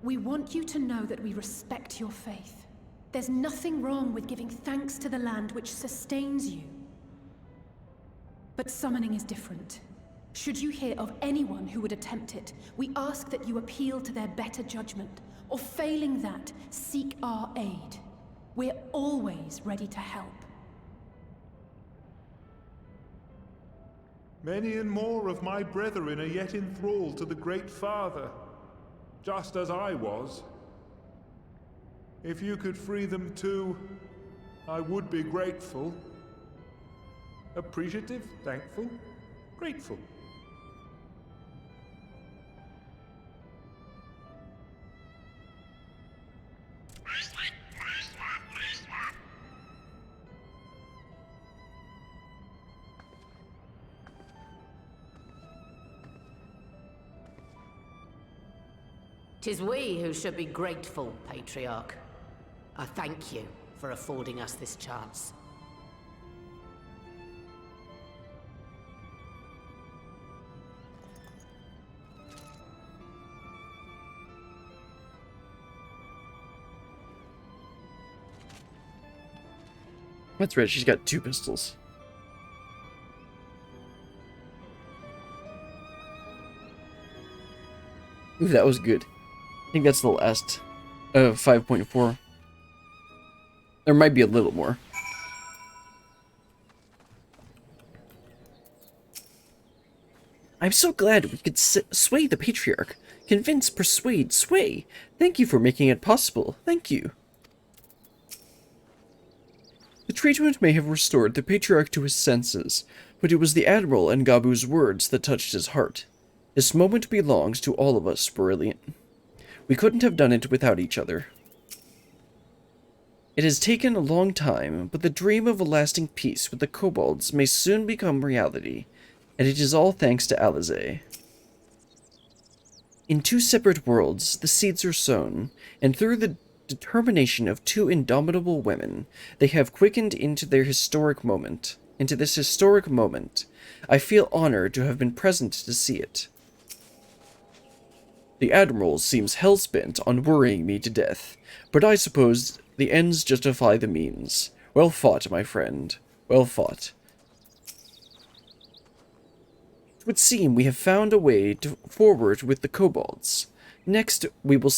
We want you to know that we respect your faith. There's nothing wrong with giving thanks to the land which sustains you. But summoning is different. Should you hear of anyone who would attempt it, we ask that you appeal to their better judgment, or failing that, seek our aid. We're always ready to help. Many and more of my brethren are yet enthralled to the Great Father, just as I was. If you could free them too, I would be grateful. Appreciative, thankful, grateful. Tis we who should be grateful, Patriarch. I thank you for affording us this chance. That's right, she's got 2 pistols. Ooh, that was good. I think that's the last of 5.4. There might be a little more. I'm so glad we could sway the Patriarch. Convince, persuade, sway. Thank you for making it possible. Thank you. The treatment may have restored the Patriarch to his senses, but it was the Admiral and Gabu's words that touched his heart. This moment belongs to all of us, Brilliant. We couldn't have done it without each other. It has taken a long time, but the dream of a lasting peace with the kobolds may soon become reality, and it is all thanks to Alizé. In 2 separate worlds, the seeds are sown, and through the determination of 2 indomitable women, they have quickened into this historic moment. I feel honored to have been present to see it. The Admiral seems hell-bent on worrying me to death, but I suppose the ends justify the means. Well fought, my friend. Well fought. It would seem we have found a way forward with the kobolds. Next, we will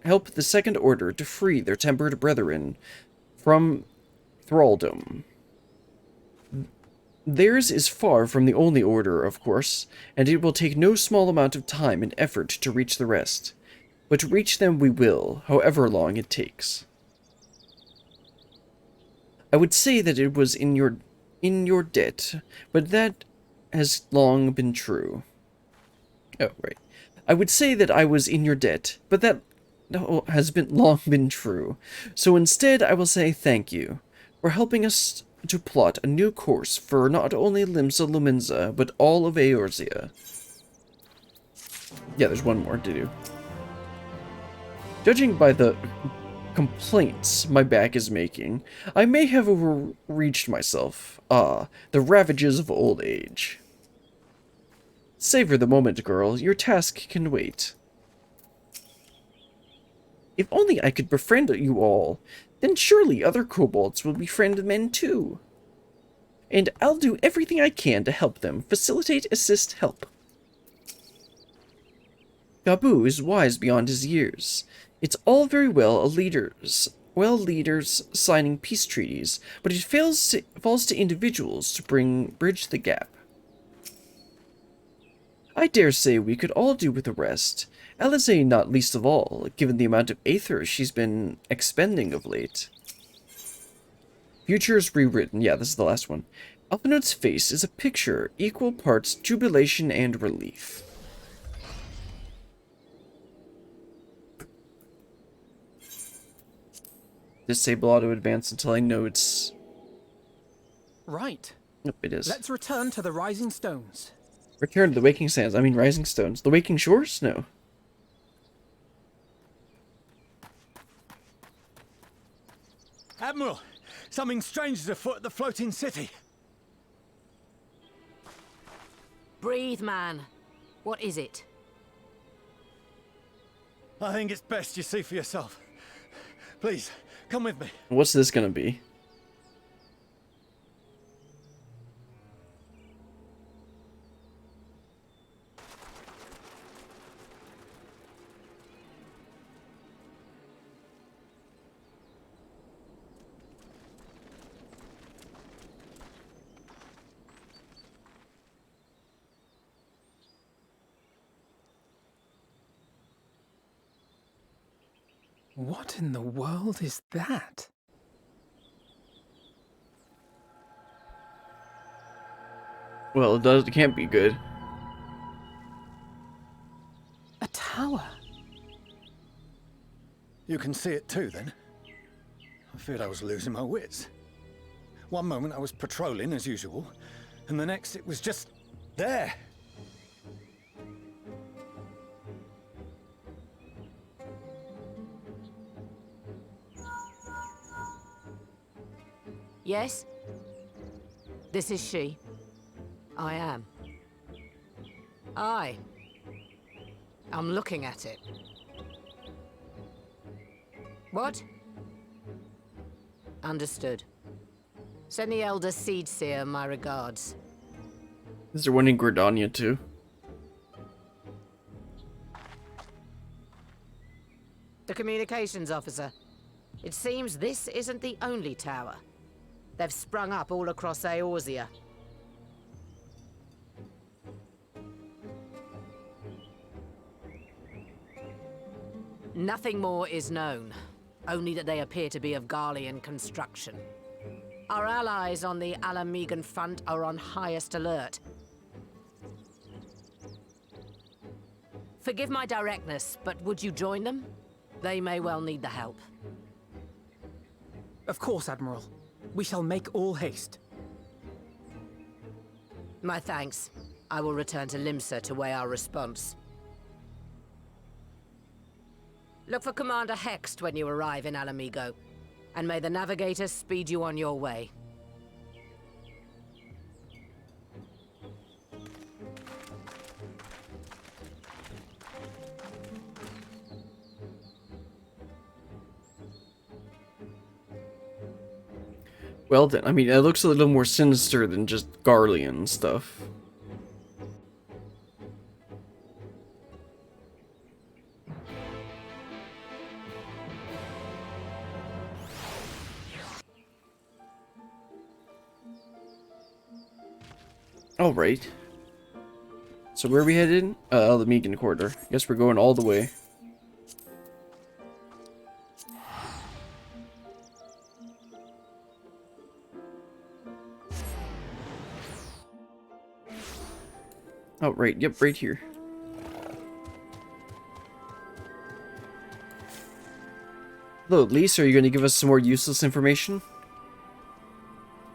help the Second Order to free their tempered brethren from thraldom. Theirs is far from the only order, of course, and it will take no small amount of time and effort to reach the rest. But reach them we will, however long it takes. I would say that it was in your debt, but that has long been true. Oh, right. I would say that I was in your debt, but that has long been true. So instead, I will say thank you for helping us to plot a new course for not only Limsa Luminza, but all of Eorzea. Yeah, there's one more to do. Judging by the complaints my back is making, I may have overreached myself. Ah, the ravages of old age. Savor the moment, girl. Your task can wait. If only I could befriend you all, then surely other kobolds will befriend men too. And I'll do everything I can to help them. Facilitate, assist, help. Gabu is wise beyond his years. It's all very well leaders signing peace treaties, but it falls to individuals to bridge the gap. I dare say we could all do with the rest. Alizé not least of all, given the amount of aether she's been expending of late. Future is rewritten. Yeah, this is the last one. Alphinote's face is a picture, equal parts jubilation and relief. Disable auto advance until I know it's... Right. Nope, it is. Let's return to the Rising Stones. Return to the Waking Sands. I mean, Rising Stones. The Waking Shores? No. Admiral, something strange is afoot at the floating city. Breathe, man. What is it? I think it's best you see for yourself. Please, come with me. What's this gonna be? What in the world is that? Well, it can't be good. A tower? You can see it too, then? I feared I was losing my wits. One moment I was patrolling as usual, and the next it was just there. Yes? This is she. I am. I'm looking at it. What? Understood. Send the Elder Seed Seer my regards. Is there one in Gordania too? The communications officer. It seems this isn't the only tower. They've sprung up all across Eorzea. Nothing more is known, only that they appear to be of Garlean construction. Our allies on the Alamegan front are on highest alert. Forgive my directness, but would you join them? They may well need the help. Of course, Admiral. We shall make all haste. My thanks. I will return to Limsa to weigh our response. Look for Commander Hext when you arrive in Alamigo, and may the Navigator speed you on your way. Well then, I mean, it looks a little more sinister than just Garlean stuff. Alright. So where are we headed? The Megan Corridor. Guess we're going all the way. Oh, right. Yep, right here. Hello, Lise. Are you going to give us some more useless information?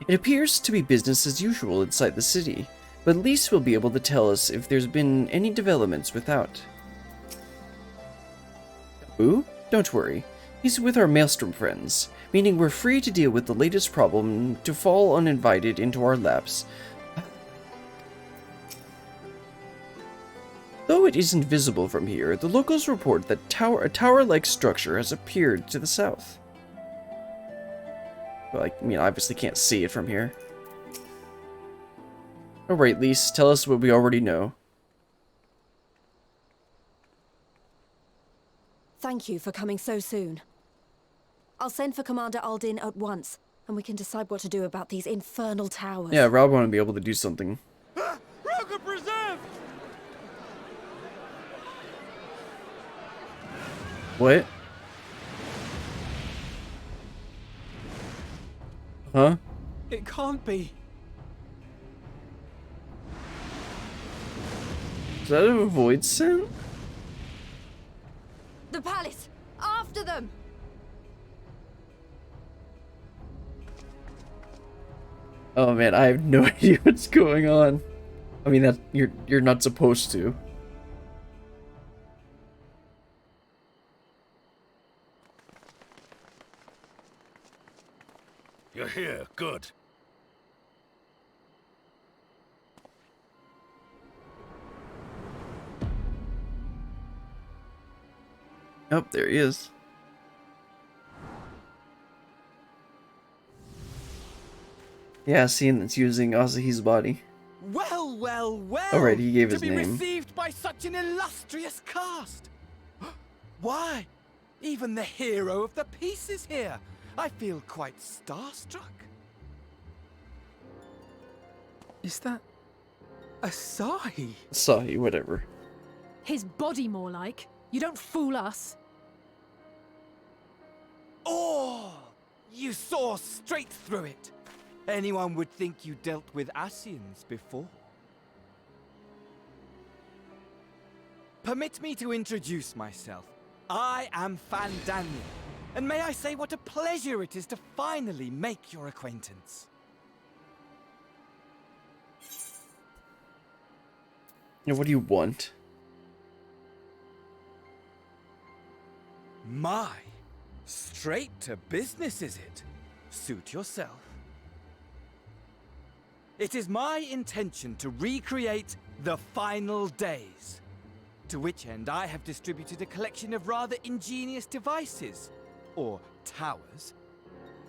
It appears to be business as usual inside the city, but Lise will be able to tell us if there's been any developments without. Ooh? Don't worry. He's with our Maelstrom friends, meaning we're free to deal with the latest problem to fall uninvited into our laps. Though it isn't visible from here, the locals report that a tower-like structure has appeared to the south. Well, I mean, I obviously can't see it from here. Alright, Lise, tell us what we already know. Thank you for coming so soon. I'll send for Commander Aldin at once, and we can decide what to do about these infernal towers. Yeah, Rob want to be able to do something. Roger preserved! What? Huh? It can't be. Is that a void scent? The palace! After them! Oh man, I have no idea what's going on. I mean, that you're not supposed to. You're here, good. Oh, there he is. Yeah, seeing that's using Asahi's body. Well, well, well! Oh, right, he gave his to be name. received by such an illustrious cast! Why? Even the hero of the piece is here! I feel quite starstruck. Is that... Asahi? Asahi, whatever. His body, more like. You don't fool us. Oh! You saw straight through it! Anyone would think you dealt with Asians before. Permit me to introduce myself. I am Fandaniel, and may I say what a pleasure it is to finally make your acquaintance. Yeah, what do you want? My, straight to business is it? Suit yourself. It is my intention to recreate the final days. To which end I have distributed a collection of rather ingenious devices, or towers,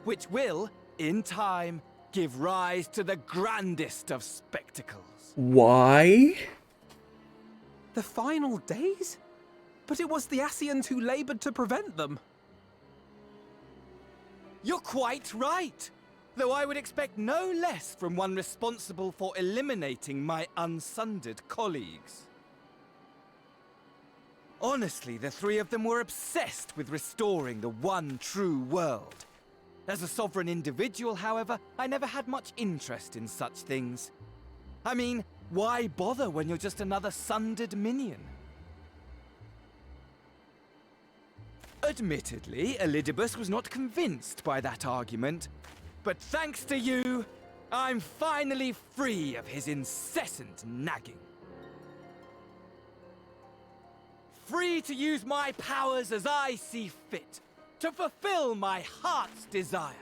which will, in time, give rise to the grandest of spectacles. Why? The final days? But it was the Asians who labored to prevent them. You're quite right. Though I would expect no less from one responsible for eliminating my unsundered colleagues. Honestly, the three of them were obsessed with restoring the one true world. As a sovereign individual, however, I never had much interest in such things. I mean, why bother when you're just another sundered minion? Admittedly, Elidibus was not convinced by that argument. But thanks to you, I'm finally free of his incessant nagging. Free to use my powers as I see fit, to fulfill my heart's desire.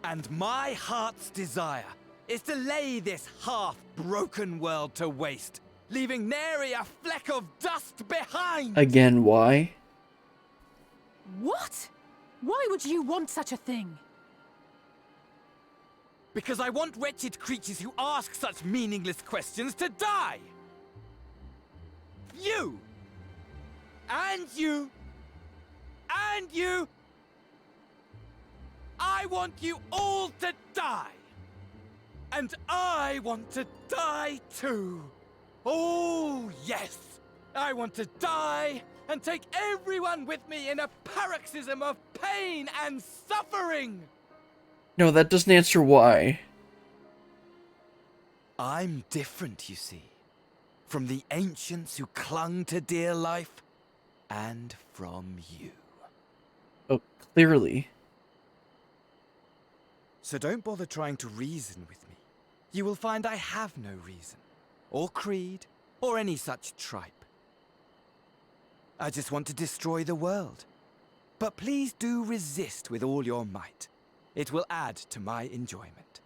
And my heart's desire is to lay this half-broken world to waste, leaving nary a fleck of dust behind! Again, why? What? Why would you want such a thing? Because I want wretched creatures who ask such meaningless questions to die! You! And you! And you! I want you all to die! And I want to die too! Oh, yes! I want to die and take everyone with me in a paroxysm of pain and suffering! No, that doesn't answer why. I'm different, you see. From the ancients who clung to dear life, and from you. Oh, clearly. So don't bother trying to reason with me. You will find I have no reason, or creed, or any such tripe. I just want to destroy the world. But please do resist with all your might. It will add to my enjoyment.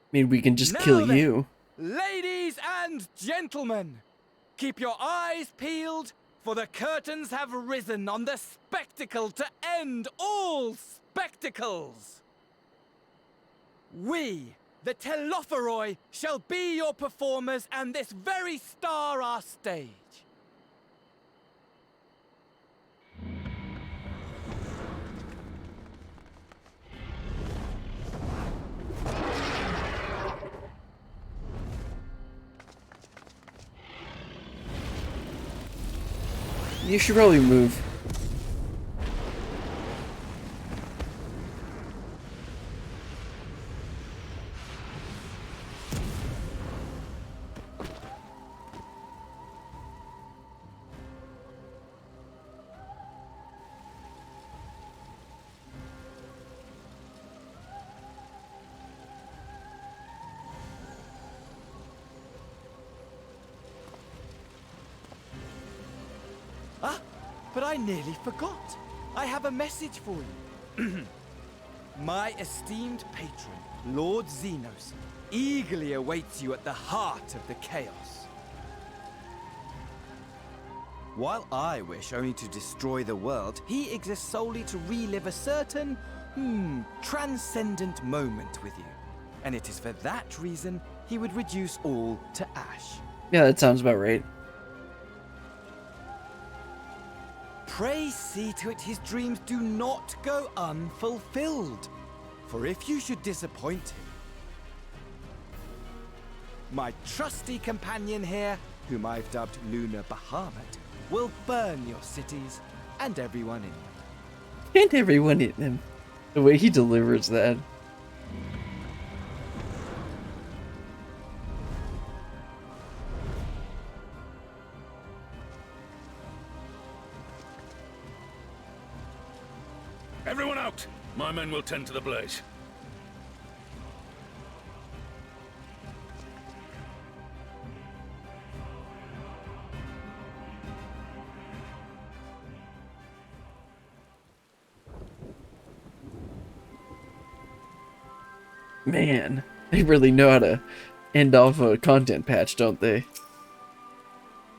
I mean, we can just Now kill then, you. Ladies and gentlemen, keep your eyes peeled, for the curtains have risen on the spectacle to end all spectacles. We, the Telophoroi, shall be your performers, and this very star our stage. You should probably move. I nearly forgot. I have a message for you. My esteemed patron, Lord Xenos, eagerly awaits you at the heart of the chaos. While I wish only to destroy the world, he exists solely to relive a certain, transcendent moment with you. And it is for that reason he would reduce all to ash. Yeah, that sounds about right. Pray see to it his dreams do not go unfulfilled. For if you should disappoint him, my trusty companion here, whom I've dubbed Lunar Bahamut, will burn your cities and everyone in them. And everyone in them. The way he delivers that. Everyone out! My men will tend to the blaze. Man, they really know how to end off a content patch, don't they?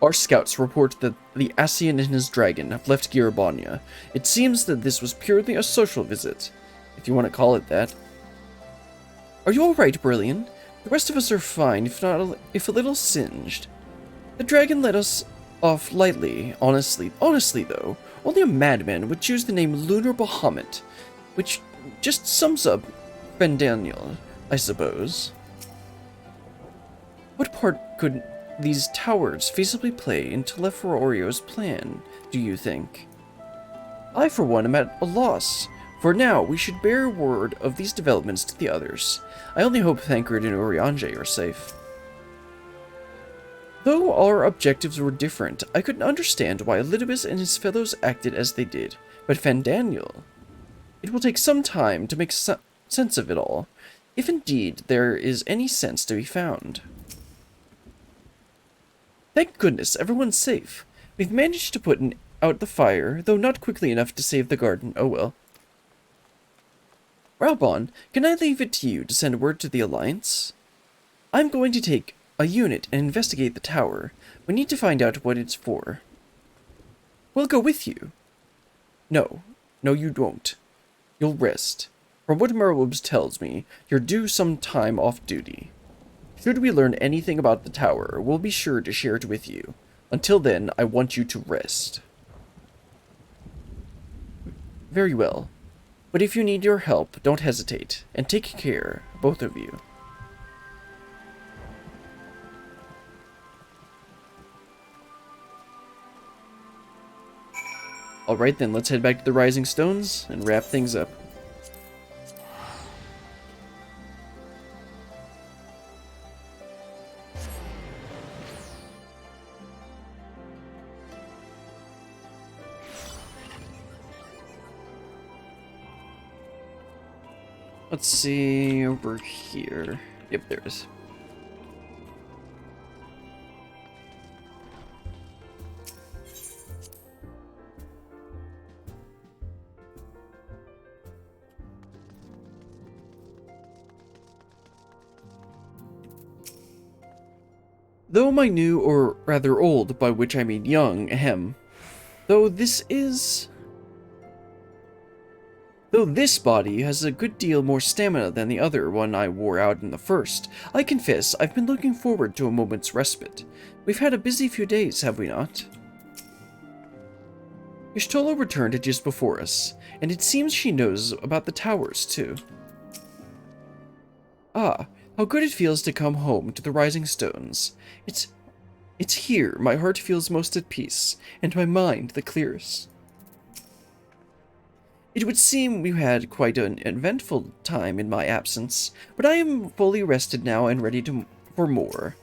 Our scouts report that the Asian and his dragon have left Girabania. It seems that this was purely a social visit, if you want to call it that. Are you alright, Brilliant? The rest of us are fine, if a little singed. The dragon let us off lightly, honestly though. Only a madman would choose the name Lunar Bahamut, which just sums up Fendaniel, I suppose. What part could these towers feasibly play in Telefororio's plan, do you think? I, for one, am at a loss. For now, we should bear word of these developments to the others. I only hope Thancred and Urianger are safe. Though our objectives were different, I could understand why Elidibus and his fellows acted as they did. But Fandaniel... It will take some time to make sense of it all, if indeed there is any sense to be found. Thank goodness everyone's safe. We've managed to put out the fire, though not quickly enough to save the garden. Oh well. Raubon, can I leave it to you to send word to the Alliance? I'm going to take a unit and investigate the tower. We need to find out what it's for. We'll go with you. No, you won't. You'll rest. From what Merlobes tells me, you're due some time off duty. Should we learn anything about the tower, we'll be sure to share it with you. Until then, I want you to rest. Very well. But if you need your help, don't hesitate, and take care, both of you. Alright then, let's head back to the Rising Stones and wrap things up. Let's see, over here. Yep, there it is. Though my new, or rather old, by which I mean young, Though this body has a good deal more stamina than the other one I wore out in the first, I confess I've been looking forward to a moment's respite. We've had a busy few days, have we not? Y'shtola returned just before us, and it seems she knows about the towers, too. Ah, how good it feels to come home to the Rising Stones. It's here my heart feels most at peace, and my mind the clearest. It would seem we had quite an eventful time in my absence, but I am fully rested now and ready for more.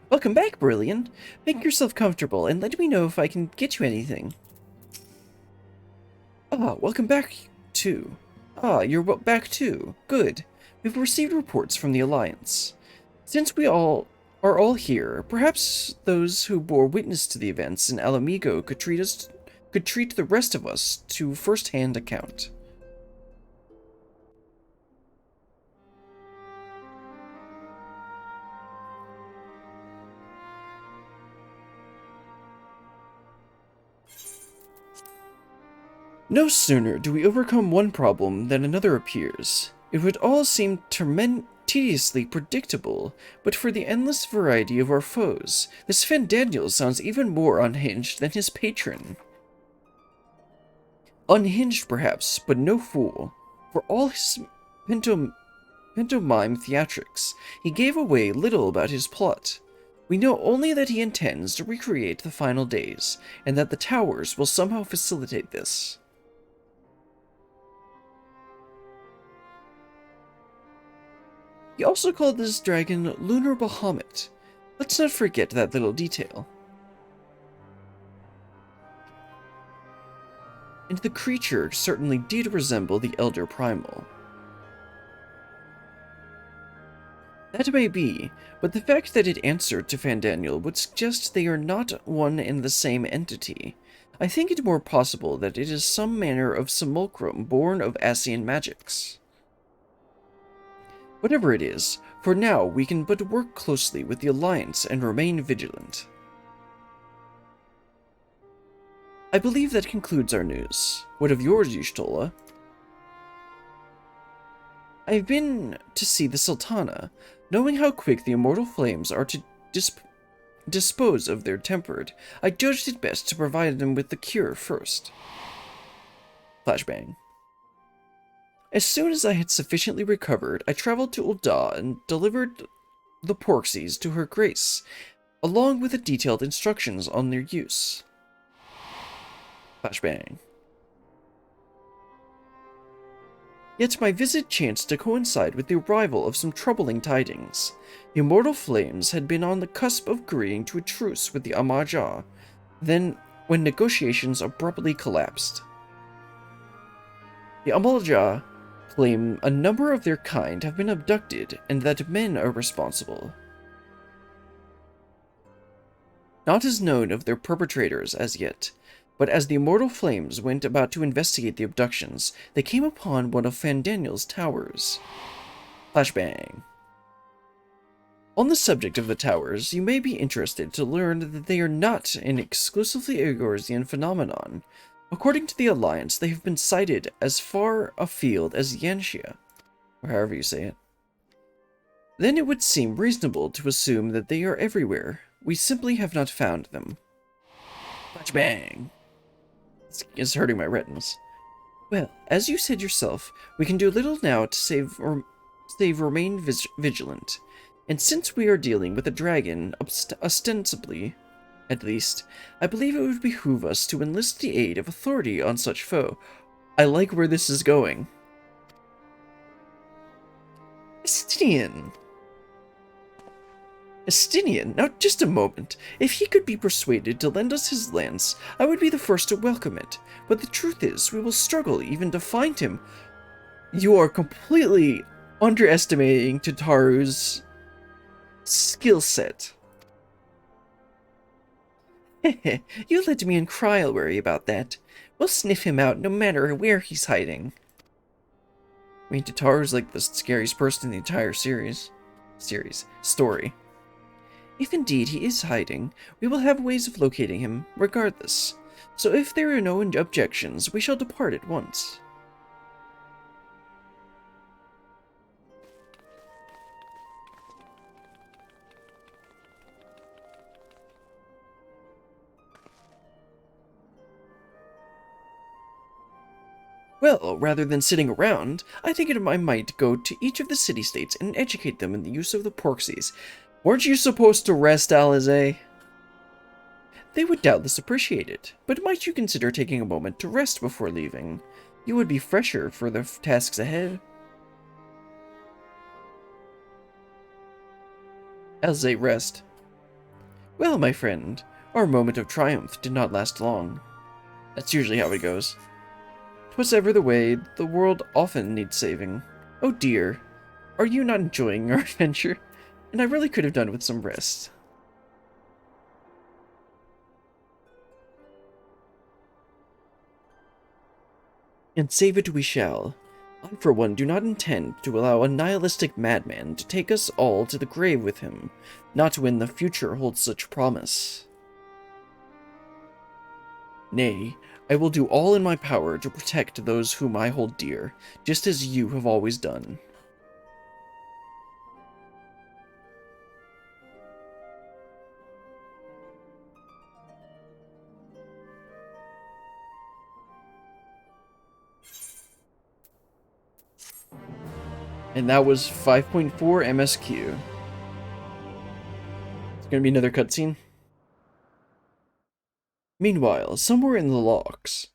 Welcome back, Brilliant. Make yourself comfortable and let me know if I can get you anything. Ah, welcome back too. Ah, you're back too. Good. We've received reports from the Alliance. Since we are all here, perhaps those who bore witness to the events in Alamigo could treat us could treat the rest of us to first-hand account. No sooner do we overcome one problem than another appears. It would all seem tediously predictable, but for the endless variety of our foes, this Fandaniel sounds even more unhinged than his patron. Unhinged perhaps, but no fool. For all his pantomime theatrics, he gave away little about his plot. We know only that he intends to recreate the final days, and that the towers will somehow facilitate this. He also called this dragon Lunar Bahamut. Let's not forget that little detail. And the creature certainly did resemble the Elder Primal. That may be, but the fact that it answered to Fandaniel would suggest they are not one and the same entity. I think it more possible that it is some manner of simulacrum born of Ascian magics. Whatever it is, for now we can but work closely with the Alliance and remain vigilant. I believe that concludes our news. What of yours, Y'shtola? I've been to see the Sultana. Knowing how quick the immortal flames are to dispose of their tempered, I judged it best to provide them with the cure first. Flashbang. As soon as I had sufficiently recovered, I traveled to Ul'dah and delivered the porksies to her grace, along with the detailed instructions on their use. Flashbang. Yet my visit chanced to coincide with the arrival of some troubling tidings. The immortal flames had been on the cusp of agreeing to a truce with the Amaja, then when negotiations abruptly collapsed. The Amaja claim a number of their kind have been abducted and that men are responsible. Naught is known of their perpetrators as yet, but as the immortal flames went about to investigate the abductions, they came upon one of Fandaniel's towers. Flashbang. On the subject of the towers, you may be interested to learn that they are not an exclusively Egorzian phenomenon. According to the Alliance, they have been sighted as far afield as Yanxia, or however you say it. Then it would seem reasonable to assume that they are everywhere. We simply have not found them. Flashbang! It's hurting my retinas. Well, as you said yourself, we can do little now to remain vigilant. And since we are dealing with a dragon, ostensibly, at least, I believe it would behoove us to enlist the aid of authority on such foe. I like where this is going. Estinian! Estinian, now just a moment. If he could be persuaded to lend us his lance, I would be the first to welcome it. But the truth is, we will struggle even to find him. You are completely underestimating Tataru's skill set. Heh, you let me and cry, I'll worry about that. We'll sniff him out no matter where he's hiding. I mean, Tataru's like the scariest person in the entire story. If indeed he is hiding, we will have ways of locating him, regardless. So if there are no objections, we shall depart at once. Well, rather than sitting around, I think I might go to each of the city-states and educate them in the use of the porksies. Weren't you supposed to rest, Alize? They would doubtless appreciate it, but might you consider taking a moment to rest before leaving? You would be fresher for the tasks ahead. Alize rest. Well, my friend, our moment of triumph did not last long. That's usually how it goes. 'Twas ever the way, the world often needs saving. Oh dear, are you not enjoying our adventure? And I really could have done with some rest. And save it we shall. I, for one, do not intend to allow a nihilistic madman to take us all to the grave with him, not when the future holds such promise. Nay, I will do all in my power to protect those whom I hold dear, just as you have always done. And that was 5.4 MSQ. It's gonna be another cutscene. Meanwhile, somewhere in the locks.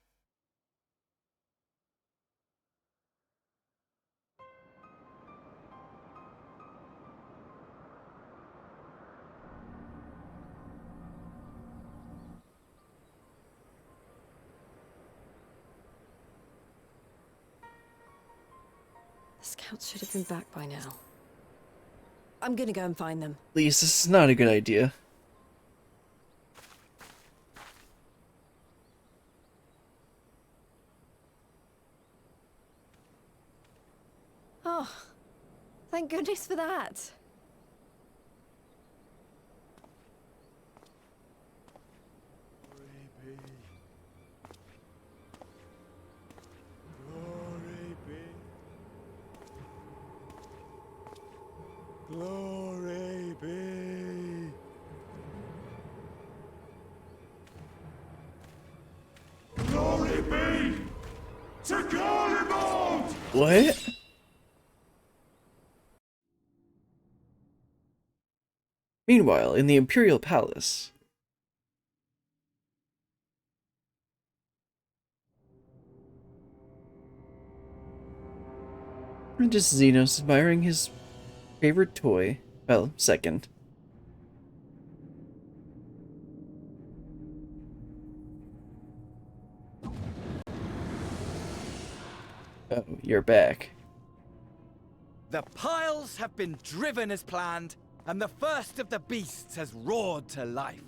The scouts should have been back by now. I'm gonna go and find them. Please, this is not a good idea. Oh, thank goodness for that. Glory be. Glory be to Garibald! What? Meanwhile, in the Imperial Palace. Princess Xenos admiring his favorite toy. Well, second. Oh, you're back. The piles have been driven as planned, and the first of the beasts has roared to life.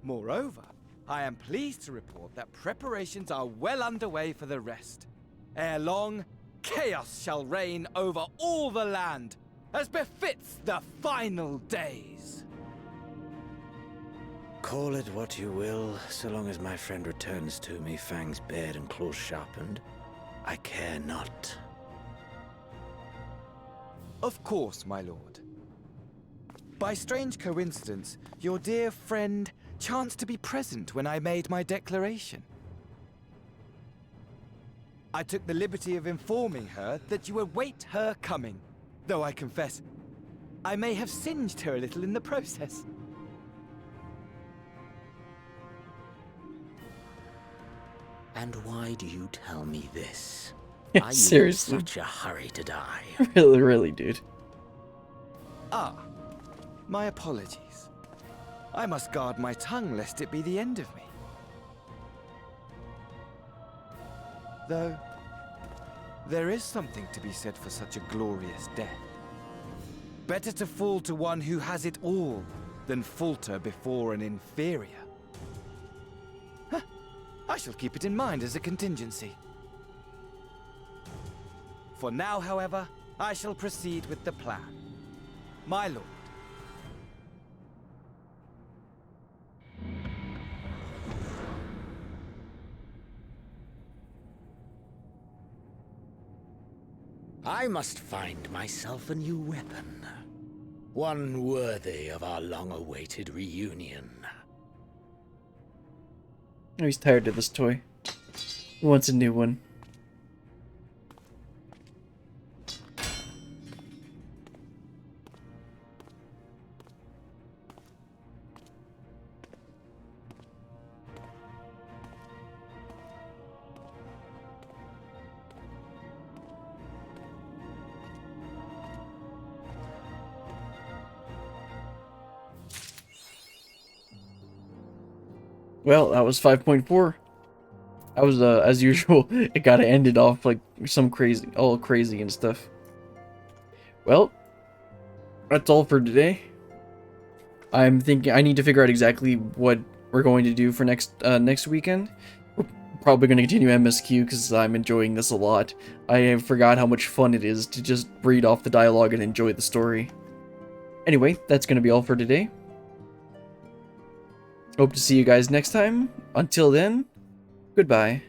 Moreover, I am pleased to report that preparations are well underway for the rest. Ere long, chaos shall reign over all the land, as befits the final days. Call it what you will, so long as my friend returns to me, fangs bared and claws sharpened. I care not. Of course, my lord. By strange coincidence, your dear friend chanced to be present when I made my declaration. I took the liberty of informing her that you await her coming, though I confess, I may have singed her a little in the process. And why do you tell me this? Yeah, Are you seriously. in such a hurry to die? Really, dude. Ah, my apologies. I must guard my tongue lest it be the end of me. Though, there is something to be said for such a glorious death. Better to fall to one who has it all than falter before an inferior. Huh. I shall keep it in mind as a contingency. For now, however, I shall proceed with the plan. My lord. I must find myself a new weapon. One worthy of our long-awaited reunion. Oh, he's tired of this toy. He wants a new one. Well, that was 5.4. That was, as usual, it got ended off like some crazy, all crazy and stuff. Well, that's all for today. I'm thinking I need to figure out exactly what we're going to do for next weekend. We're probably going to continue MSQ because I'm enjoying this a lot. I forgot how much fun it is to just read off the dialogue and enjoy the story. Anyway, that's going to be all for today. Hope to see you guys next time. Until then, goodbye.